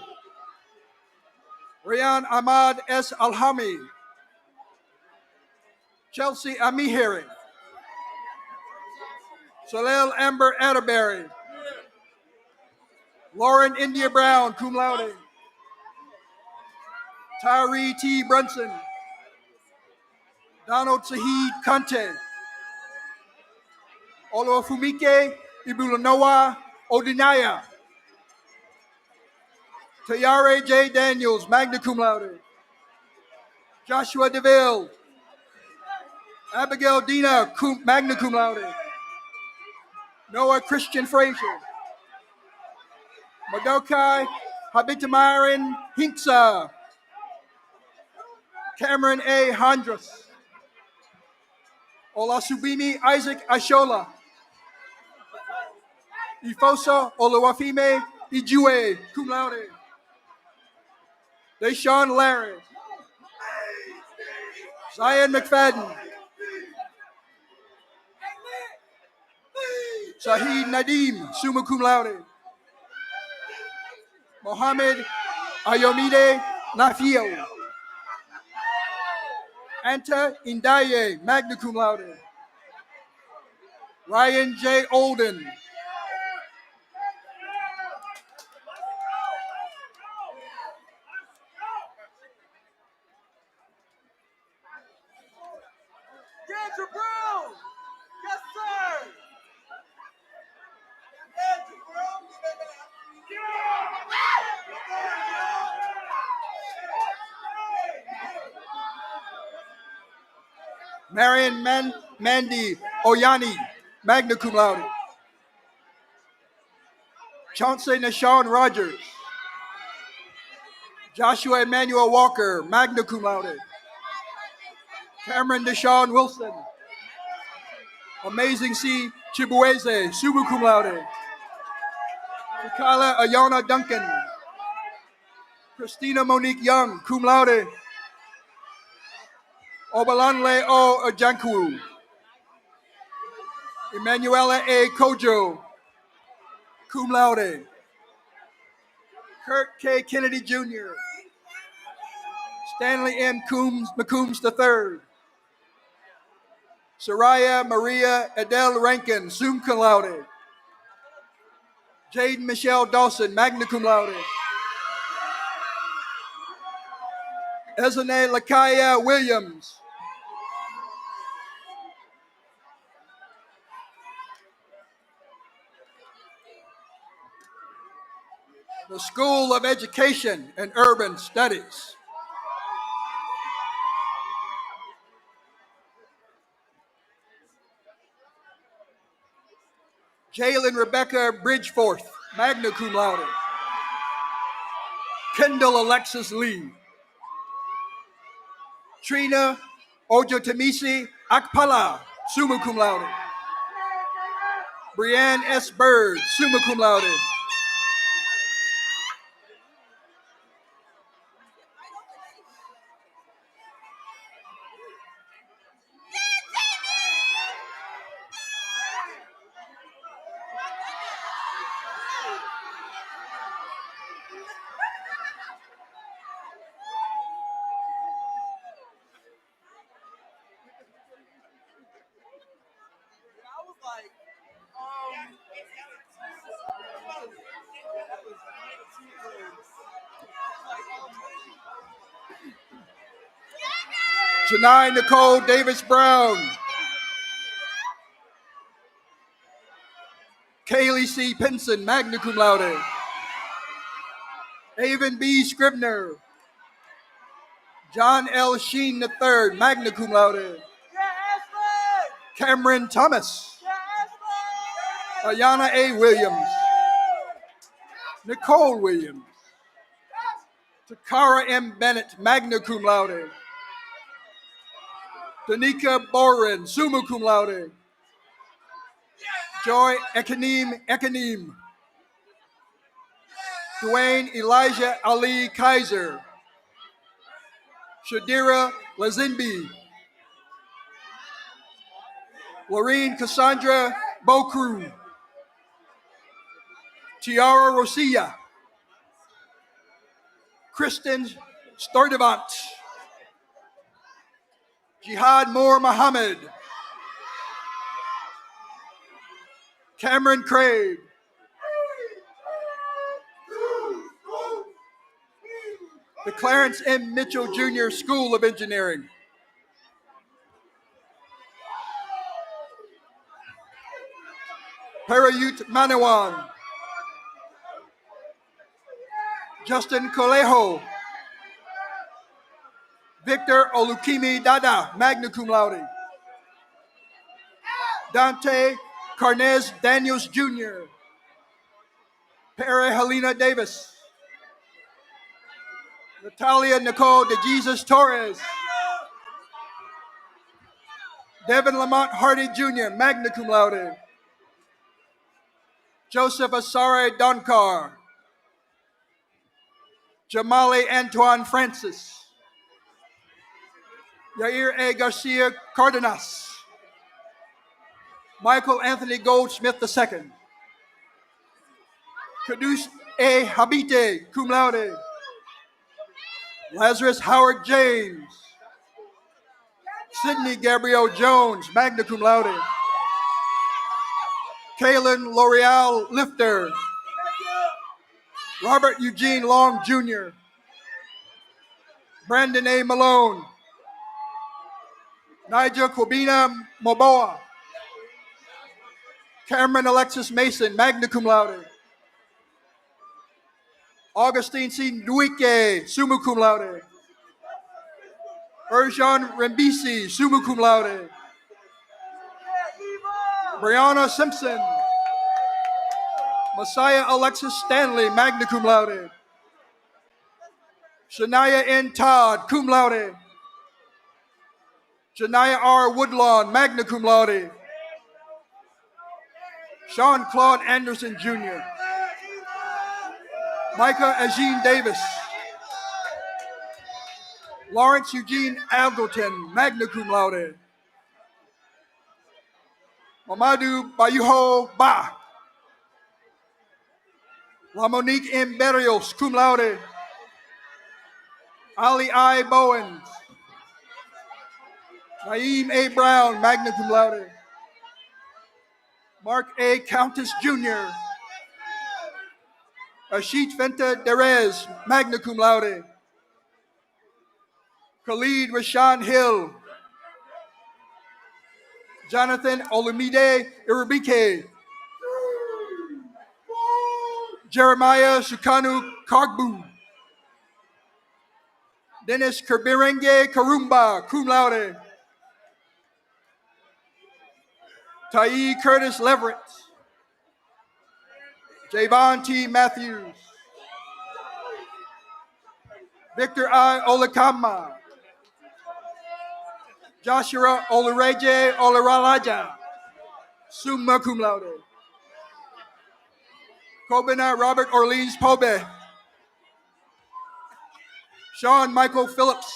Rian Ahmad S. Alhami, Chelsea Amihiri, Salel Amber Atterbury, Lauren India Brown, cum laude, Tyree T. Brunson, Donald Sahid Kante, Olufumike Ibulanoa Odinaya, Tayare J. Daniels, magna cum laude, Joshua DeVille, Abigail Dina, magna cum laude, Noah Christian Frazier, Madokai Habitamarin Hinksa, Cameron A. Hondras, Olasubimi Isaac Ashola, Ifosa Oluwafime Ijue, cum laude. Deshaun Larry. Zion McFadden. Shahid Nadim, summa cum laude. Mohammed Ayomide Nafio. Anta Indaye, magna cum laude. Ryan J. Olden. Andrew Brown! Yes, sir! Marion Mandy Oyani, magna cum laude. Chauncey Nashawn Rogers. Joshua Emmanuel Walker, magna cum laude. Cameron Deshawn Wilson. Amazing C. Chibueze, summa cum laude. Kyla Ayana Duncan. Christina Monique Young, cum laude. Obalanle O Ojankwu. Emanuela A. Kojo, cum laude. Kurt K. Kennedy Jr. Stanley M. McCombs III. Soraya Maria Adele Rankin, sum cum laude. Jaden Michelle Dawson, magna cum laude. Ezane Lakaya Williams. The School of Education and Urban Studies. Jalen Rebecca Bridgeforth, magna cum laude. Kendall Alexis Lee. Trina Ojotamisi Akpala, summa cum laude. Brianne S. Bird, summa cum laude. Janai Nicole Davis Brown. Kaylee C. Pinson, magna cum laude. Avon B. Scribner. John L. Sheen III, magna cum laude. Cameron Thomas. Ayana A. Williams. Nicole Williams. Takara M. Bennett, magna cum laude. Danica Boren, summa cum laude. Joy Ekanim. Dwayne Elijah Ali Kaiser. Shadira Lazinbi. Laureen Cassandra Bokru. Tiara Rosilla. Kristen Sturdivant. Jihad Moore Muhammad. Cameron Craig. The Clarence M. Mitchell Jr. School of Engineering. Parayut Manawan. Justin Colejo. Victor Olukimi Dada, magna cum laude. Dante Carnez Daniels Jr. Pere Helena Davis. Natalia Nicole De Jesus Torres. Devin Lamont Hardy Jr., magna cum laude. Joseph Asare Donkar, Jamali Antoine Francis, Yair A. Garcia Cardenas, Michael Anthony Goldsmith II, Caduce A. Habite, cum laude, Lazarus Howard James, Sidney Gabrielle Jones, magna cum laude, Kaylin L'Oreal Lifter, Robert Eugene Long Jr., Brandon A. Malone, Nigel Quabina Moboa, Cameron Alexis Mason, magna cum laude, Augustine C. Nduike, summa cum laude, Erjan Rembisi, summa cum laude, Brianna Simpson, Messiah Alexis Stanley, magna cum laude, Shania N. Todd, cum laude, Janaya R. Woodlawn, magna cum laude, Sean Claude Anderson Jr., Micah Agene Davis, Lawrence Eugene Algoton, magna cum laude, Mamadou Bayuho Ba, La Monique M. Berrios, cum laude, Ali I. Bowens, Naeem A. Brown, magna cum laude, Mark A. Countess Jr., Ashit Venta Derez, magna cum laude, Khalid Rashan Hill, Jonathan Olumide Irabike, Jeremiah Shukanu Kagbu, Dennis Kerbirenge Karumba, cum laude, Tai Curtis Leverett, Javon T. Matthews, Victor I. Olakama, Joshua Olareje Olaralaja, summa cum laude, Kobina Robert Orleans Pobe, Sean Michael Phillips,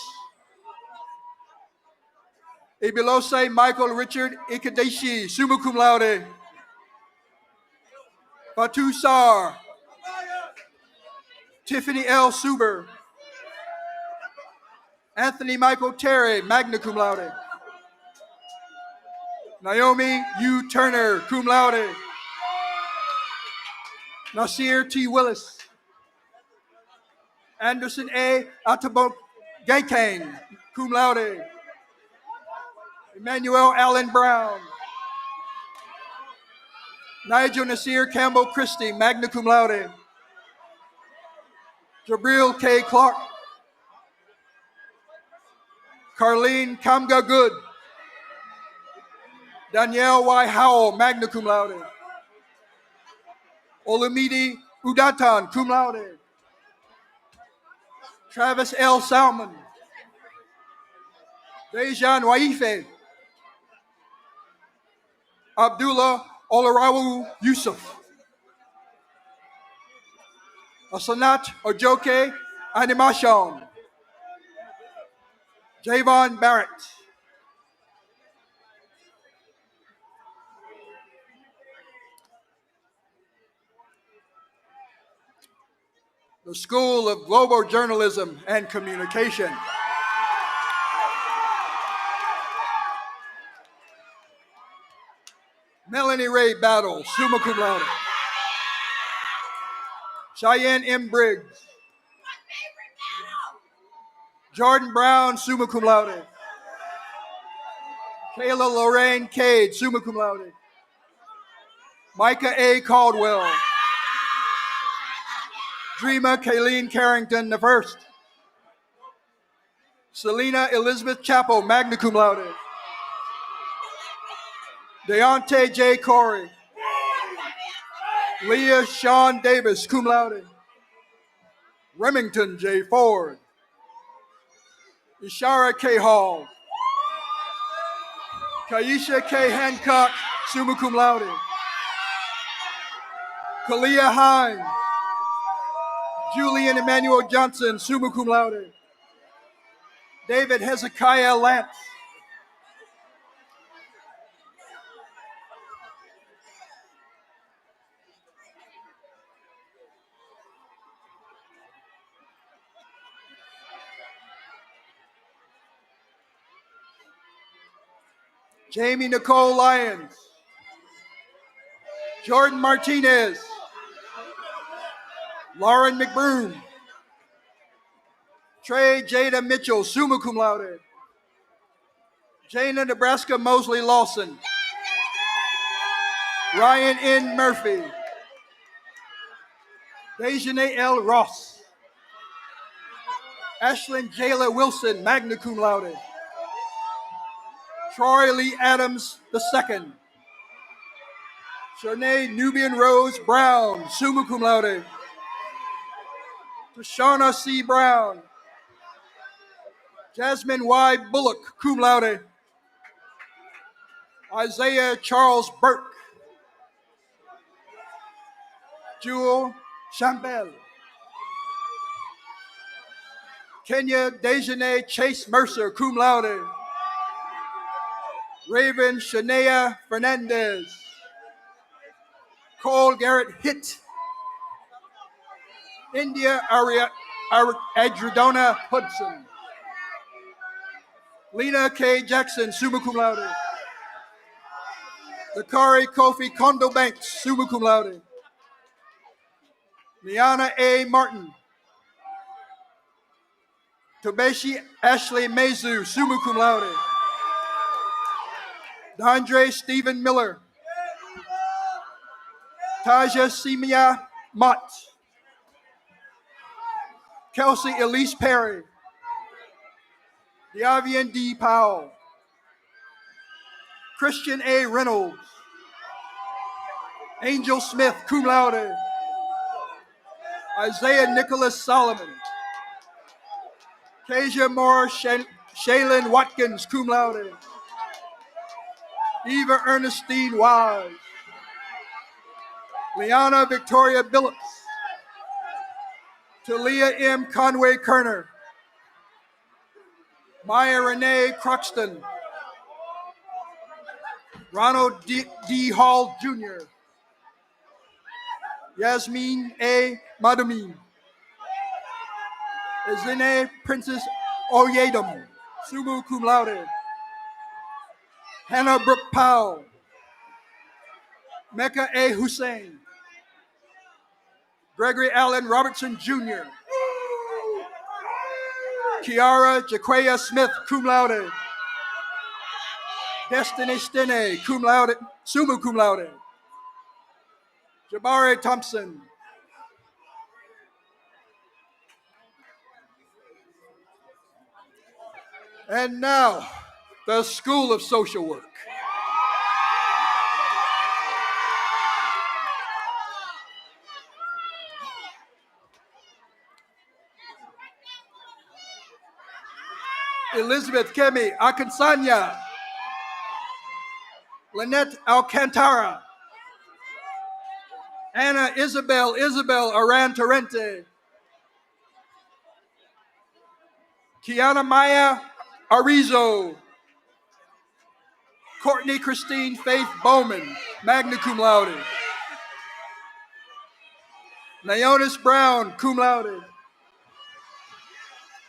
Ibilose Michael Richard Ikadeshi, summa cum laude, Fatu Sar, Tiffany L. Suber, Anthony Michael Terry, magna cum laude, Naomi U. Turner, cum laude, Nasir T. Willis, Anderson A. Atabok Gaykang, cum laude, Emmanuel Allen Brown, Nigel Nasir Campbell Christie, magna cum laude, Jabril K. Clark, Carlene Kamga Good, Danielle Y. Howell, magna cum laude, Olumide Udatan, cum laude, Travis L. Salmon, Dejan Waife, Abdullah Olarawu Yusuf, Asanat Ojoke Animation, Javon Barrett, the School of Global Journalism and Communication, Melanie Ray Battle, summa cum laude, Cheyenne M. Briggs, Jordan Brown, summa cum laude, Kayla Lorraine Cade, summa cum laude, Micah A. Caldwell, Dreama Kayleen Carrington the first, Selena Elizabeth Chappell, magna cum laude, Deontay J. Corey, Leah Sean Davis, cum laude, Remington J. Ford, Ishara K. Hall, Kaisha K. Hancock, summa cum laude, Kalia Hines. Julian Emmanuel Johnson, summa cum laude. David Hezekiah Lance. Jamie Nicole Lyons. Jordan Martinez. Lauren McBroom. Trey Jada Mitchell, summa cum laude. Jana Nebraska Mosley Lawson. Ryan N. Murphy. Dejanay L. Ross. Ashlyn Jayla Wilson, magna cum laude. Troy Lee Adams II. Shanae Nubian Rose Brown, summa cum laude. Tashana C. Brown. Jasmine Y. Bullock, cum laude. Isaiah Charles Burke. Jewel Champel. Kenya Dejanay Chase Mercer, cum laude. Raven Shania Fernandez. Cole Garrett Hitt. India Adridona Hudson. Lena K. Jackson, summa cum laude. Dakari Kofi Kondo Banks, summa cum laude. Liana A. Martin. Tobeshi Ashley Mezu, summa cum laude. Dondre Stephen Miller. Taja Simia Mott. Kelsey Elise Perry. Diavian D. Powell. Christian A. Reynolds. Angel Smith, cum laude. Isaiah Nicholas Solomon. Kasia Moore Shaylin Watkins, cum laude. Eva Ernestine Wise. Liana Victoria Billups. Talia M. Conway Kerner. Maya Renee Croxton. Ronald D. Hall Jr. Yasmin A. Madamine. Ezine Princess Oyedum, summa cum laude. Hannah Brooke Powell. Mecca A. Hussein. Gregory Allen Robertson Jr. Kiara Jaquaya Smith, cum laude. Destiny Stene, cum laude, summa cum laude. Jabari Thompson. And now, the School of Social Work. Elizabeth Kemi Akansanya. Lynette Alcantara. Anna Isabel Aran Torrente. Kiana Maya Arizo. Courtney Christine Faith Bowman, magna cum laude. Naonis Brown, cum laude.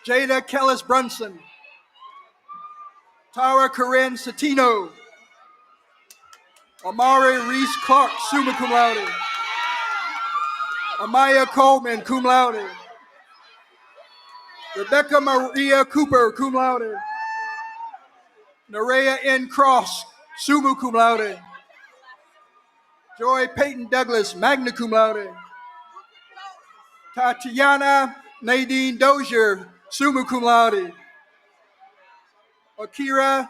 Jada Kellis Brunson. Tara Corinne Satino. Amari Reese Clark, summa cum laude. Amaya Coleman, cum laude. Rebecca Maria Cooper, cum laude. Nerea N. Cross, summa cum laude. Joy Peyton Douglas, magna cum laude. Tatiana Nadine Dozier, summa cum laude. Akira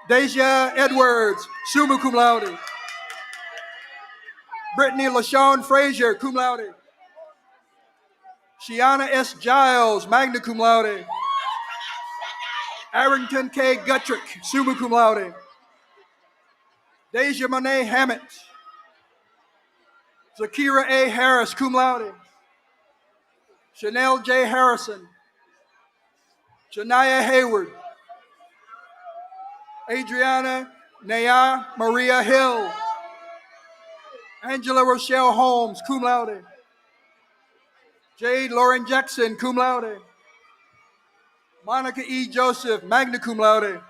Deja Edwards, summa cum laude. Brittany LaShawn Frazier, cum laude. Shiana S. Giles, magna cum laude. Arrington K. Guttrick, summa cum laude. Deja Monet Hammett. Zakira A. Harris, cum laude. Chanel J. Harrison. Janaya Hayward. Adriana Naya Maria Hill. Angela Rochelle Holmes, cum laude. Jade Lauren Jackson, cum laude. Monica E. Joseph, magna cum laude.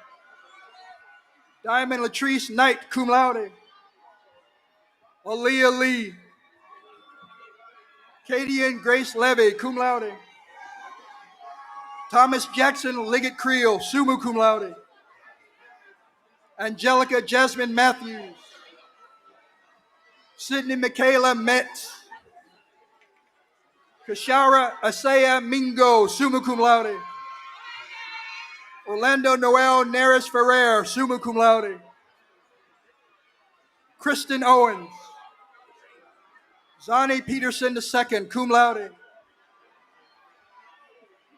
Diamond Latrice Knight, cum laude. Aaliyah Lee. Katie and Grace Levy, cum laude. Thomas Jackson Liggett Creel, summa cum laude. Angelica Jasmine Matthews. Sydney Michaela Metz. Kashara Asaya Mingo, summa cum laude. Orlando Noel Neris Ferrer, summa cum laude. Kristen Owens. Zani Peterson II, cum laude.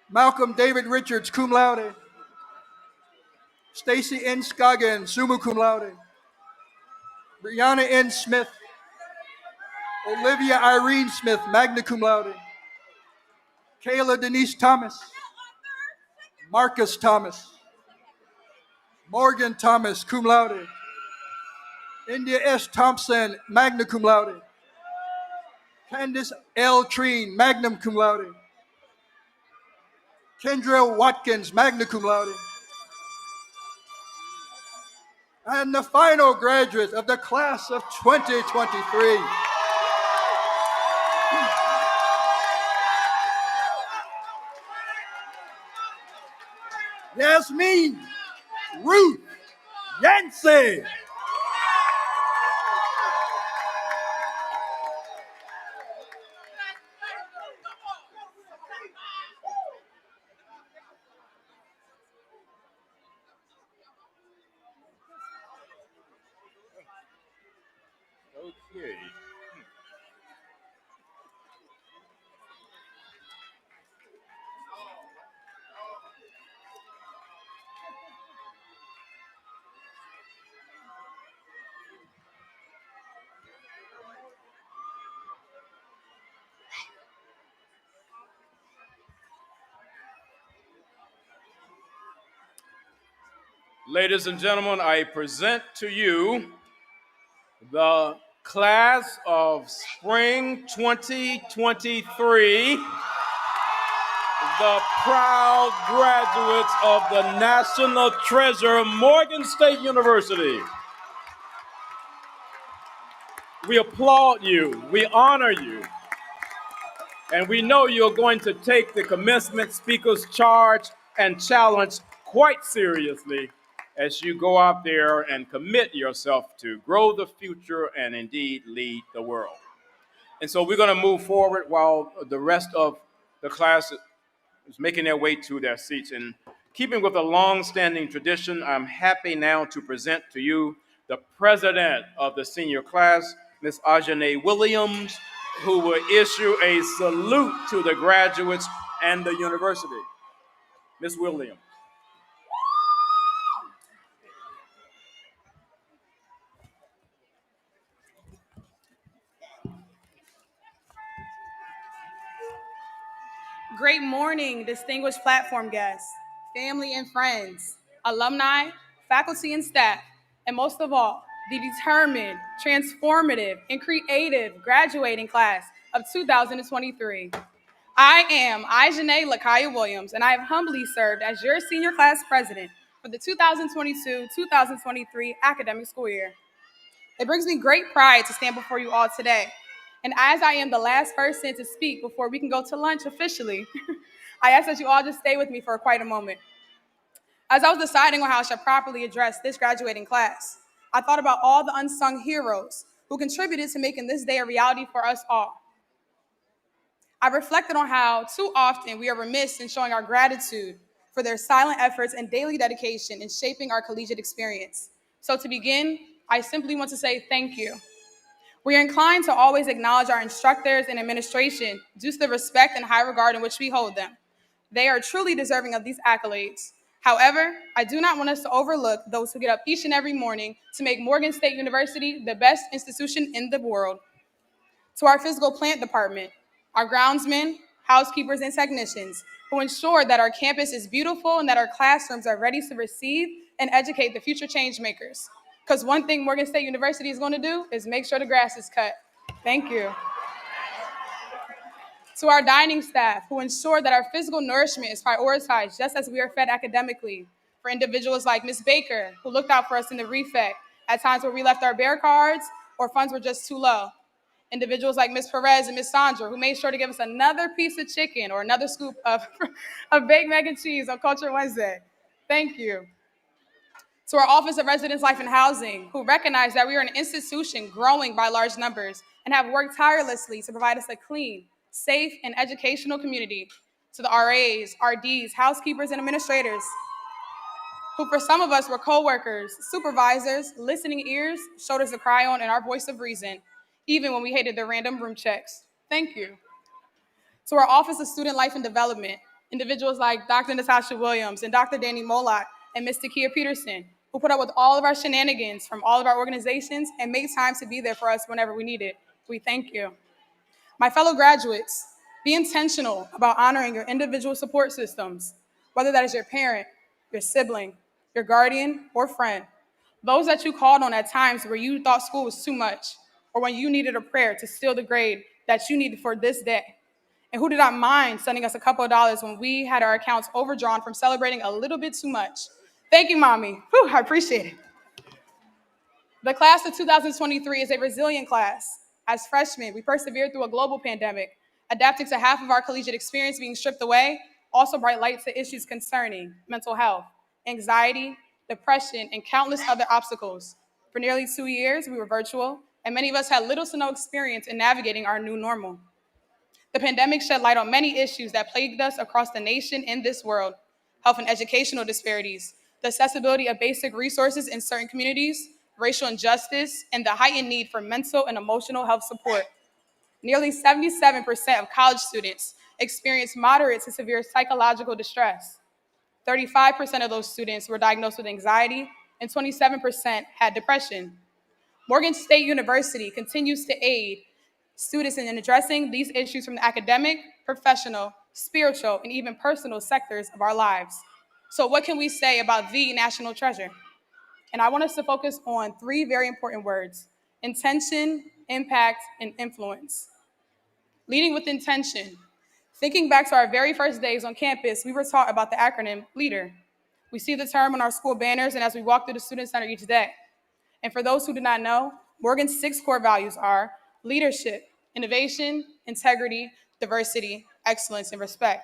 Malcolm David Richards, cum laude. Stacy N. Scoggin, summa cum laude. Brianna N. Smith. Olivia Irene Smith, magna cum laude. Kayla Denise Thomas. Marcus Thomas. Morgan Thomas, cum laude. India S. Thompson, magna cum laude. Candace L. Treen, magna cum laude. Kendra Watkins, magna cum laude. And the final graduate of the class of 2023. Yasmin Ruth Yancey. Okay. Ladies and gentlemen, I present to you the class of spring 2023, the proud graduates of the National Treasure, Morgan State University. We applaud you, we honor you, and we know you're going to take the commencement speaker's charge and challenge quite seriously as you go out there and commit yourself to grow the future and indeed lead the world. And so we're going to move forward while the rest of the class is making their way to their seats. And keeping with a long-standing tradition, I'm happy now to present to you the president of the senior class, Ms. Ajane Williams, who will issue a salute to the graduates and the university. Ms. Williams. Great morning, distinguished platform guests, family and friends, alumni, faculty and staff, and most of all, the determined, transformative, and creative graduating class of 2023. I am Ajane Lakaya Williams, and I have humbly served as your senior class president for the 2022-2023 academic school year. It brings me great pride to stand before you all today. And as I am the last person to speak before we can go to lunch officially, I ask that you all just stay with me for quite a moment. As I was deciding on how I should properly address this graduating class, I thought about all the unsung heroes who contributed to making this day a reality for us all. I reflected on how too often we are remiss in showing our gratitude for their silent efforts and daily dedication in shaping our collegiate experience. So to begin, I simply want to say thank you. We are inclined to always acknowledge our instructors and administration due to the respect and high regard in which we hold them. They are truly deserving of these accolades. However, I do not want us to overlook those who get up each and every morning to make Morgan State University the best institution in the world. To our physical plant department, our groundsmen, housekeepers, and technicians who ensure that our campus is beautiful and that our classrooms are ready to receive and educate the future change makers. Because one thing Morgan State University is going to do is make sure the grass is cut. Thank you. To our dining staff who ensure that our physical nourishment is prioritized just as we are fed academically. For individuals like Ms. Baker, who looked out for us in the refect at times where we left our bear cards or funds were just too low. Individuals like Ms. Perez and Ms. Sandra, who made sure to give us another piece of chicken or another scoop of, of baked mac and cheese on Culture Wednesday. Thank you. To our Office of Residence Life and Housing, who recognize that we are an institution growing by large numbers and have worked tirelessly to provide us a clean, safe, and educational community. To the RAs, RDs, housekeepers, and administrators, who for some of us were co-workers, supervisors, listening ears, shoulders to cry on, and our voice of reason, even when we hated the random room checks. Thank you. To our Office of Student Life and Development, individuals like Dr. Natasha Williams and Dr. Danny Molot and Ms. Takia Peterson, who put up with all of our shenanigans from all of our organizations and made time to be there for us whenever we need it. We thank you. My fellow graduates, be intentional about honoring your individual support systems, whether that is your parent, your sibling, your guardian, or friend. Those that you called on at times where you thought school was too much, or when you needed a prayer to steal the grade that you needed for this day. And who did not mind sending us a couple of dollars when we had our accounts overdrawn from celebrating a little bit too much. Thank you, Mommy. Whew, I appreciate it. The class of 2023 is a resilient class. As freshmen, we persevered through a global pandemic, adapting to half of our collegiate experience being stripped away, also brought light to issues concerning mental health, anxiety, depression, and countless other obstacles. For nearly 2 years, we were virtual, and many of us had little to no experience in navigating our new normal. The pandemic shed light on many issues that plagued us across the nation and this world: health and educational disparities, the accessibility of basic resources in certain communities, racial injustice, and the heightened need for mental and emotional health support. Nearly 77% of college students experience moderate to severe psychological distress. 35% of those students were diagnosed with anxiety, and 27% had depression. Morgan State University continues to aid students in addressing these issues from the academic, professional, spiritual, and even personal sectors of our lives. So what can we say about the national treasure? And I want us to focus on 3 very important words: intention, impact, and influence. Leading with intention. Thinking back to our very first days on campus, we were taught about the acronym LEADER. We see the term on our school banners and as we walk through the Student Center each day. And for those who do not know, Morgan's 6 core values are leadership, innovation, integrity, diversity, excellence, and respect.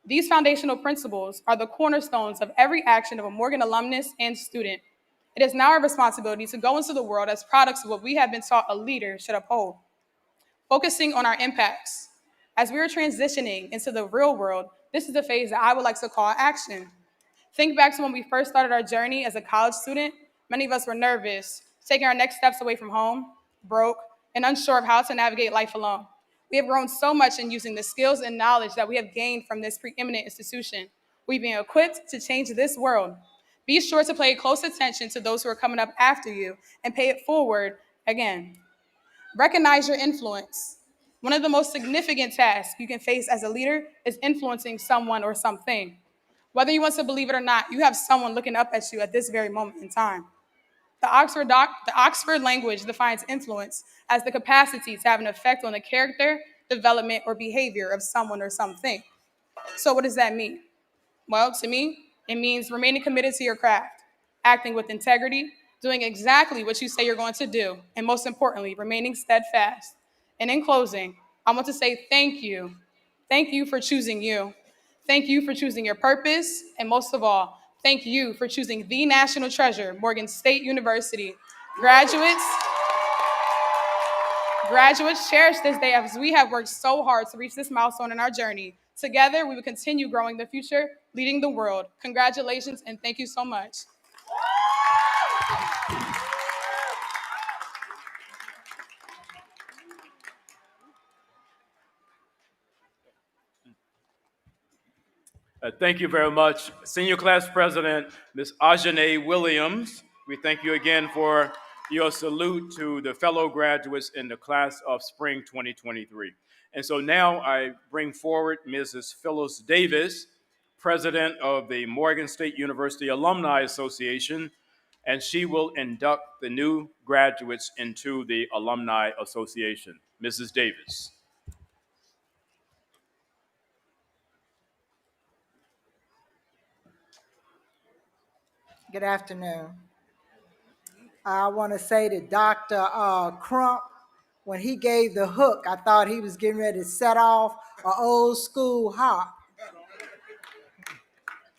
These foundational principles are the cornerstones of every action of a Morgan alumnus and student. It is now our responsibility to go into the world as products of what we have been taught a leader should uphold. Focusing on our impacts. As we are transitioning into the real world, this is the phase that I would like to call action. Think back to when we first started our journey as a college student. Many of us were nervous, taking our next steps away from home, broke, and unsure of how to navigate life alone. We have grown so much in using the skills and knowledge that we have gained from this preeminent institution. We've been equipped to change this world. Be sure to pay close attention to those who are coming up after you and pay it forward again. Recognize your influence. One of the most significant tasks you can face as a leader is influencing someone or something. Whether you want to believe it or not, you have someone looking up at you at this very moment in time. The Oxford language defines influence as the capacity to have an effect on the character, development, or behavior of someone or something. So what does that mean? Well, to me, it means remaining committed to your craft, acting with integrity, doing exactly what you say you're going to do, and most importantly, remaining steadfast. And in closing, I want to say thank you. Thank you for choosing you. Thank you for choosing your purpose, and most of all, thank you for choosing the national treasure, Morgan State University. Graduates, cherish this day as we have worked so hard to reach this milestone in our journey. Together, we will continue growing the future, leading the world. Congratulations, and thank you so much. Thank you very much, Senior Class President, Ms. Ajane Williams. We thank you again for your salute to the fellow graduates in the class of spring 2023. And so now I bring forward Mrs. Phyllis Davis, president of the Morgan State University Alumni Association, and she will induct the new graduates into the Alumni Association. Mrs. Davis. Good afternoon. I want to say to Dr. Crump, when he gave the hook, I thought he was getting ready to set off an old school hop.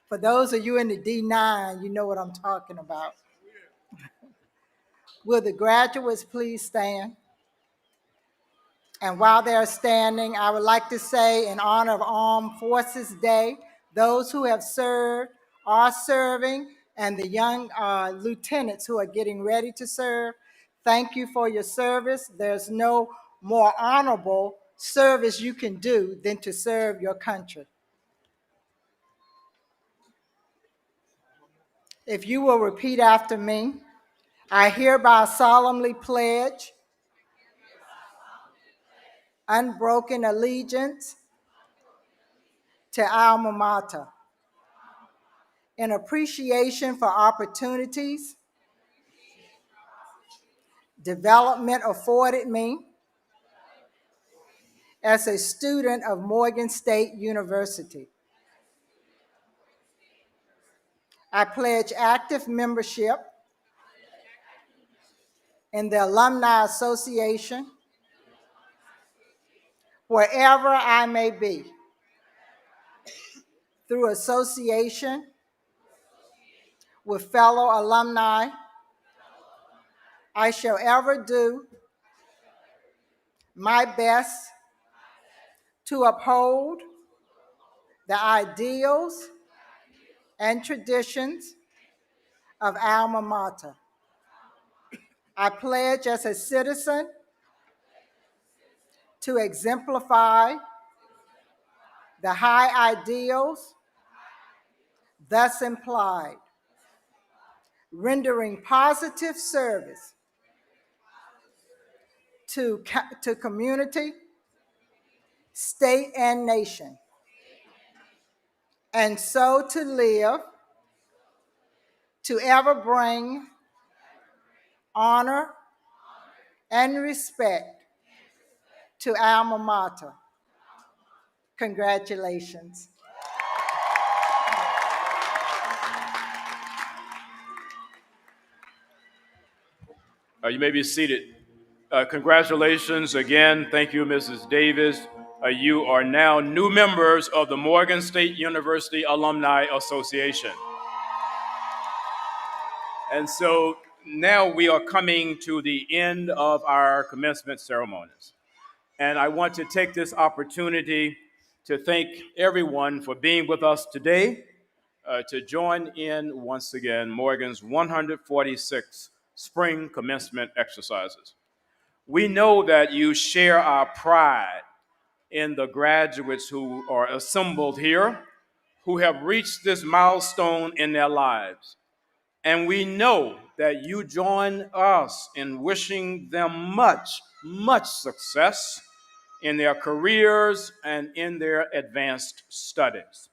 For those of you in the D9, you know what I'm talking about. Will the graduates please stand? And while they're standing, I would like to say, in honor of Armed Forces Day, those who have served, are serving, and the young lieutenants who are getting ready to serve, thank you for your service. There's no more honorable service you can do than to serve your country. If you will repeat after me, I hereby solemnly pledge unbroken allegiance to alma mater, in appreciation for opportunities, development afforded me as a student of Morgan State University. I pledge active membership in the Alumni Association wherever I may be, through association with fellow alumni. I shall ever do my best to uphold the ideals and traditions of alma mater. I pledge as a citizen to exemplify the high ideals thus implied, rendering positive service to community, state, and nation, and so to live to ever bring honor and respect to alma mater. Congratulations. You may be seated. Congratulations again. Thank you, Mrs. Davis. You are now new members of the Morgan State University Alumni Association. And so now we are coming to the end of our commencement ceremonies. And I want to take this opportunity to thank everyone for being with us today, to join in once again Morgan's 146 spring commencement exercises. We know that you share our pride in the graduates who are assembled here, who have reached this milestone in their lives. And we know that you join us in wishing them much, much success in their careers and in their advanced studies.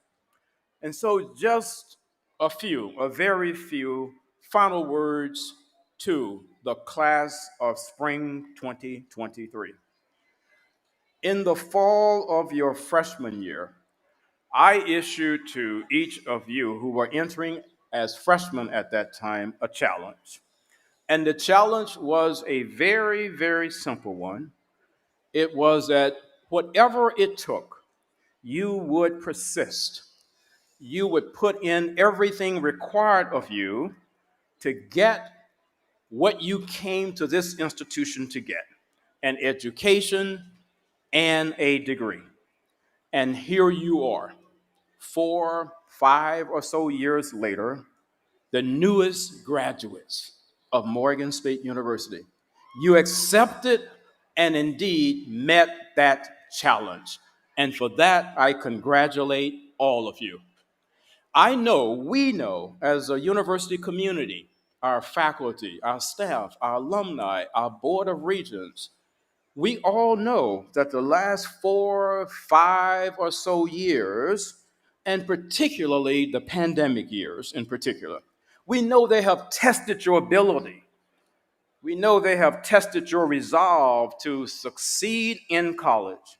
And so just a very few final words to the class of spring 2023. In the fall of your freshman year, I issued to each of you who were entering as freshmen at that time a challenge. And the challenge was a very, very simple one. It was that whatever it took, you would persist. You would put in everything required of you to get what you came to this institution to get, an education and a degree. And here you are, 4, 5 or so years later, the newest graduates of Morgan State University. You accepted and indeed met that challenge. And for that, I congratulate all of you. I know, we know, as a university community, our faculty, our staff, our alumni, our Board of Regents, we all know that the last 4, 5 or so years, and particularly the pandemic years in particular, we know they have tested your ability. We know they have tested your resolve to succeed in college.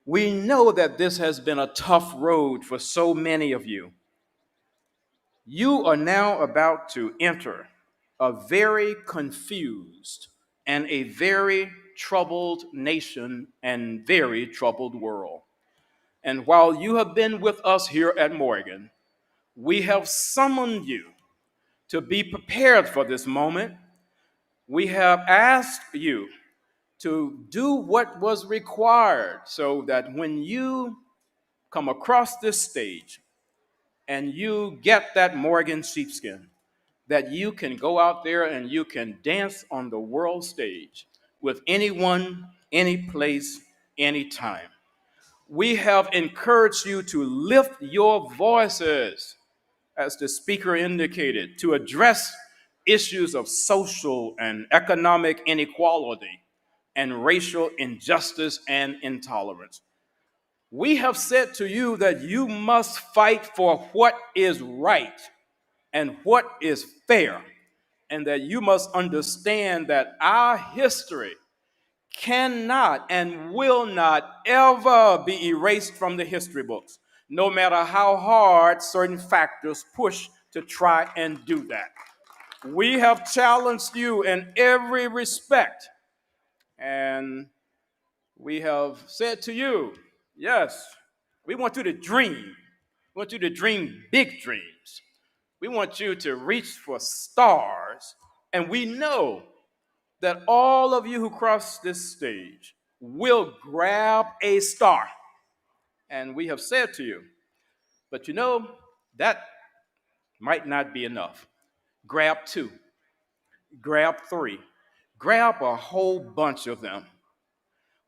We know that this has been a tough road for so many of you. You are now about to enter a very confused and a very troubled nation and very troubled world. And while you have been with us here at Morgan, we have summoned you to be prepared for this moment. We have asked you to do what was required so that when you come across this stage and you get that Morgan sheepskin, that you can go out there and you can dance on the world stage with anyone, any place, anytime. We have encouraged you to lift your voices, as the speaker indicated, to address issues of social and economic inequality and racial injustice and intolerance. We have said to you that you must fight for what is right and what is fair, and that you must understand that our history cannot and will not ever be erased from the history books, no matter how hard certain factors push to try and do that. We have challenged you in every respect, and we have said to you, yes, we want you to dream. We want you to dream big dreams. We want you to reach for stars. And we know that all of you who cross this stage will grab a star. And we have said to you, but you know, that might not be enough. Grab 2, grab 3, grab a whole bunch of them.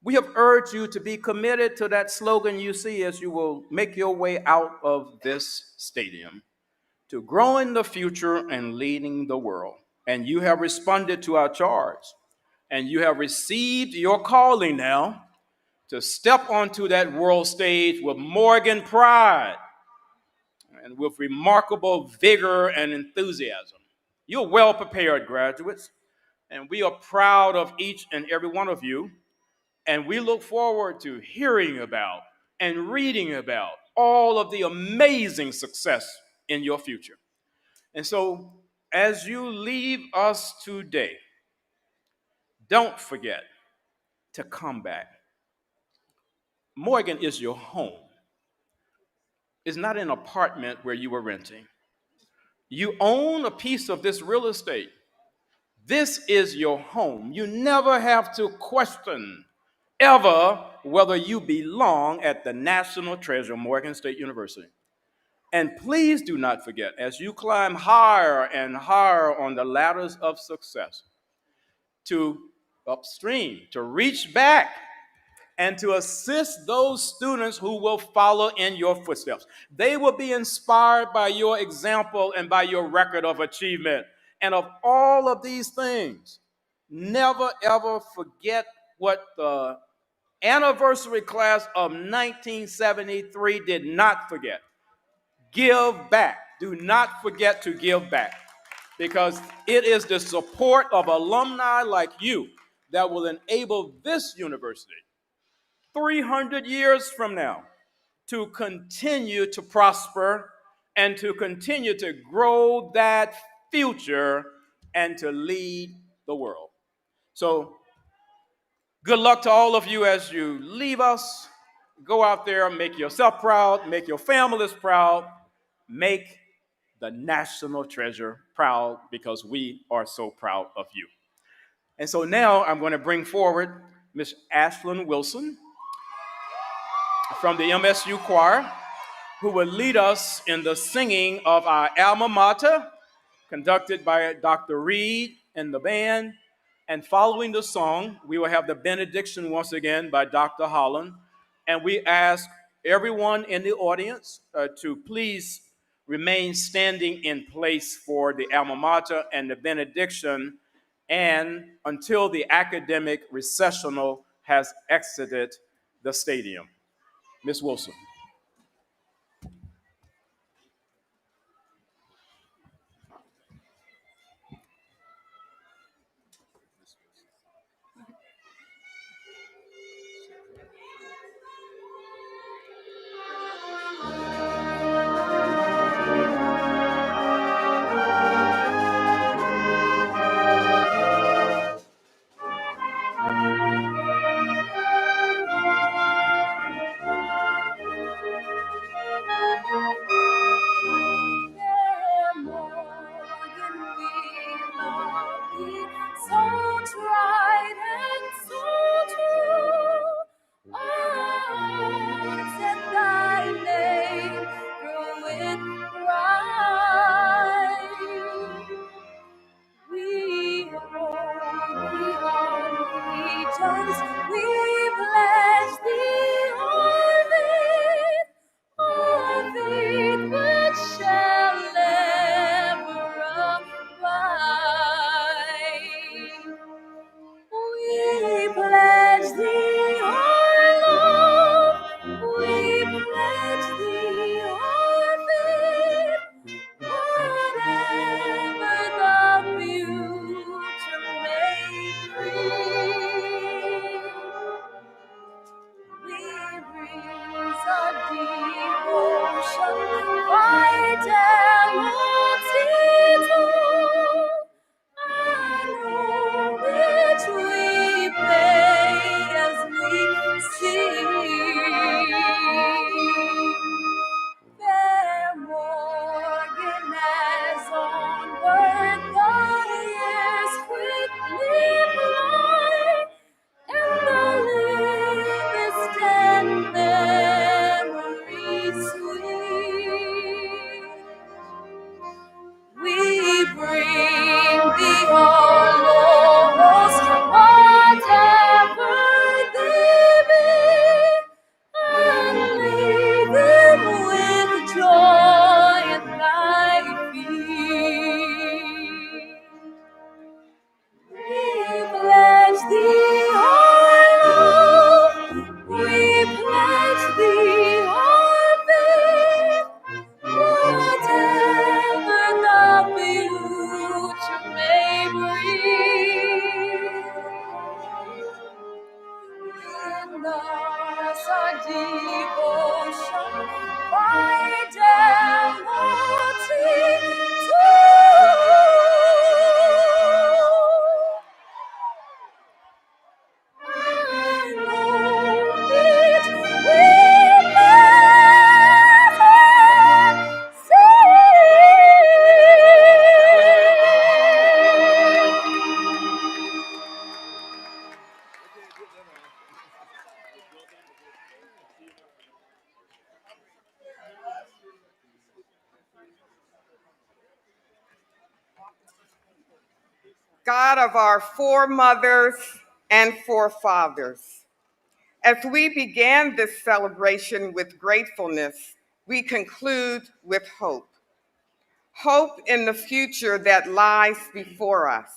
We have urged you to be committed to that slogan you see as you will make your way out of this stadium, to growing the future and leading the world. And you have responded to our charge, and you have received your calling now to step onto that world stage with Morgan pride and with remarkable vigor and enthusiasm. You're well prepared, graduates, and we are proud of each and every one of you. And we look forward to hearing about and reading about all of the amazing success in your future. And so, as you leave us today, don't forget to come back. Morgan is your home. It's not an apartment where you were renting. You own a piece of this real estate. This is your home. You never have to question ever whether you belong at the national treasure, Morgan State University. And please do not forget, as you climb higher and higher on the ladders of success, to upstream, to reach back and to assist those students who will follow in your footsteps. They will be inspired by your example and by your record of achievement. And of all of these things, never ever forget what the anniversary class of 1973 did not forget. Give back. Do not forget to give back, because it is the support of alumni like you that will enable this university 300 years from now to continue to prosper and to continue to grow that future and to lead the world. So good luck to all of you as you leave us. Go out there, make yourself proud, make your families proud, make the national treasure proud, because we are so proud of you. And so now I'm going to bring forward Miss Ashlyn Wilson from the MSU choir, who will lead us in the singing of our alma mater, conducted by Dr. Reed and the band. And following the song, we will have the benediction once again by Dr. Holland. And we ask everyone in the audience to please remain standing in place for the alma mater and the benediction, and until the academic recessional has exited the stadium. Ms. Wilson. So tried and so true. Set thy name through it bright. We hold thee on allegiance, we pledge thee our faith which shall never abide. We pledge thee our love, we pledge thee our faith, whatever the future may bring. We breathe our devotion, fidelity to which we pay as we sing. Fair Morgan, as onward the years quickly fly, and the livest and memories sweet. We bring thee our laurels, whatever they be, and lay them with joy at thy feet. We pledge thee our love, we pledge thee our faith, whatever the future may bring. In us our devotion, fidelity to God of our foremothers and forefathers. As we began this celebration with gratefulness, we conclude with hope. Hope in the future that lies before us.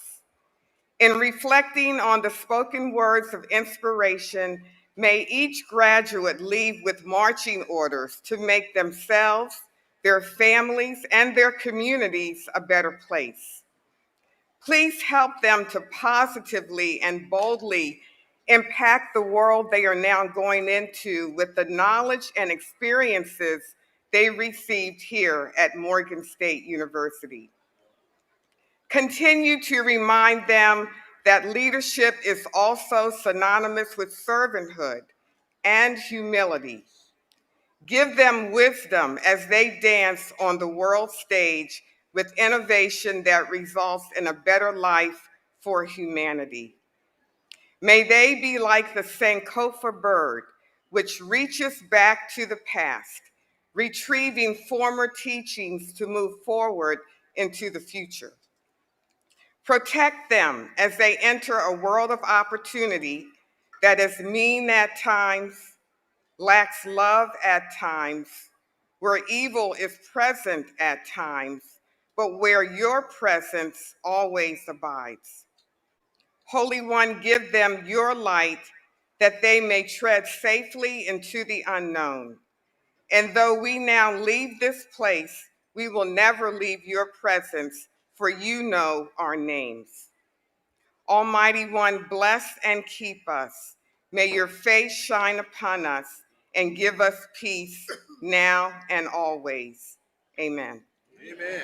In reflecting on the spoken words of inspiration, may each graduate leave with marching orders to make themselves, their families, and their communities a better place. Please help them to positively and boldly impact the world they are now going into with the knowledge and experiences they received here at Morgan State University. Continue to remind them that leadership is also synonymous with servanthood and humility. Give them wisdom as they dance on the world stage with innovation that results in a better life for humanity. May they be like the Sankofa bird, which reaches back to the past, retrieving former teachings to move forward into the future. Protect them as they enter a world of opportunity that is mean at times, lacks love at times, where evil is present at times, but where your presence always abides. Holy One, give them your light that they may tread safely into the unknown. And though we now leave this place, we will never leave your presence, for you know our names. Almighty One, bless and keep us. May your face shine upon us and give us peace now and always. Amen. Amen.